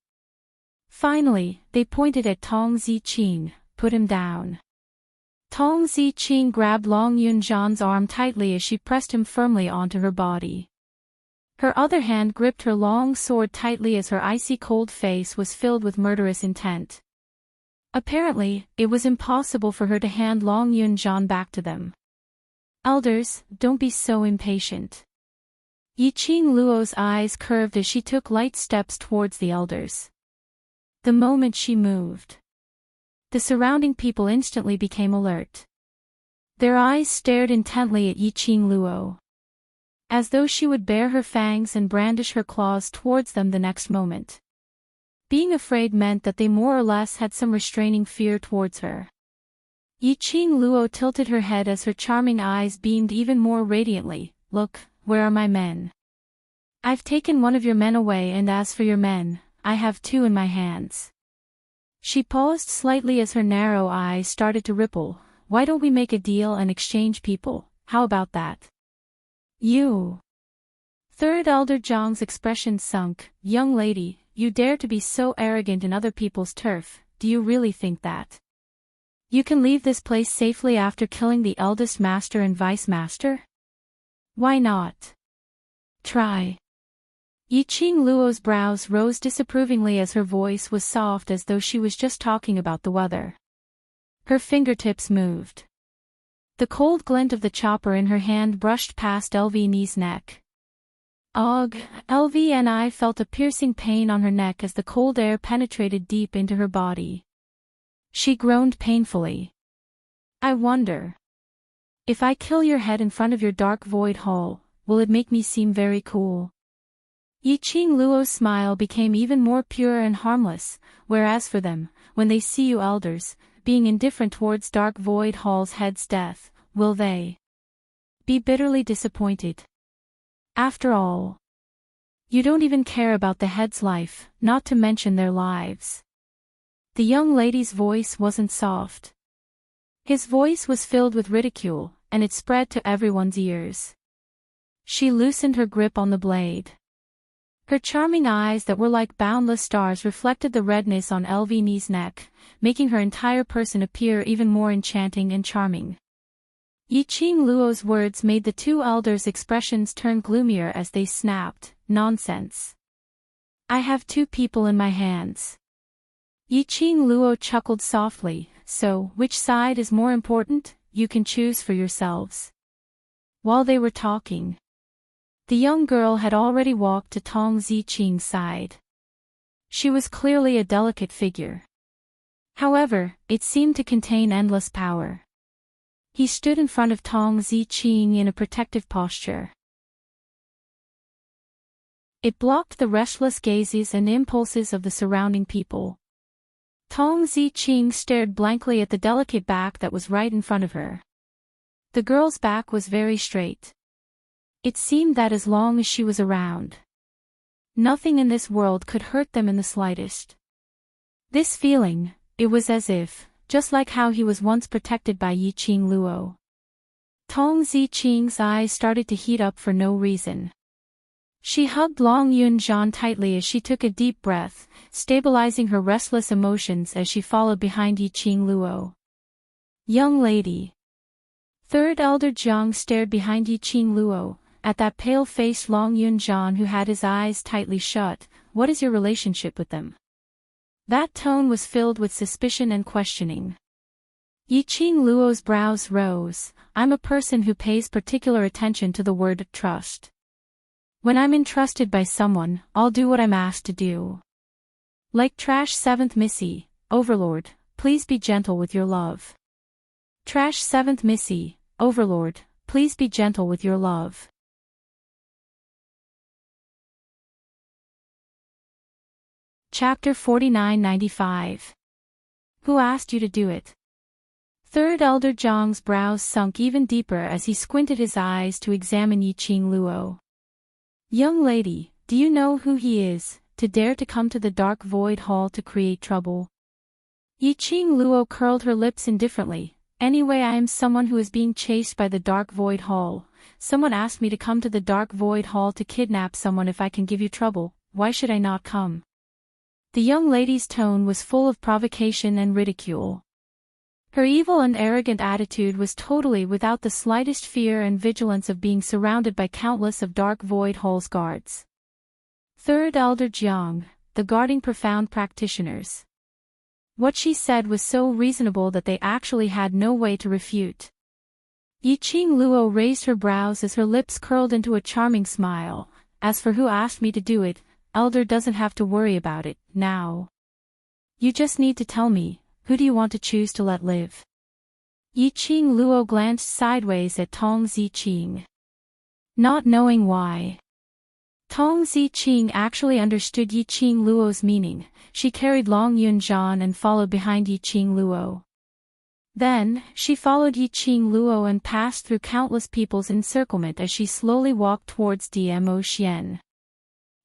Finally, they pointed at Tong Ziqing. Put him down. Tong Ziqing grabbed Long Yunzhan's arm tightly as she pressed him firmly onto her body. Her other hand gripped her long sword tightly as her icy cold face was filled with murderous intent. Apparently, it was impossible for her to hand Long Yunzhan back to them. Elders, don't be so impatient. Yiqing Luo's eyes curved as she took light steps towards the elders. The moment she moved, the surrounding people instantly became alert. Their eyes stared intently at Yiqing Luo, as though she would bare her fangs and brandish her claws towards them the next moment. Being afraid meant that they more or less had some restraining fear towards her. Yiqing Luo tilted her head as her charming eyes beamed even more radiantly. Look, where are my men? I've taken one of your men away, and as for your men, I have 2 in my hands. She paused slightly as her narrow eyes started to ripple. why don't we make a deal and exchange people? How about that? You. Third Elder Zhang's expression sunk. Young lady, you dare to be so arrogant in other people's turf, do you really think that you can leave this place safely after killing the eldest master and vice master? Why not try? Yiqing Luo's brows rose disapprovingly as her voice was soft as though she was just talking about the weather. Her fingertips moved. The cold glint of the chopper in her hand brushed past LVN's neck. Ugh, LVNI felt a piercing pain on her neck as the cold air penetrated deep into her body. She groaned painfully. I wonder. If I kill your head in front of your dark void hall, will it make me seem very cool? Yiqing Luo's smile became even more pure and harmless, whereas for them, when they see you elders, being indifferent towards dark void hall's head's death, will they be bitterly disappointed? After all, you don't even care about the head's life, not to mention their lives. The young lady's voice wasn't soft. His voice was filled with ridicule, and it spread to everyone's ears. She loosened her grip on the blade. Her charming eyes that were like boundless stars reflected the redness on LVN's neck, making her entire person appear even more enchanting and charming. Yiqing Luo's words made the two elders' expressions turn gloomier as they snapped. Nonsense. I have two people in my hands. Yiqing Luo chuckled softly. So, which side is more important? You can choose for yourselves. While they were talking, the young girl had already walked to Tong Ziqing's side. She was clearly a delicate figure. However, it seemed to contain endless power. He stood in front of Tong Ziqing in a protective posture. It blocked the restless gazes and impulses of the surrounding people. Tong Ziqing stared blankly at the delicate back that was right in front of her. The girl's back was very straight. It seemed that as long as she was around, nothing in this world could hurt them in the slightest. This feeling, it was as if, just like how he was once protected by Yiqing Luo. Tong Ziqing's eyes started to heat up for no reason. She hugged Long Yunzhan tightly as she took a deep breath, stabilizing her restless emotions as she followed behind Yiqing Luo. Young lady. Third Elder Zhang stared behind Yiqing Luo, at that pale-faced Long Yunzhan who had his eyes tightly shut. What is your relationship with them? That tone was filled with suspicion and questioning. Yiqing Luo's brows rose. I'm a person who pays particular attention to the word trust. When I'm entrusted by someone, I'll do what I'm asked to do. Like Trash 7th Missy, Overlord, please be gentle with your love. Trash 7th Missy, Overlord, please be gentle with your love. Chapter 4995. Who asked you to do it? Third Elder Zhang's brows sunk even deeper as he squinted his eyes to examine Yiqing Luo. Young lady, do you know who he is, to dare to come to the dark void hall to create trouble? Yiqing Luo curled her lips indifferently. Anyway, I am someone who is being chased by the dark void hall. Someone asked me to come to the dark void hall to kidnap someone. If I can give you trouble, why should I not come? The young lady's tone was full of provocation and ridicule. Her evil and arrogant attitude was totally without the slightest fear and vigilance of being surrounded by countless of dark void hall's guards. Third Elder Jiang, the guarding profound practitioners. What she said was so reasonable that they actually had no way to refute. Yiqing Luo raised her brows as her lips curled into a charming smile. As for who asked me to do it, Elder doesn't have to worry about it, now. You just need to tell me, who do you want to choose to let live? Yiqing Luo glanced sideways at Tong Ziqing. Not knowing why Tong Ziqing actually understood Yiqing Luo's meaning, she carried Long Yunzhan and followed behind Yiqing Luo. Then, she followed Yiqing Luo and passed through countless people's encirclement as she slowly walked towards Dmo Xian.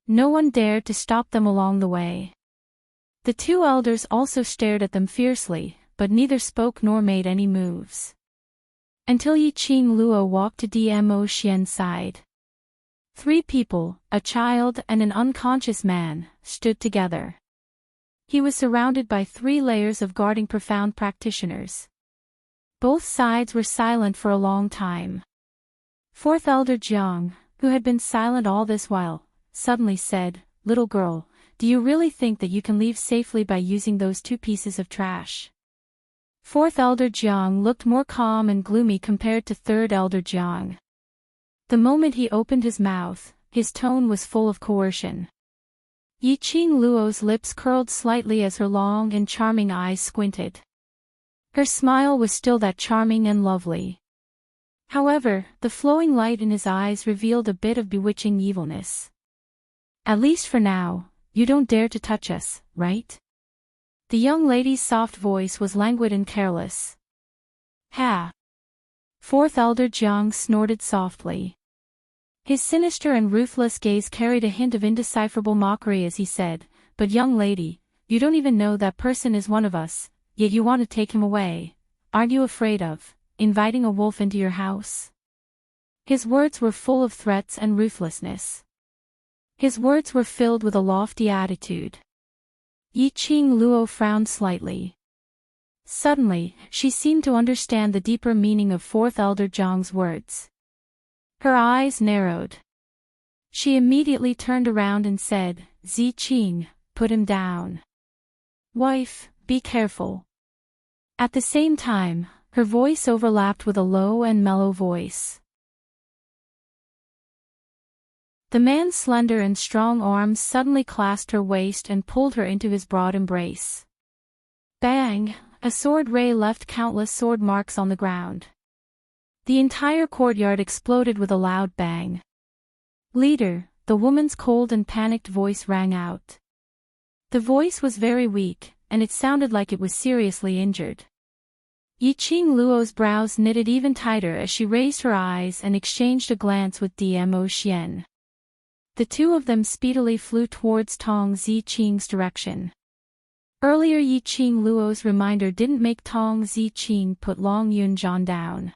No one dared to stop them along the way. The two elders also stared at them fiercely, but neither spoke nor made any moves. until Yiqing Luo walked to Dmo Xian's side. 3 people, a child and an unconscious man, stood together. He was surrounded by 3 layers of guarding profound practitioners. Both sides were silent for a long time. 4th Elder Jiang, who had been silent all this while, suddenly said, "Little girl, do you really think that you can leave safely by using those 2 pieces of trash?" 4th Elder Jiang looked more calm and gloomy compared to 3rd Elder Jiang. The moment he opened his mouth, his tone was full of coercion. Yiqing Luo's lips curled slightly as her long and charming eyes squinted. Her smile was still that charming and lovely. However, the flowing light in his eyes revealed a bit of bewitching evilness. "At least for now, you don't dare to touch us, right?" The young lady's soft voice was languid and careless. "Ha!" 4th Elder Jiang snorted softly. His sinister and ruthless gaze carried a hint of indecipherable mockery as he said, "But young lady, you don't even know that person is one of us, yet you want to take him away. Aren't you afraid of inviting a wolf into your house?" His words were full of threats and ruthlessness. His words were filled with a lofty attitude. Yiqing Luo frowned slightly. Suddenly, she seemed to understand the deeper meaning of 4th Elder Jiang's words. Her eyes narrowed. She immediately turned around and said, "Ziqing, put him down. Wife, be careful." At the same time, her voice overlapped with a low and mellow voice. The man's slender and strong arms suddenly clasped her waist and pulled her into his broad embrace. Bang! A sword ray left countless sword marks on the ground. The entire courtyard exploded with a loud bang. "Leader," the woman's cold and panicked voice rang out. The voice was very weak, and it sounded like it was seriously injured. Yiqing Luo's brows knitted even tighter as she raised her eyes and exchanged a glance with Dmo Xian. The 2 of them speedily flew towards Tong Ziqing's direction. Earlier Yiqing Luo's reminder didn't make Tong Ziqing put Long Yunjian down.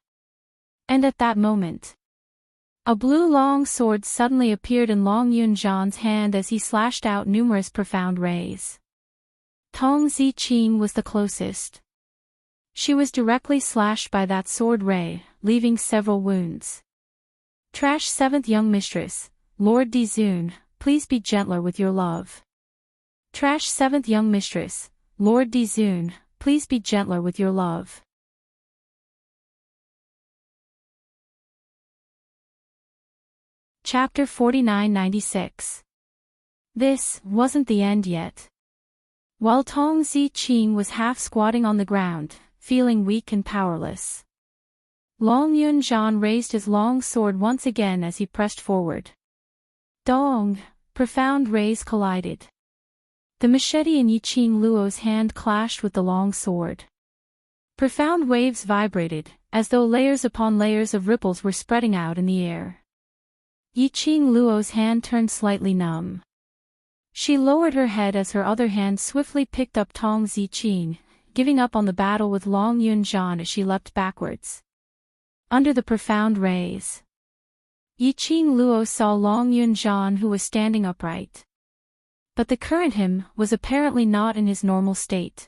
And at that moment, a blue long sword suddenly appeared in Long Yunjian's hand as he slashed out numerous profound rays. Tong Ziqing was the closest. She was directly slashed by that sword ray, leaving several wounds. "Trash 7th young mistress, Lord Dizun, please be gentler with your love." "Trash 7th young mistress, Lord Dizun, please be gentler with your love." Chapter 4996. This wasn't the end yet. While Tong Ziqing was half squatting on the ground, feeling weak and powerless, Long Yunjian raised his long sword once again as he pressed forward. Dong! Profound rays collided. The machete in Yiqing Luo's hand clashed with the long sword. Profound waves vibrated, as though layers upon layers of ripples were spreading out in the air. Yiqing Luo's hand turned slightly numb. She lowered her head as her other hand swiftly picked up Tong Ziqing, giving up on the battle with Long Yunjian as she leapt backwards. Under the profound rays, Yiqing Luo saw Long Yunjian, who was standing upright. But the current him was apparently not in his normal state.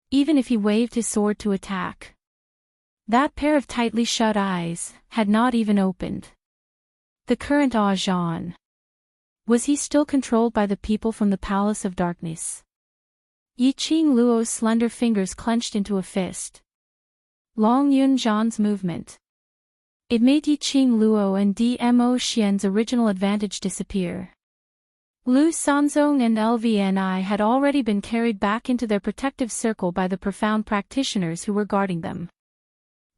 Even if he waved his sword to attack, that pair of tightly shut eyes had not even opened. The current Zhan. Was he still controlled by the people from the Palace of Darkness? Yiqing Luo's slender fingers clenched into a fist. Long Yunjian's movement. It made Yiqing Luo and Dmo Xian's original advantage disappear. Lu Sanzong and LVNI had already been carried back into their protective circle by the profound practitioners who were guarding them.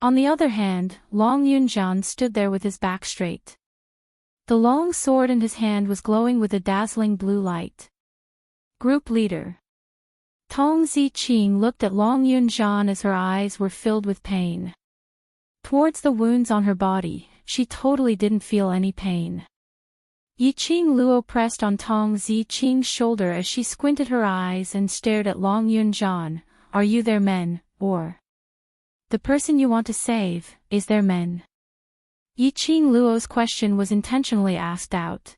On the other hand, Long Yunjian stood there with his back straight. The long sword in his hand was glowing with a dazzling blue light. Group leader. Tong Ziqing looked at Long Yunjian as her eyes were filled with pain. Towards the wounds on her body, she totally didn't feel any pain. Yiqing Luo pressed on Tong Ziqing's shoulder as she squinted her eyes and stared at Long Yunjian. "Are you their men, or the person you want to save?" is there men? Yi Qing Luo's question was intentionally asked out.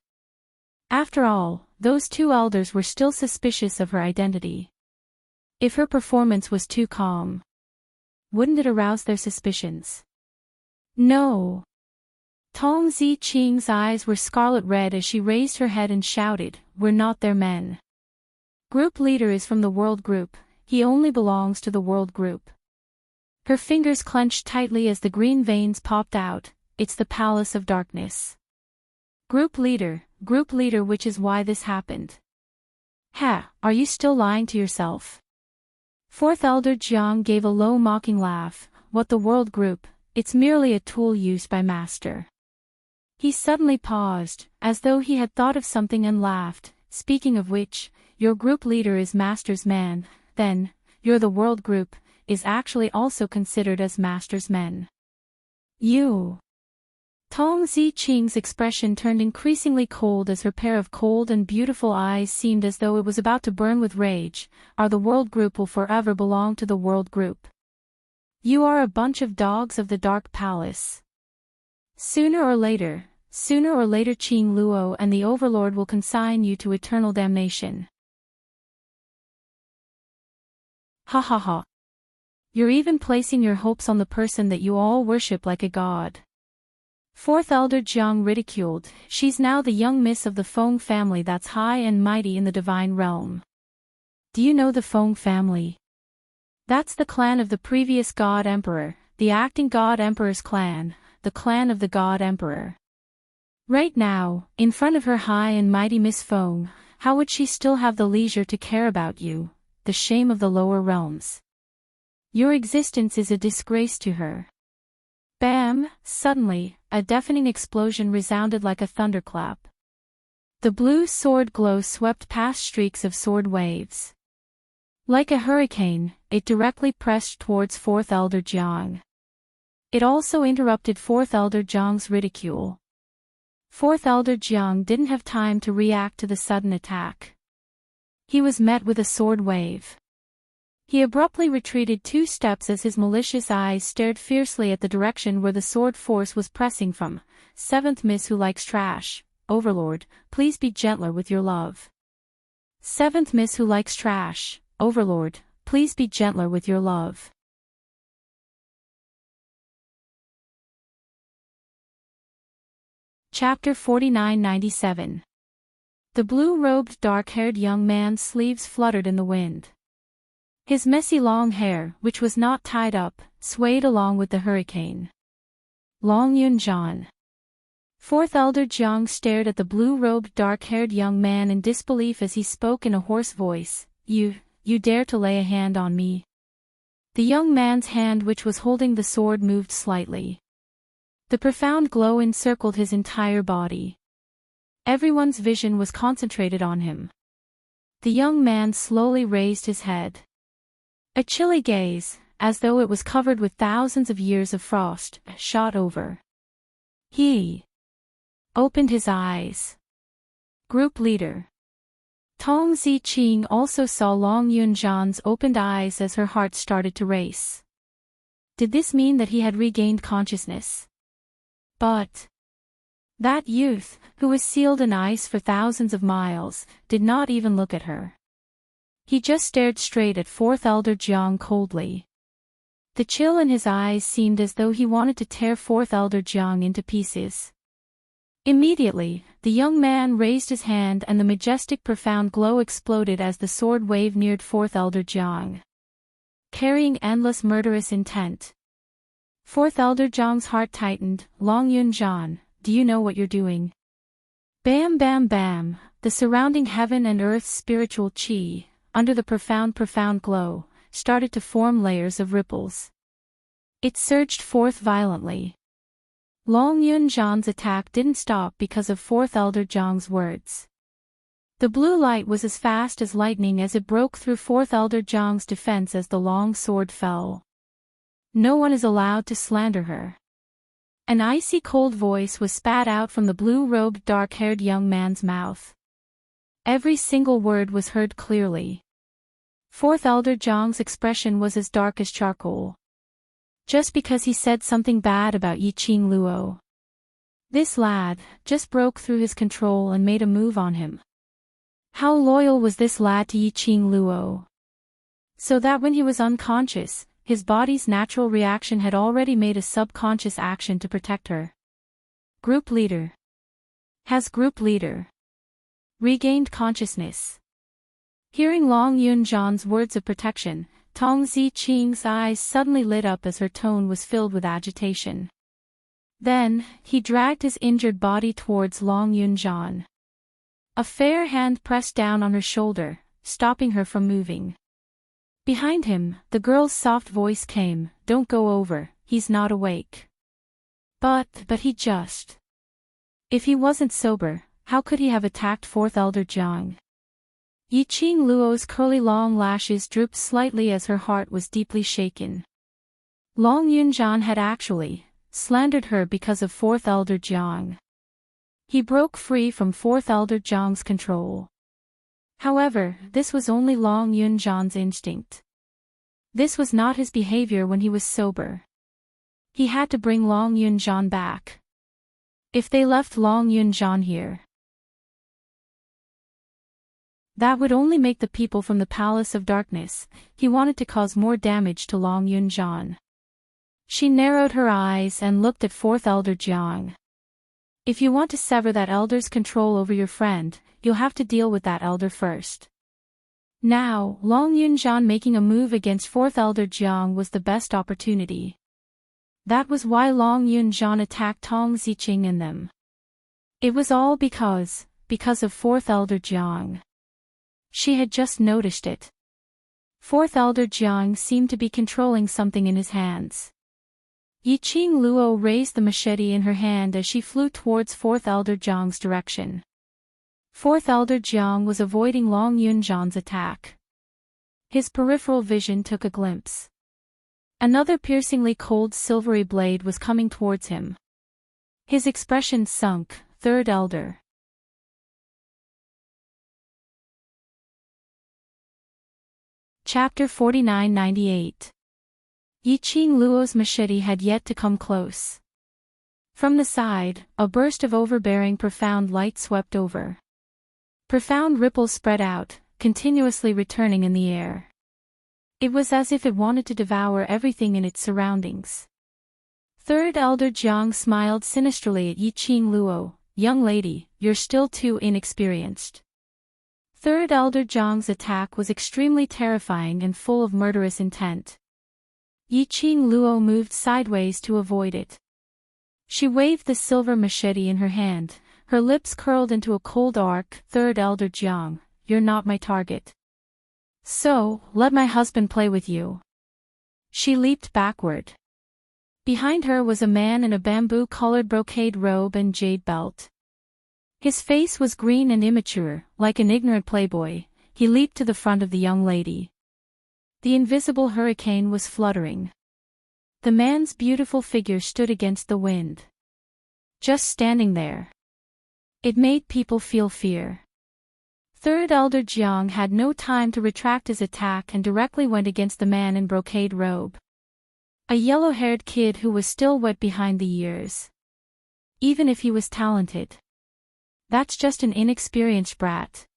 After all, those two elders were still suspicious of her identity. If her performance was too calm, wouldn't it arouse their suspicions? No. Tong Zi Qing's eyes were scarlet red as she raised her head and shouted, "We're not their men. Group leader is from the world group, he only belongs to the world group." Her fingers clenched tightly as the green veins popped out. It's the Palace of Darkness. Group leader, which is why this happened. Ha, are you still lying to yourself? Fourth Elder Jiang gave a low mocking laugh. What the world group, it's merely a tool used by Master. He suddenly paused, as though he had thought of something and laughed. Speaking of which, your group leader is Master's man, then, you're the world group, is actually also considered as Master's men. You. Tong Zi Qing's expression turned increasingly cold as her pair of cold and beautiful eyes seemed as though it was about to burn with rage. The world group will forever belong to the world group. You are a bunch of dogs of the Dark Palace. Sooner or later, Qing Luo and the Overlord will consign you to eternal damnation. Ha ha ha. You're even placing your hopes on the person that you all worship like a god. Fourth Elder Jiang ridiculed. She's now the young miss of the Feng family that's high and mighty in the divine realm. Do you know the Feng family? That's the clan of the previous God Emperor, the acting God Emperor's clan, the clan of the God Emperor. Right now, in front of her high and mighty Miss Feng, how would she still have the leisure to care about you, the shame of the lower realms? Your existence is a disgrace to her. Bam! Suddenly, a deafening explosion resounded like a thunderclap. The blue sword glow swept past streaks of sword waves. Like a hurricane, it directly pressed towards Fourth Elder Jiang. It also interrupted Fourth Elder Jiang's ridicule. Fourth Elder Jiang didn't have time to react to the sudden attack. He was met with a sword wave. He abruptly retreated 2 steps as his malicious eyes stared fiercely at the direction where the sword force was pressing from. Seventh Miss Who Likes Trash, Overlord, please be gentler with your love. Seventh Miss Who Likes Trash, Overlord, please be gentler with your love. Chapter 4997. The blue-robed dark-haired young man's sleeves fluttered in the wind. His messy long hair, which was not tied up, swayed along with the hurricane. Long Yunjian. Fourth Elder Jiang stared at the blue-robed dark-haired young man in disbelief as he spoke in a hoarse voice. You dare to lay a hand on me? The young man's hand which was holding the sword moved slightly. The profound glow encircled his entire body. Everyone's vision was concentrated on him. The young man slowly raised his head. A chilly gaze, as though it was covered with thousands of years of frost, shot over. He opened his eyes. Group leader. Tong Zi Qing also saw Long Yunjian's opened eyes as her heart started to race. Did this mean that he had regained consciousness? But that youth, who was sealed in ice for thousands of miles, did not even look at her. He just stared straight at Fourth Elder Jiang coldly. The chill in his eyes seemed as though he wanted to tear Fourth Elder Jiang into pieces. Immediately, the young man raised his hand and the majestic profound glow exploded as the sword wave neared Fourth Elder Jiang, carrying endless murderous intent. Fourth Elder Jiang's heart tightened. Long Yunjian, do you know what you're doing? Bam bam bam, the surrounding heaven and earth's spiritual chi, under the profound glow, started to form layers of ripples. It surged forth violently. Long Yunjian's attack didn't stop because of Fourth Elder Jiang's words. The blue light was as fast as lightning as it broke through Fourth Elder Jiang's defense as the long sword fell. No one is allowed to slander her. An icy cold voice was spat out from the blue-robed dark-haired young man's mouth. Every single word was heard clearly. Fourth Elder Jiang's expression was as dark as charcoal. Just because he said something bad about Yiqing Luo. This lad just broke through his control and made a move on him. How loyal was this lad to Yiqing Luo? So that when he was unconscious, his body's natural reaction had already made a subconscious action to protect her. Group leader. Has group leader regained consciousness? Hearing Long Yunjan's words of protection, Tong Ziqing's eyes suddenly lit up as her tone was filled with agitation. Then, he dragged his injured body towards Long Yunjan. A fair hand pressed down on her shoulder, stopping her from moving. Behind him, the girl's soft voice came, "Don't go over, he's not awake." But he just. If he wasn't sober, how could he have attacked Fourth Elder Jiang? Yiqing Luo's curly long lashes drooped slightly as her heart was deeply shaken. Long Yunjan had actually slandered her because of Fourth Elder Jiang. He broke free from Fourth Elder Jiang's control. However, this was only Long Yunjan's instinct. This was not his behavior when he was sober. He had to bring Long Yunjan back. If they left Long Yunjan here, that would only make the people from the Palace of Darkness. He wanted to cause more damage to Long Yunjan. She narrowed her eyes and looked at Fourth Elder Jiang. If you want to sever that elder's control over your friend, you'll have to deal with that elder first. Now, Long Yunjan making a move against Fourth Elder Jiang was the best opportunity. That was why Long Yunjan attacked Tong Ziqing and them. It was all because of Fourth Elder Jiang. She had just noticed it. Fourth Elder Jiang seemed to be controlling something in his hands. Yiqing Luo raised the machete in her hand as she flew towards Fourth Elder Jiang's direction. Fourth Elder Jiang was avoiding Long Yunjan's attack. His peripheral vision took a glimpse. Another piercingly cold silvery blade was coming towards him. His expression sunk. Third Elder. Chapter 4998. Yiqing Luo's machete had yet to come close. From the side, a burst of overbearing profound light swept over. Profound ripples spread out, continuously returning in the air. It was as if it wanted to devour everything in its surroundings. Third Elder Jiang smiled sinisterly at Yiqing Luo. "Young lady, you're still too inexperienced." Third Elder Jiang's attack was extremely terrifying and full of murderous intent. Yiqing Luo moved sideways to avoid it. She waved the silver machete in her hand, her lips curled into a cold arc. "Third Elder Jiang, you're not my target. So, let my husband play with you." She leaped backward. Behind her was a man in a bamboo-colored brocade robe and jade belt. His face was green and immature, like an ignorant playboy. He leaped to the front of the young lady. The invisible hurricane was fluttering. The man's beautiful figure stood against the wind. Just standing there. It made people feel fear. Third Elder Jiang had no time to retract his attack and directly went against the man in brocade robe. A yellow-haired kid who was still wet behind the ears. Even if he was talented. That's just an inexperienced brat.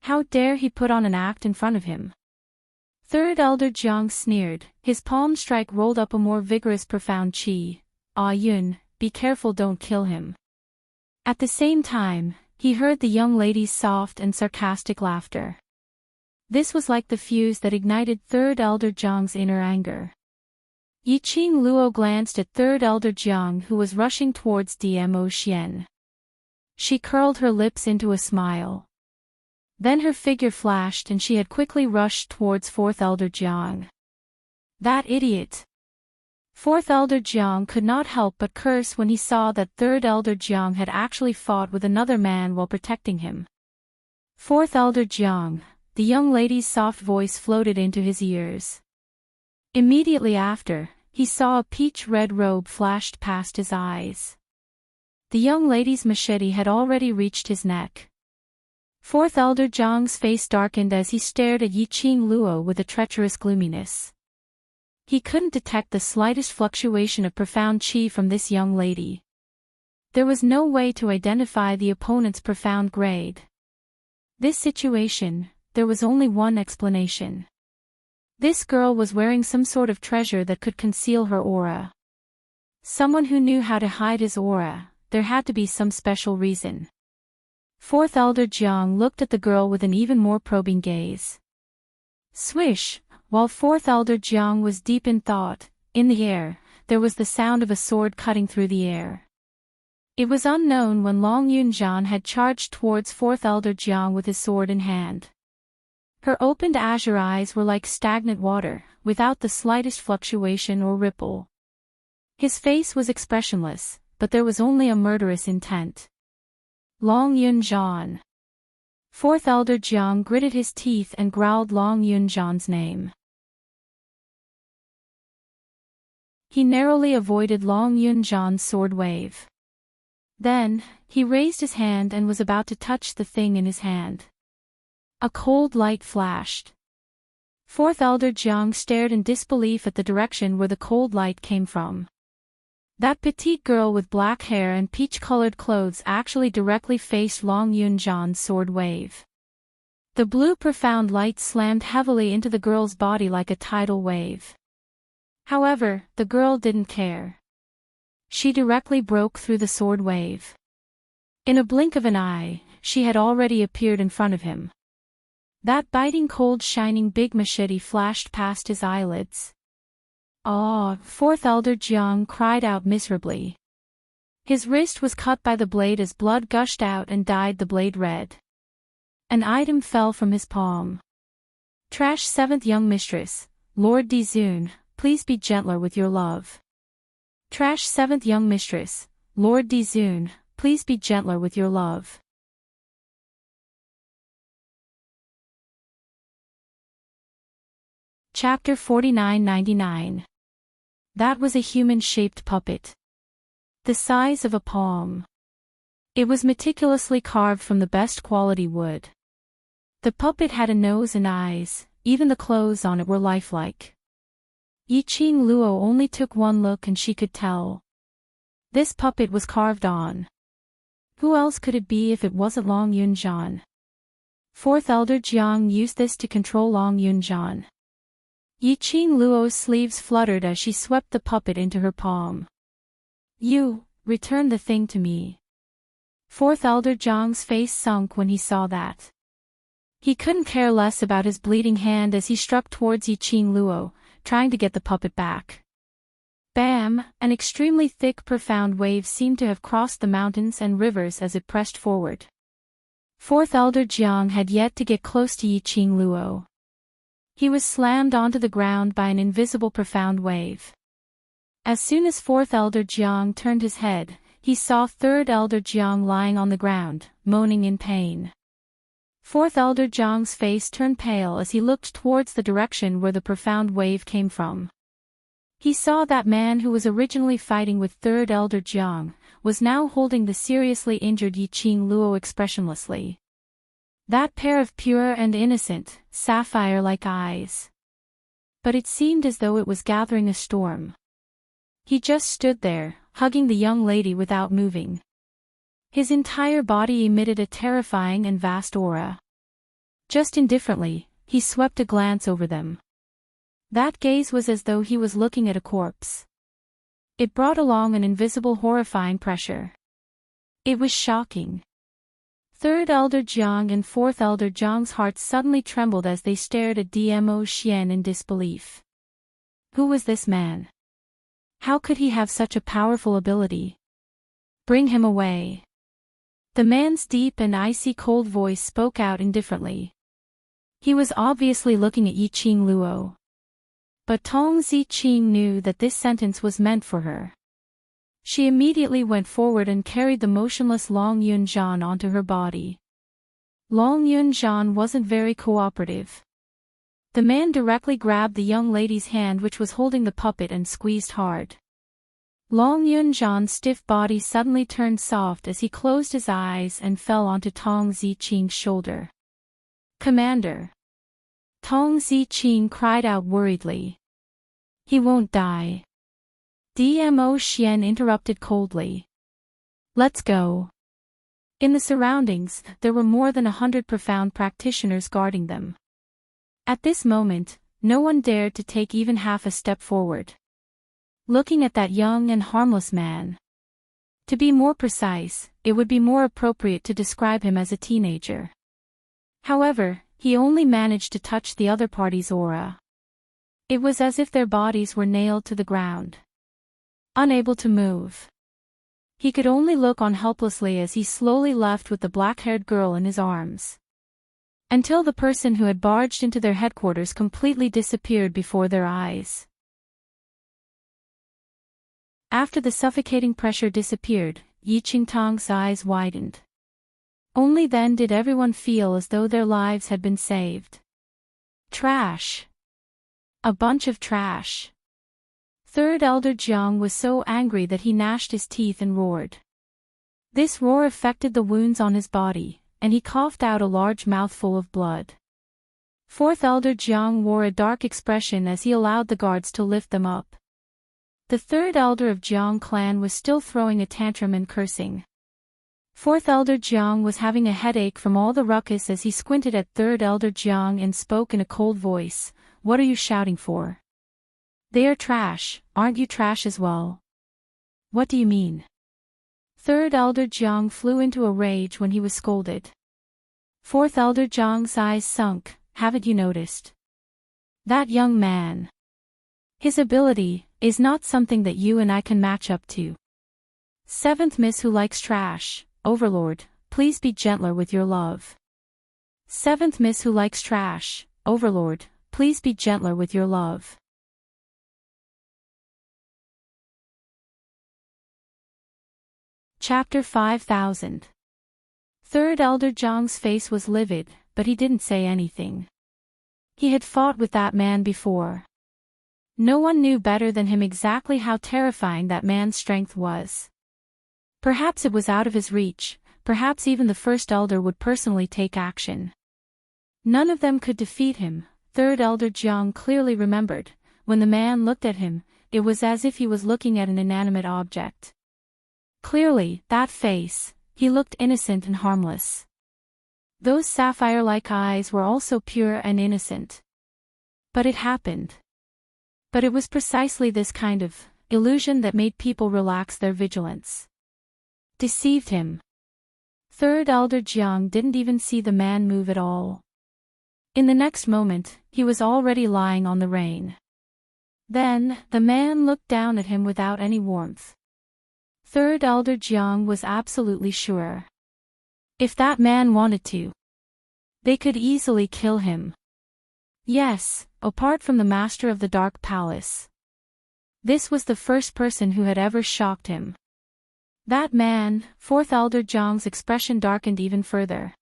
How dare he put on an act in front of him? Third Elder Jiang sneered, his palm strike rolled up a more vigorous profound chi. "Ah Yun, be careful, don't kill him." At the same time, he heard the young lady's soft and sarcastic laughter. This was like the fuse that ignited Third Elder Jiang's inner anger. Yiqing Luo glanced at Third Elder Jiang, who was rushing towards Dmo Xian. She curled her lips into a smile. Then her figure flashed and she had quickly rushed towards Fourth Elder Jiang. That idiot! Fourth Elder Jiang could not help but curse when he saw that Third Elder Jiang had actually fought with another man while protecting him. Fourth Elder Jiang, the young lady's soft voice floated into his ears. Immediately after, he saw a peach-red robe flashed past his eyes. The young lady's machete had already reached his neck. Fourth Elder Jiang's face darkened as he stared at Yiqing Luo with a treacherous gloominess. He couldn't detect the slightest fluctuation of profound chi from this young lady. There was no way to identify the opponent's profound grade. This situation, there was only one explanation. This girl was wearing some sort of treasure that could conceal her aura. Someone who knew how to hide his aura, there had to be some special reason. Fourth Elder Jiang looked at the girl with an even more probing gaze. Swish, while Fourth Elder Jiang was deep in thought, in the air, there was the sound of a sword cutting through the air. It was unknown when Long Yunjian had charged towards Fourth Elder Jiang with his sword in hand. Her opened azure eyes were like stagnant water, without the slightest fluctuation or ripple. His face was expressionless, but there was only a murderous intent. Long Yunjian. Fourth Elder Jiang gritted his teeth and growled Long Yunjian's name. He narrowly avoided Long Yunjian's sword wave. Then, he raised his hand and was about to touch the thing in his hand. A cold light flashed. Fourth Elder Jiang stared in disbelief at the direction where the cold light came from. That petite girl with black hair and peach-colored clothes actually directly faced Long Yunjian's sword wave. The blue profound light slammed heavily into the girl's body like a tidal wave. However, the girl didn't care. She directly broke through the sword wave. In a blink of an eye, she had already appeared in front of him. That biting cold shining big machete flashed past his eyelids. "Ah!" Fourth Elder Jiang cried out miserably. His wrist was cut by the blade as blood gushed out and dyed the blade red. An item fell from his palm. "Trash seventh young mistress, Lord Dizun, please be gentler with your love." "Trash seventh young mistress, Lord Dizun, please be gentler with your love." Chapter 4999. That was a human-shaped puppet. The size of a palm. It was meticulously carved from the best quality wood. The puppet had a nose and eyes, even the clothes on it were lifelike. Yiqing Luo only took one look and she could tell. This puppet was carved on. Who else could it be if it wasn't Long Yunjian? Fourth Elder Jiang used this to control Long Yunjian. Yiqing Luo's sleeves fluttered as she swept the puppet into her palm. "You, return the thing to me." Fourth Elder Jiang's face sunk when he saw that. He couldn't care less about his bleeding hand as he struck towards Yiqing Luo, trying to get the puppet back. Bam! An extremely thick profound wave seemed to have crossed the mountains and rivers as it pressed forward. Fourth Elder Jiang had yet to get close to Yiqing Luo. He was slammed onto the ground by an invisible profound wave. As soon as Fourth Elder Jiang turned his head, he saw Third Elder Jiang lying on the ground, moaning in pain. Fourth Elder Jiang's face turned pale as he looked towards the direction where the profound wave came from. He saw that man who was originally fighting with Third Elder Jiang, was now holding the seriously injured Yiqing Luo expressionlessly. That pair of pure and innocent, sapphire-like eyes. But it seemed as though it was gathering a storm. He just stood there, hugging the young lady without moving. His entire body emitted a terrifying and vast aura. Just indifferently, he swept a glance over them. That gaze was as though he was looking at a corpse. It brought along an invisible horrifying pressure. It was shocking. Third Elder Jiang and Fourth Elder Jiang's hearts suddenly trembled as they stared at Dmo Xian in disbelief. Who was this man? How could he have such a powerful ability? Bring him away. The man's deep and icy cold voice spoke out indifferently. He was obviously looking at Yiqing Luo. But Tong Ziqing knew that this sentence was meant for her. She immediately went forward and carried the motionless Long Yunjian onto her body. Long Yunjian wasn't very cooperative. The man directly grabbed the young lady's hand which was holding the puppet and squeezed hard. Long Yunjian's stiff body suddenly turned soft as he closed his eyes and fell onto Tong Ziqing's shoulder. "Commander!" Tong Ziqing cried out worriedly. He won't die. Dmo Xian interrupted coldly. Let's go. In the surroundings, there were more than 100 profound practitioners guarding them. At this moment, no one dared to take even half a step forward. Looking at that young and harmless man. To be more precise, it would be more appropriate to describe him as a teenager. However, he only managed to touch the other party's aura. It was as if their bodies were nailed to the ground. Unable to move. He could only look on helplessly as he slowly left with the black-haired girl in his arms. Until the person who had barged into their headquarters completely disappeared before their eyes. After the suffocating pressure disappeared, Yi Qingtang's eyes widened. Only then did everyone feel as though their lives had been saved. Trash. A bunch of trash. Third Elder Jiang was so angry that he gnashed his teeth and roared. This roar affected the wounds on his body, and he coughed out a large mouthful of blood. Fourth Elder Jiang wore a dark expression as he allowed the guards to lift them up. The third elder of Jiang clan was still throwing a tantrum and cursing. Fourth Elder Jiang was having a headache from all the ruckus as he squinted at Third Elder Jiang and spoke in a cold voice, "What are you shouting for? They are trash, aren't you trash as well? What do you mean?" Third Elder Jiang flew into a rage when he was scolded. Fourth Elder Jiang's eyes sunk. "Haven't you noticed? That young man. His ability is not something that you and I can match up to. Seventh Miss who likes trash, Overlord, please be gentler with your love. Seventh Miss who likes trash, Overlord, please be gentler with your love." Chapter 5000. Third Elder Jiang's face was livid, but he didn't say anything. He had fought with that man before. No one knew better than him exactly how terrifying that man's strength was. Perhaps it was out of his reach, perhaps even the First Elder would personally take action. None of them could defeat him. Third Elder Jiang clearly remembered, when the man looked at him, it was as if he was looking at an inanimate object. Clearly, that face, he looked innocent and harmless. Those sapphire-like eyes were also pure and innocent. But it happened. But it was precisely this kind of illusion that made people relax their vigilance. Deceived him. Third Elder Jiang didn't even see the man move at all. In the next moment, he was already lying on the rain. Then, the man looked down at him without any warmth. Third Elder Jiang was absolutely sure. If that man wanted to, they could easily kill him. Yes, apart from the master of the Dark Palace. This was the first person who had ever shocked him. That man. Fourth Elder Jiang's expression darkened even further.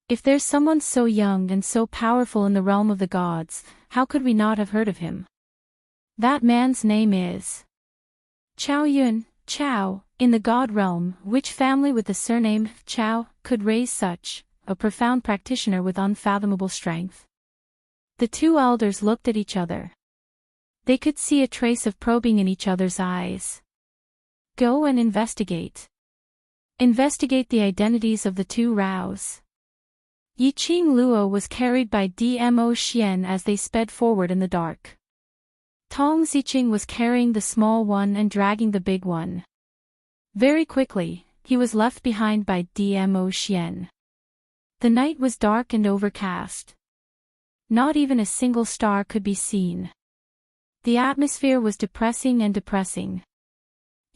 If there's someone so young and so powerful in the realm of the gods, how could we not have heard of him? That man's name is Chao Yun. Chao, in the god realm, which family with the surname Chao could raise such a profound practitioner with unfathomable strength? The two elders looked at each other. They could see a trace of probing in each other's eyes. Go and investigate. Investigate the identities of the two Raos. Yiqing Luo was carried by Dmo Xian as they sped forward in the dark. Tong Ziqing was carrying the small one and dragging the big one. Very quickly, he was left behind by Dmo Xian. The night was dark and overcast. Not even a single star could be seen. The atmosphere was depressing and depressing.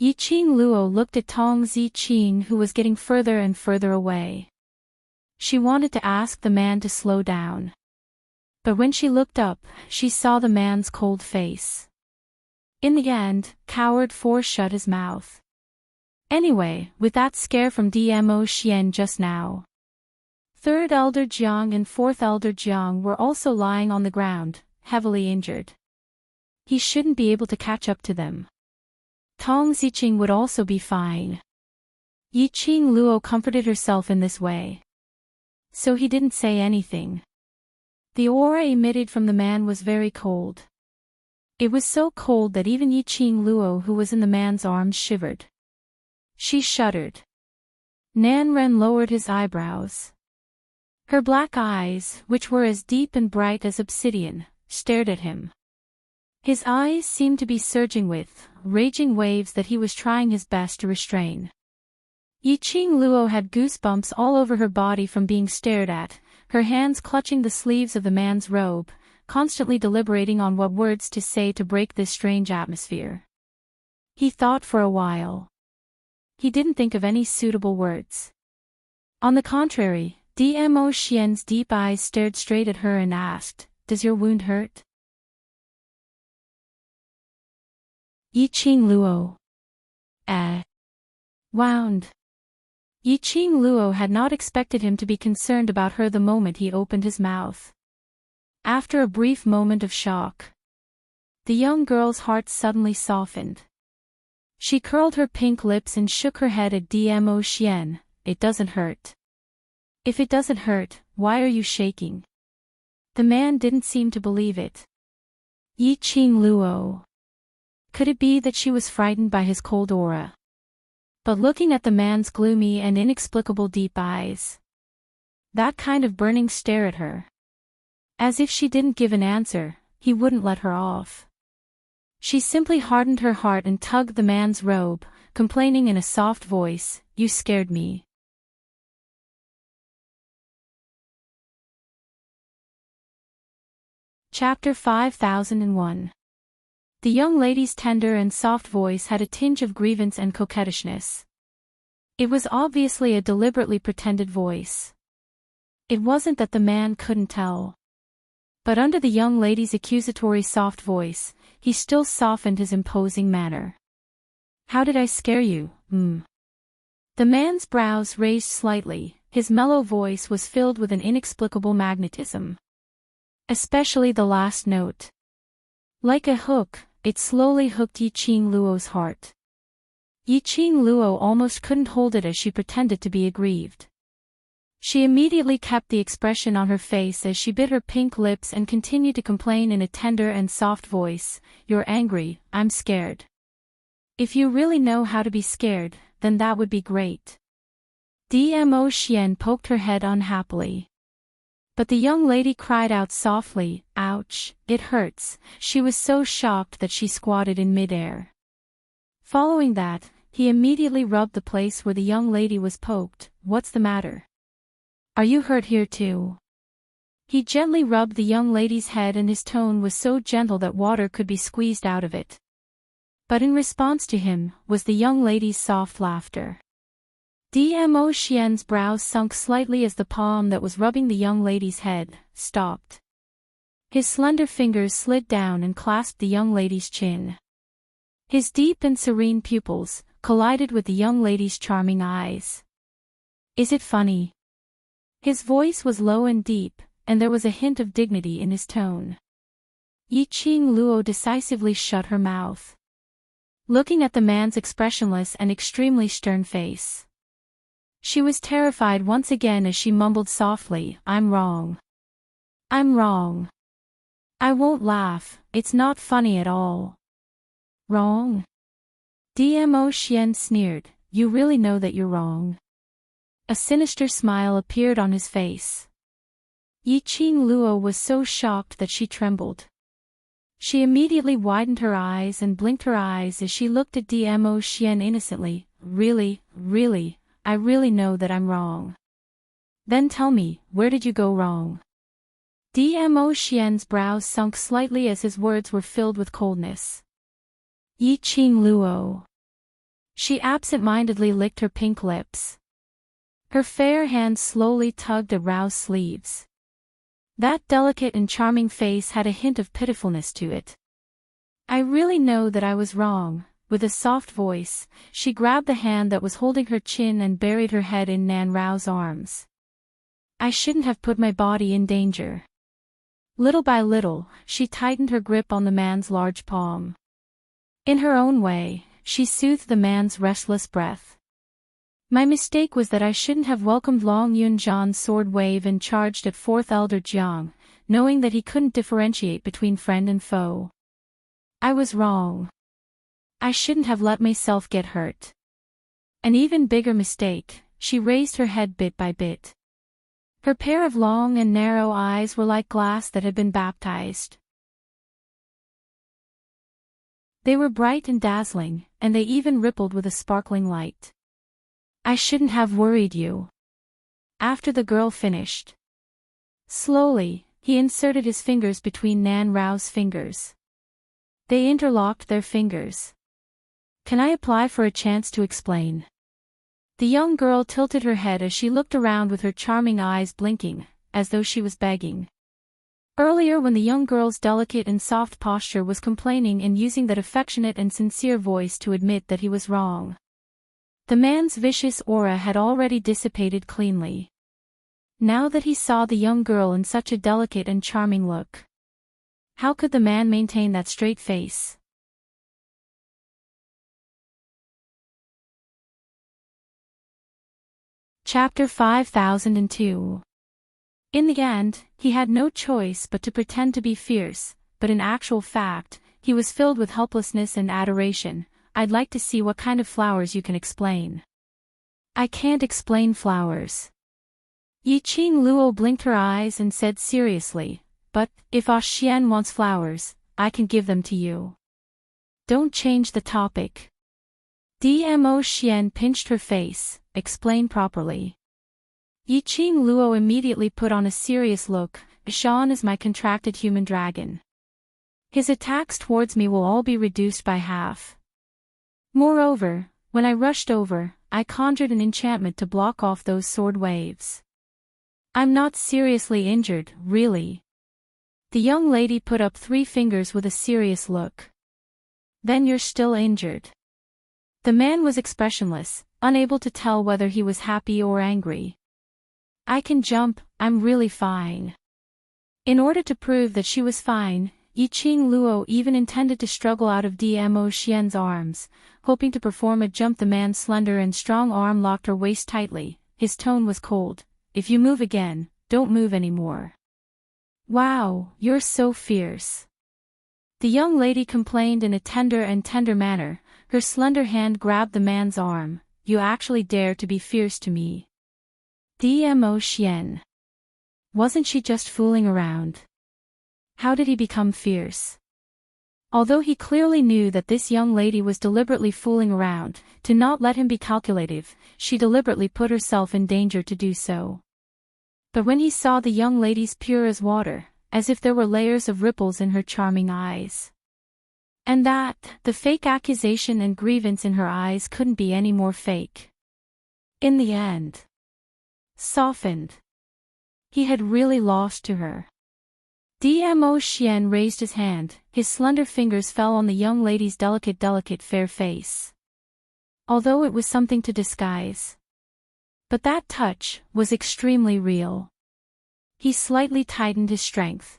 Yiqing Luo looked at Tong Ziqing, who was getting further and further away. She wanted to ask the man to slow down. But when she looked up, she saw the man's cold face. In the end, Coward forced shut his mouth. Anyway, with that scare from Dmo Xian just now. Third Elder Jiang and Fourth Elder Jiang were also lying on the ground, heavily injured. He shouldn't be able to catch up to them. Tong Ziqing would also be fine. Yiqing Luo comforted herself in this way. So he didn't say anything. The aura emitted from the man was very cold. It was so cold that even Yiqing Luo, who was in the man's arms, shivered. She shuddered. Nan Ren lowered his eyebrows. Her black eyes, which were as deep and bright as obsidian, stared at him. His eyes seemed to be surging with raging waves that he was trying his best to restrain. Yiqing Luo had goosebumps all over her body from being stared at, her hands clutching the sleeves of the man's robe, constantly deliberating on what words to say to break this strange atmosphere. He thought for a while. He didn't think of any suitable words. On the contrary, Dmo Xian's deep eyes stared straight at her and asked, "Does your wound hurt?" Yiqing Luo. Wound. Yiqing Luo had not expected him to be concerned about her the moment he opened his mouth. After a brief moment of shock, the young girl's heart suddenly softened. She curled her pink lips and shook her head at Dmo Xian. "It doesn't hurt." "If it doesn't hurt, why are you shaking?" The man didn't seem to believe it. Yiqing Luo. Could it be that she was frightened by his cold aura? But looking at the man's gloomy and inexplicable deep eyes, that kind of burning stare at her, as if she didn't give an answer, he wouldn't let her off. She simply hardened her heart and tugged the man's robe, complaining in a soft voice, "You scared me." Chapter 5001. The young lady's tender and soft voice had a tinge of grievance and coquettishness. It was obviously a deliberately pretended voice. It wasn't that the man couldn't tell. But under the young lady's accusatory soft voice, he still softened his imposing manner. "How did I scare you, The man's brows raised slightly, his mellow voice was filled with an inexplicable magnetism. Especially the last note. Like a hook, it slowly hooked Yiqing Luo's heart. Yiqing Luo almost couldn't hold it as she pretended to be aggrieved. She immediately kept the expression on her face as she bit her pink lips and continued to complain in a tender and soft voice, "You're angry, I'm scared. If you really know how to be scared, then that would be great." Dmo Xian poked her head unhappily. But the young lady cried out softly, "Ouch, it hurts." She was so shocked that she squatted in midair. Following that, he immediately rubbed the place where the young lady was poked. "What's the matter? Are you hurt here too?" He gently rubbed the young lady's head and his tone was so gentle that water could be squeezed out of it. But in response to him, was the young lady's soft laughter. Dmo Xian's brows sunk slightly as the palm that was rubbing the young lady's head stopped. His slender fingers slid down and clasped the young lady's chin. His deep and serene pupils collided with the young lady's charming eyes. "Is it funny?" His voice was low and deep, and there was a hint of dignity in his tone. Yiqing Luo decisively shut her mouth, looking at the man's expressionless and extremely stern face. She was terrified once again as she mumbled softly, "I'm wrong. I'm wrong. I won't laugh, it's not funny at all." "Wrong?" Dmo Xian sneered, "You really know that you're wrong?" A sinister smile appeared on his face. Yiqing Luo was so shocked that she trembled. She immediately widened her eyes and blinked her eyes as she looked at Dmo Xian innocently. Really, I really know that I'm wrong." "Then tell me, where did you go wrong?" Dmo Xian's brows sunk slightly as his words were filled with coldness. "Yiqing Luo." She absent-mindedly licked her pink lips. Her fair hand slowly tugged at Rao's sleeves. That delicate and charming face had a hint of pitifulness to it. "I really know that I was wrong." With a soft voice, she grabbed the hand that was holding her chin and buried her head in Nan Rao's arms. "I shouldn't have put my body in danger." Little by little, she tightened her grip on the man's large palm. In her own way, she soothed the man's restless breath. "My mistake was that I shouldn't have welcomed Long Yunjian's sword wave and charged at 4th Elder Jiang, knowing that he couldn't differentiate between friend and foe. I was wrong. I shouldn't have let myself get hurt. An even bigger mistake, she raised her head bit by bit. Her pair of long and narrow eyes were like glass that had been baptized. They were bright and dazzling, and they even rippled with a sparkling light. I shouldn't have worried you. After the girl finished. Slowly, he inserted his fingers between Nan Rao's fingers. They interlocked their fingers. Can I apply for a chance to explain? The young girl tilted her head as she looked around with her charming eyes blinking, as though she was begging. Earlier when the young girl's delicate and soft posture was complaining and using that affectionate and sincere voice to admit that he was wrong. The man's vicious aura had already dissipated cleanly. Now that he saw the young girl in such a delicate and charming look. How could the man maintain that straight face? Chapter 5002. In the end, he had no choice but to pretend to be fierce, but in actual fact, he was filled with helplessness and adoration. I'd like to see what kind of flowers you can explain. I can't explain flowers. Yiqing Luo blinked her eyes and said seriously, but, if Ah Xian wants flowers, I can give them to you. Don't change the topic. Dmo Xian pinched her face, explain properly. Yiqing Luo immediately put on a serious look. Shan is my contracted human dragon. His attacks towards me will all be reduced by half. Moreover, when I rushed over, I conjured an enchantment to block off those sword waves. I'm not seriously injured, really. The young lady put up 3 fingers with a serious look. Then you're still injured. The man was expressionless, unable to tell whether he was happy or angry. I can jump, I'm really fine. In order to prove that she was fine, Yiqing Luo even intended to struggle out of Dmo Xian's arms, hoping to perform a jump. The man's slender and strong arm locked her waist tightly. His tone was cold. If you move again, don't move anymore. Wow, you're so fierce. The young lady complained in a tender manner. Her slender hand grabbed the man's arm. You actually dare to be fierce to me. Dmo Xian. Wasn't she just fooling around? How did he become fierce? Although he clearly knew that this young lady was deliberately fooling around, to not let him be calculative, she deliberately put herself in danger to do so. But when he saw the young lady's pure as water, as if there were layers of ripples in her charming eyes. And that, the fake accusation and grievance in her eyes couldn't be any more fake. In the end. Softened. He had really lost to her. Dmo Xian raised his hand, his slender fingers fell on the young lady's delicate fair face. Although it was something to disguise. But that touch was extremely real. He slightly tightened his strength.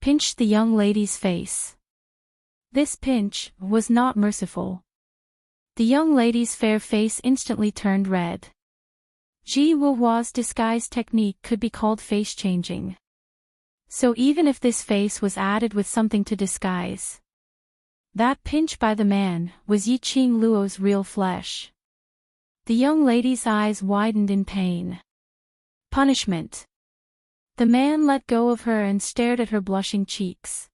Pinched the young lady's face. This pinch was not merciful. The young lady's fair face instantly turned red. Ji Wuhua's disguise technique could be called face changing. So even if this face was added with something to disguise, that pinch by the man was Yiqing Luo's real flesh. The young lady's eyes widened in pain. Punishment. The man let go of her and stared at her blushing cheeks.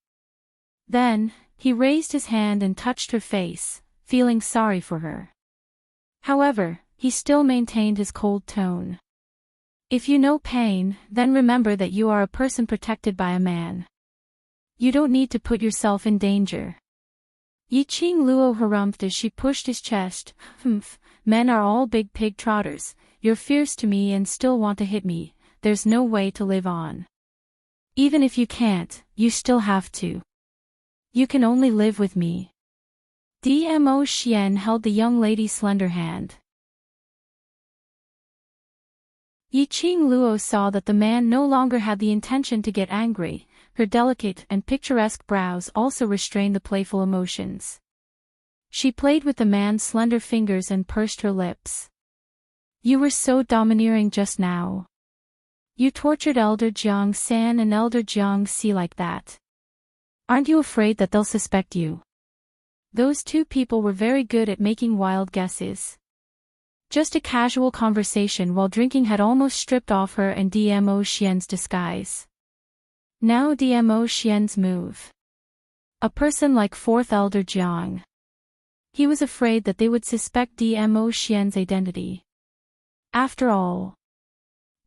Then, he raised his hand and touched her face, feeling sorry for her. However, he still maintained his cold tone. If you know pain, then remember that you are a person protected by a man. You don't need to put yourself in danger. Yiqing Luo harumphed as she pushed his chest. Humph, men are all big pig trotters. You're fierce to me and still want to hit me. There's no way to live on. Even if you can't, you still have to. You can only live with me. Dmo Xian held the young lady's slender hand. Yiqing Luo saw that the man no longer had the intention to get angry. Her delicate and picturesque brows also restrained the playful emotions. She played with the man's slender fingers and pursed her lips. You were so domineering just now. You tortured Elder Jiang San and Elder Jiang Si like that. Aren't you afraid that they'll suspect you? Those two people were very good at making wild guesses. Just a casual conversation while drinking had almost stripped off her and Dmo Xian's disguise. Now Dmo Xian's move. A person like Fourth Elder Jiang. He was afraid that they would suspect Dmo Xian's identity. After all,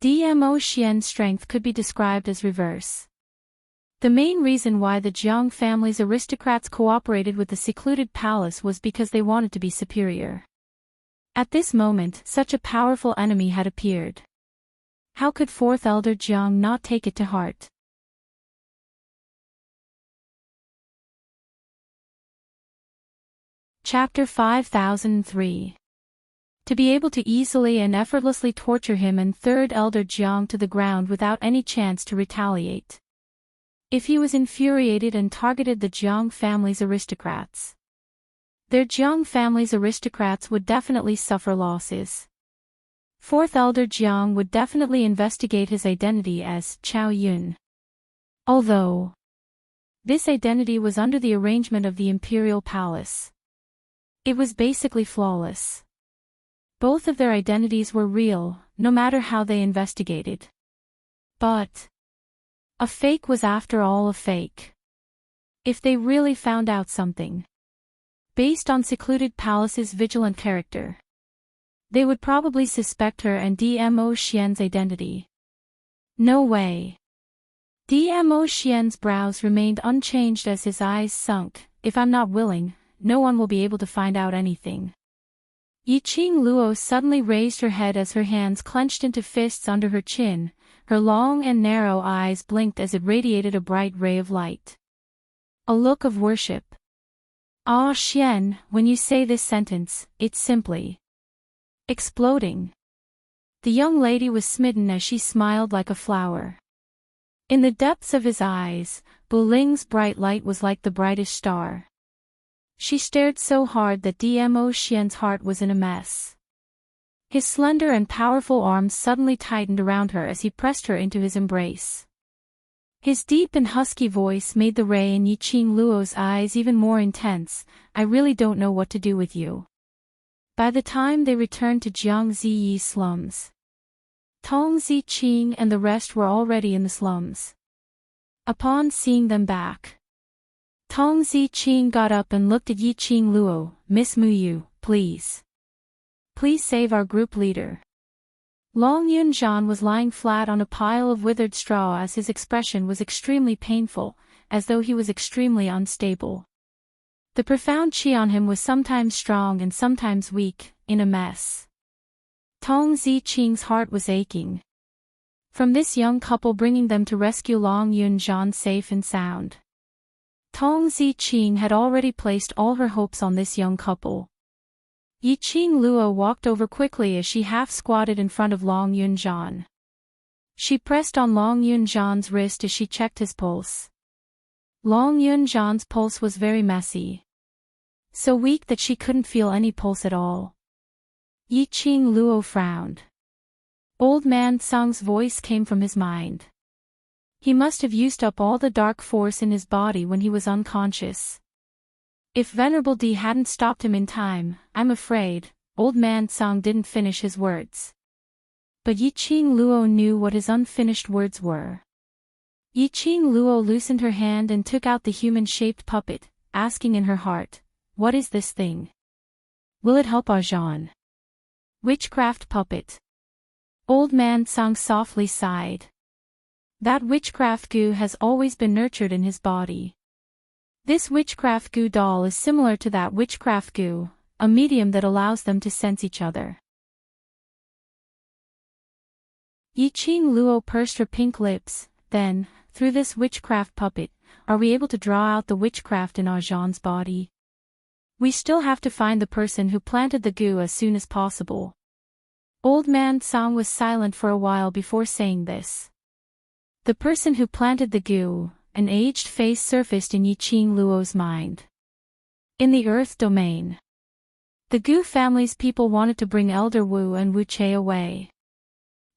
Dmo Xian's strength could be described as reverse. The main reason why the Jiang family's aristocrats cooperated with the secluded palace was because they wanted to be superior. At this moment, such a powerful enemy had appeared. How could Fourth Elder Jiang not take it to heart? Chapter 5003. To be able to easily and effortlessly torture him and Third Elder Jiang to the ground without any chance to retaliate. If he was infuriated and targeted the Jiang family's aristocrats. Their Jiang family's aristocrats would definitely suffer losses. Fourth Elder Jiang would definitely investigate his identity as Chao Yun. Although this identity was under the arrangement of the imperial palace. It was basically flawless. Both of their identities were real, no matter how they investigated. But a fake was after all a fake. If they really found out something based on Secluded Palace's vigilant character, they would probably suspect her and Dmo Xian's identity. No way. Dmo Xian's brows remained unchanged as his eyes sunk. If I'm not willing, no one will be able to find out anything. Yiqing Luo suddenly raised her head as her hands clenched into fists under her chin. Her long and narrow eyes blinked as it radiated a bright ray of light. A look of worship. Ah, Xian, when you say this sentence, it's simply exploding. The young lady was smitten as she smiled like a flower. In the depths of his eyes, Bu Ling's bright light was like the brightest star. She stared so hard that Dmo Xian's heart was in a mess. His slender and powerful arms suddenly tightened around her as he pressed her into his embrace. His deep and husky voice made the ray in Yiqing Luo's eyes even more intense. I really don't know what to do with you. By the time they returned to Jiang Ziyi's slums, Tong Ziqing and the rest were already in the slums. Upon seeing them back, Tong Ziqing got up and looked at Yiqing Luo. Miss Muyu, please. Please save our group leader. Long Yunzhan was lying flat on a pile of withered straw as his expression was extremely painful, as though he was extremely unstable. The profound qi on him was sometimes strong and sometimes weak, in a mess. Tong Ziqing's heart was aching. From this young couple bringing them to rescue Long Yunzhan safe and sound. Tong Ziqing had already placed all her hopes on this young couple. Yiqing Luo walked over quickly as she half-squatted in front of Long Yunzhan. She pressed on Long Yunzhan's wrist as she checked his pulse. Long Yunzhan's pulse was very messy. So weak that she couldn't feel any pulse at all. Yiqing Luo frowned. Old Man Sang's voice came from his mind. He must have used up all the dark force in his body when he was unconscious. If Venerable D hadn't stopped him in time, I'm afraid, Old Man Sang didn't finish his words. But Yiqing Luo knew what his unfinished words were. Yiqing Luo loosened her hand and took out the human-shaped puppet, asking in her heart, what is this thing? Will it help Arjan? Witchcraft puppet. Old Man Sang softly sighed. That witchcraft goo has always been nurtured in his body. This witchcraft goo doll is similar to that witchcraft goo, a medium that allows them to sense each other. Yiqing Luo pursed her pink lips. Then, through this witchcraft puppet, are we able to draw out the witchcraft in Arjan's body? We still have to find the person who planted the goo as soon as possible. Old Man Sang was silent for a while before saying this. The person who planted the goo, an aged face surfaced in Yiqing Luo's mind. In the Earth domain, the Gu family's people wanted to bring Elder Wu and Wu Che away.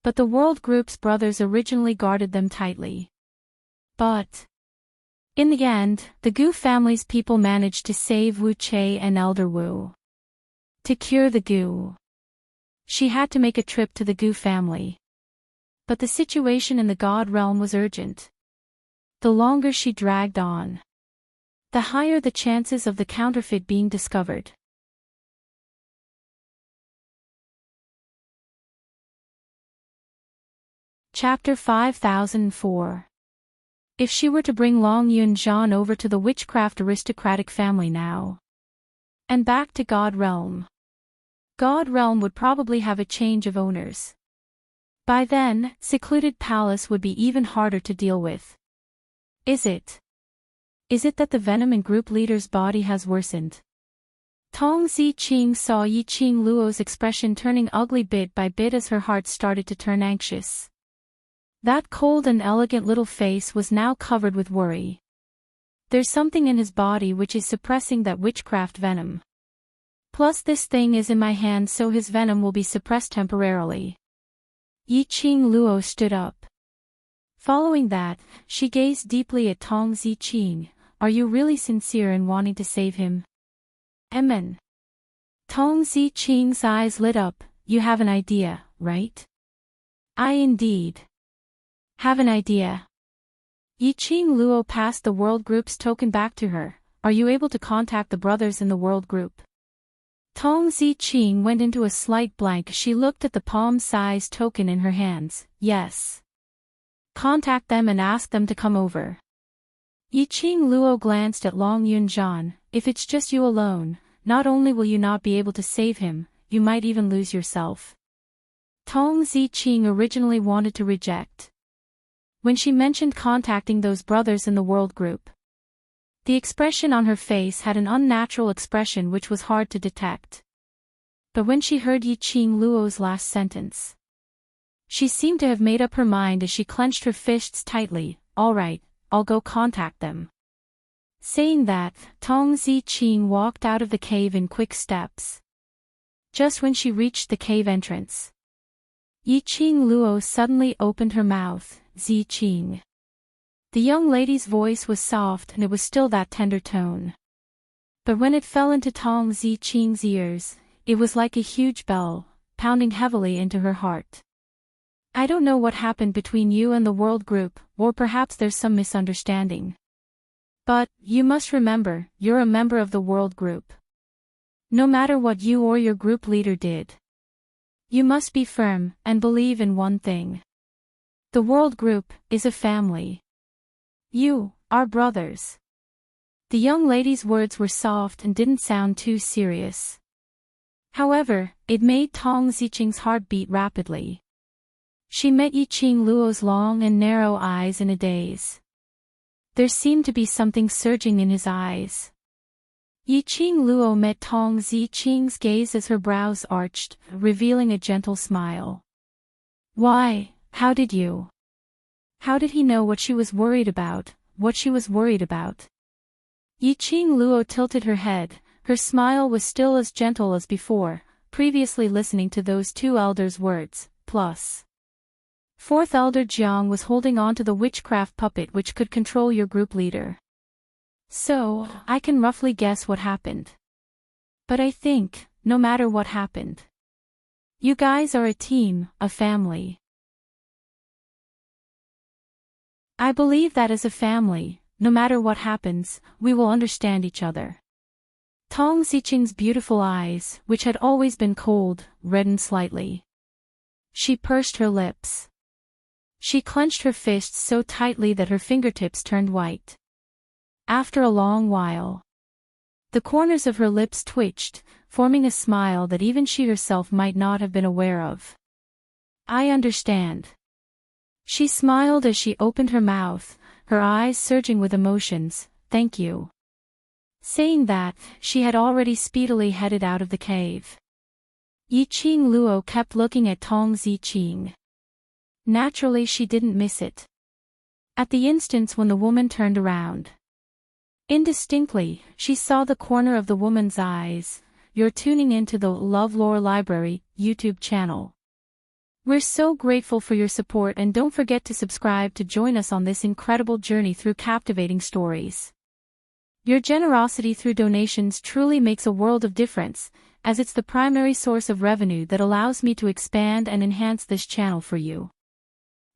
But the World Group's brothers originally guarded them tightly. But In the end, the Gu family's people managed to save Wu Che and Elder Wu. To cure the Gu, she had to make a trip to the Gu family. But the situation in the God realm was urgent. The longer she dragged on, the higher the chances of the counterfeit being discovered. Chapter 5004. If she were to bring Long Yun Zhan over to the witchcraft aristocratic family now, and back to God Realm, God Realm would probably have a change of owners. By then, secluded palace would be even harder to deal with. Is it that the venom in group leader's body has worsened? Tong Ziqing saw Yi Qing Luo's expression turning ugly bit by bit as her heart started to turn anxious. That cold and elegant little face was now covered with worry. There's something in his body which is suppressing that witchcraft venom. Plus this thing is in my hand, so his venom will be suppressed temporarily. Yi Qing Luo stood up. Following that, she gazed deeply at Tong Ziqing. Are you really sincere in wanting to save him? Amen. Tong Ziqing's eyes lit up. You have an idea, right? I indeed have an idea. Yi Qing Luo passed the World Group's token back to her. Are you able to contact the brothers in the World Group? Tong Ziqing went into a slight blank. She looked at the palm-sized token in her hands. Yes. Contact them and ask them to come over. Yi Qing Luo glanced at Long Yun Zhan. If it's just you alone, not only will you not be able to save him, you might even lose yourself. Tong Ziqing originally wanted to reject when she mentioned contacting those brothers in the World Group. The expression on her face had an unnatural expression which was hard to detect. But when she heard Yi Qing Luo's last sentence, she seemed to have made up her mind as she clenched her fists tightly. All right, I'll go contact them. Saying that, Tong Ziqing walked out of the cave in quick steps. Just when she reached the cave entrance, Yi Qing Luo suddenly opened her mouth. Ziqing. The young lady's voice was soft and it was still that tender tone. But when it fell into Tong Ziqing's ears, it was like a huge bell, pounding heavily into her heart. I don't know what happened between you and the World Group, or perhaps there's some misunderstanding. But, you must remember, you're a member of the World Group. No matter what you or your group leader did, you must be firm and believe in one thing. The World Group is a family. You are brothers. The young lady's words were soft and didn't sound too serious. However, it made Tong Ziqing's heart beat rapidly. She met Yi Qing Luo's long and narrow eyes in a daze. There seemed to be something surging in his eyes. Yi Qing Luo met Tong Ziqing's gaze as her brows arched, revealing a gentle smile. Why, how did he know what she was worried about, Yi Qing Luo tilted her head. Her smile was still as gentle as before, previously listening to those two elders' words, plus. Fourth Elder Jiang was holding on to the witchcraft puppet which could control your group leader. So, I can roughly guess what happened. But I think, no matter what happened, you guys are a team, a family. I believe that as a family, no matter what happens, we will understand each other. Tong Ziqing's beautiful eyes, which had always been cold, reddened slightly. She pursed her lips. She clenched her fists so tightly that her fingertips turned white. After a long while, the corners of her lips twitched, forming a smile that even she herself might not have been aware of. I understand. She smiled as she opened her mouth, her eyes surging with emotions. Thank you. Saying that, she had already speedily headed out of the cave. Yi Qing Luo kept looking at Tong Ziqing. Naturally she didn't miss it. At the instant when the woman turned around, indistinctly, she saw the corner of the woman's eyes. You're tuning into the LoveLore Library YouTube channel. We're so grateful for your support, and don't forget to subscribe to join us on this incredible journey through captivating stories. Your generosity through donations truly makes a world of difference, as it's the primary source of revenue that allows me to expand and enhance this channel for you.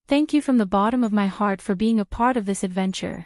Thank you from the bottom of my heart for being a part of this adventure.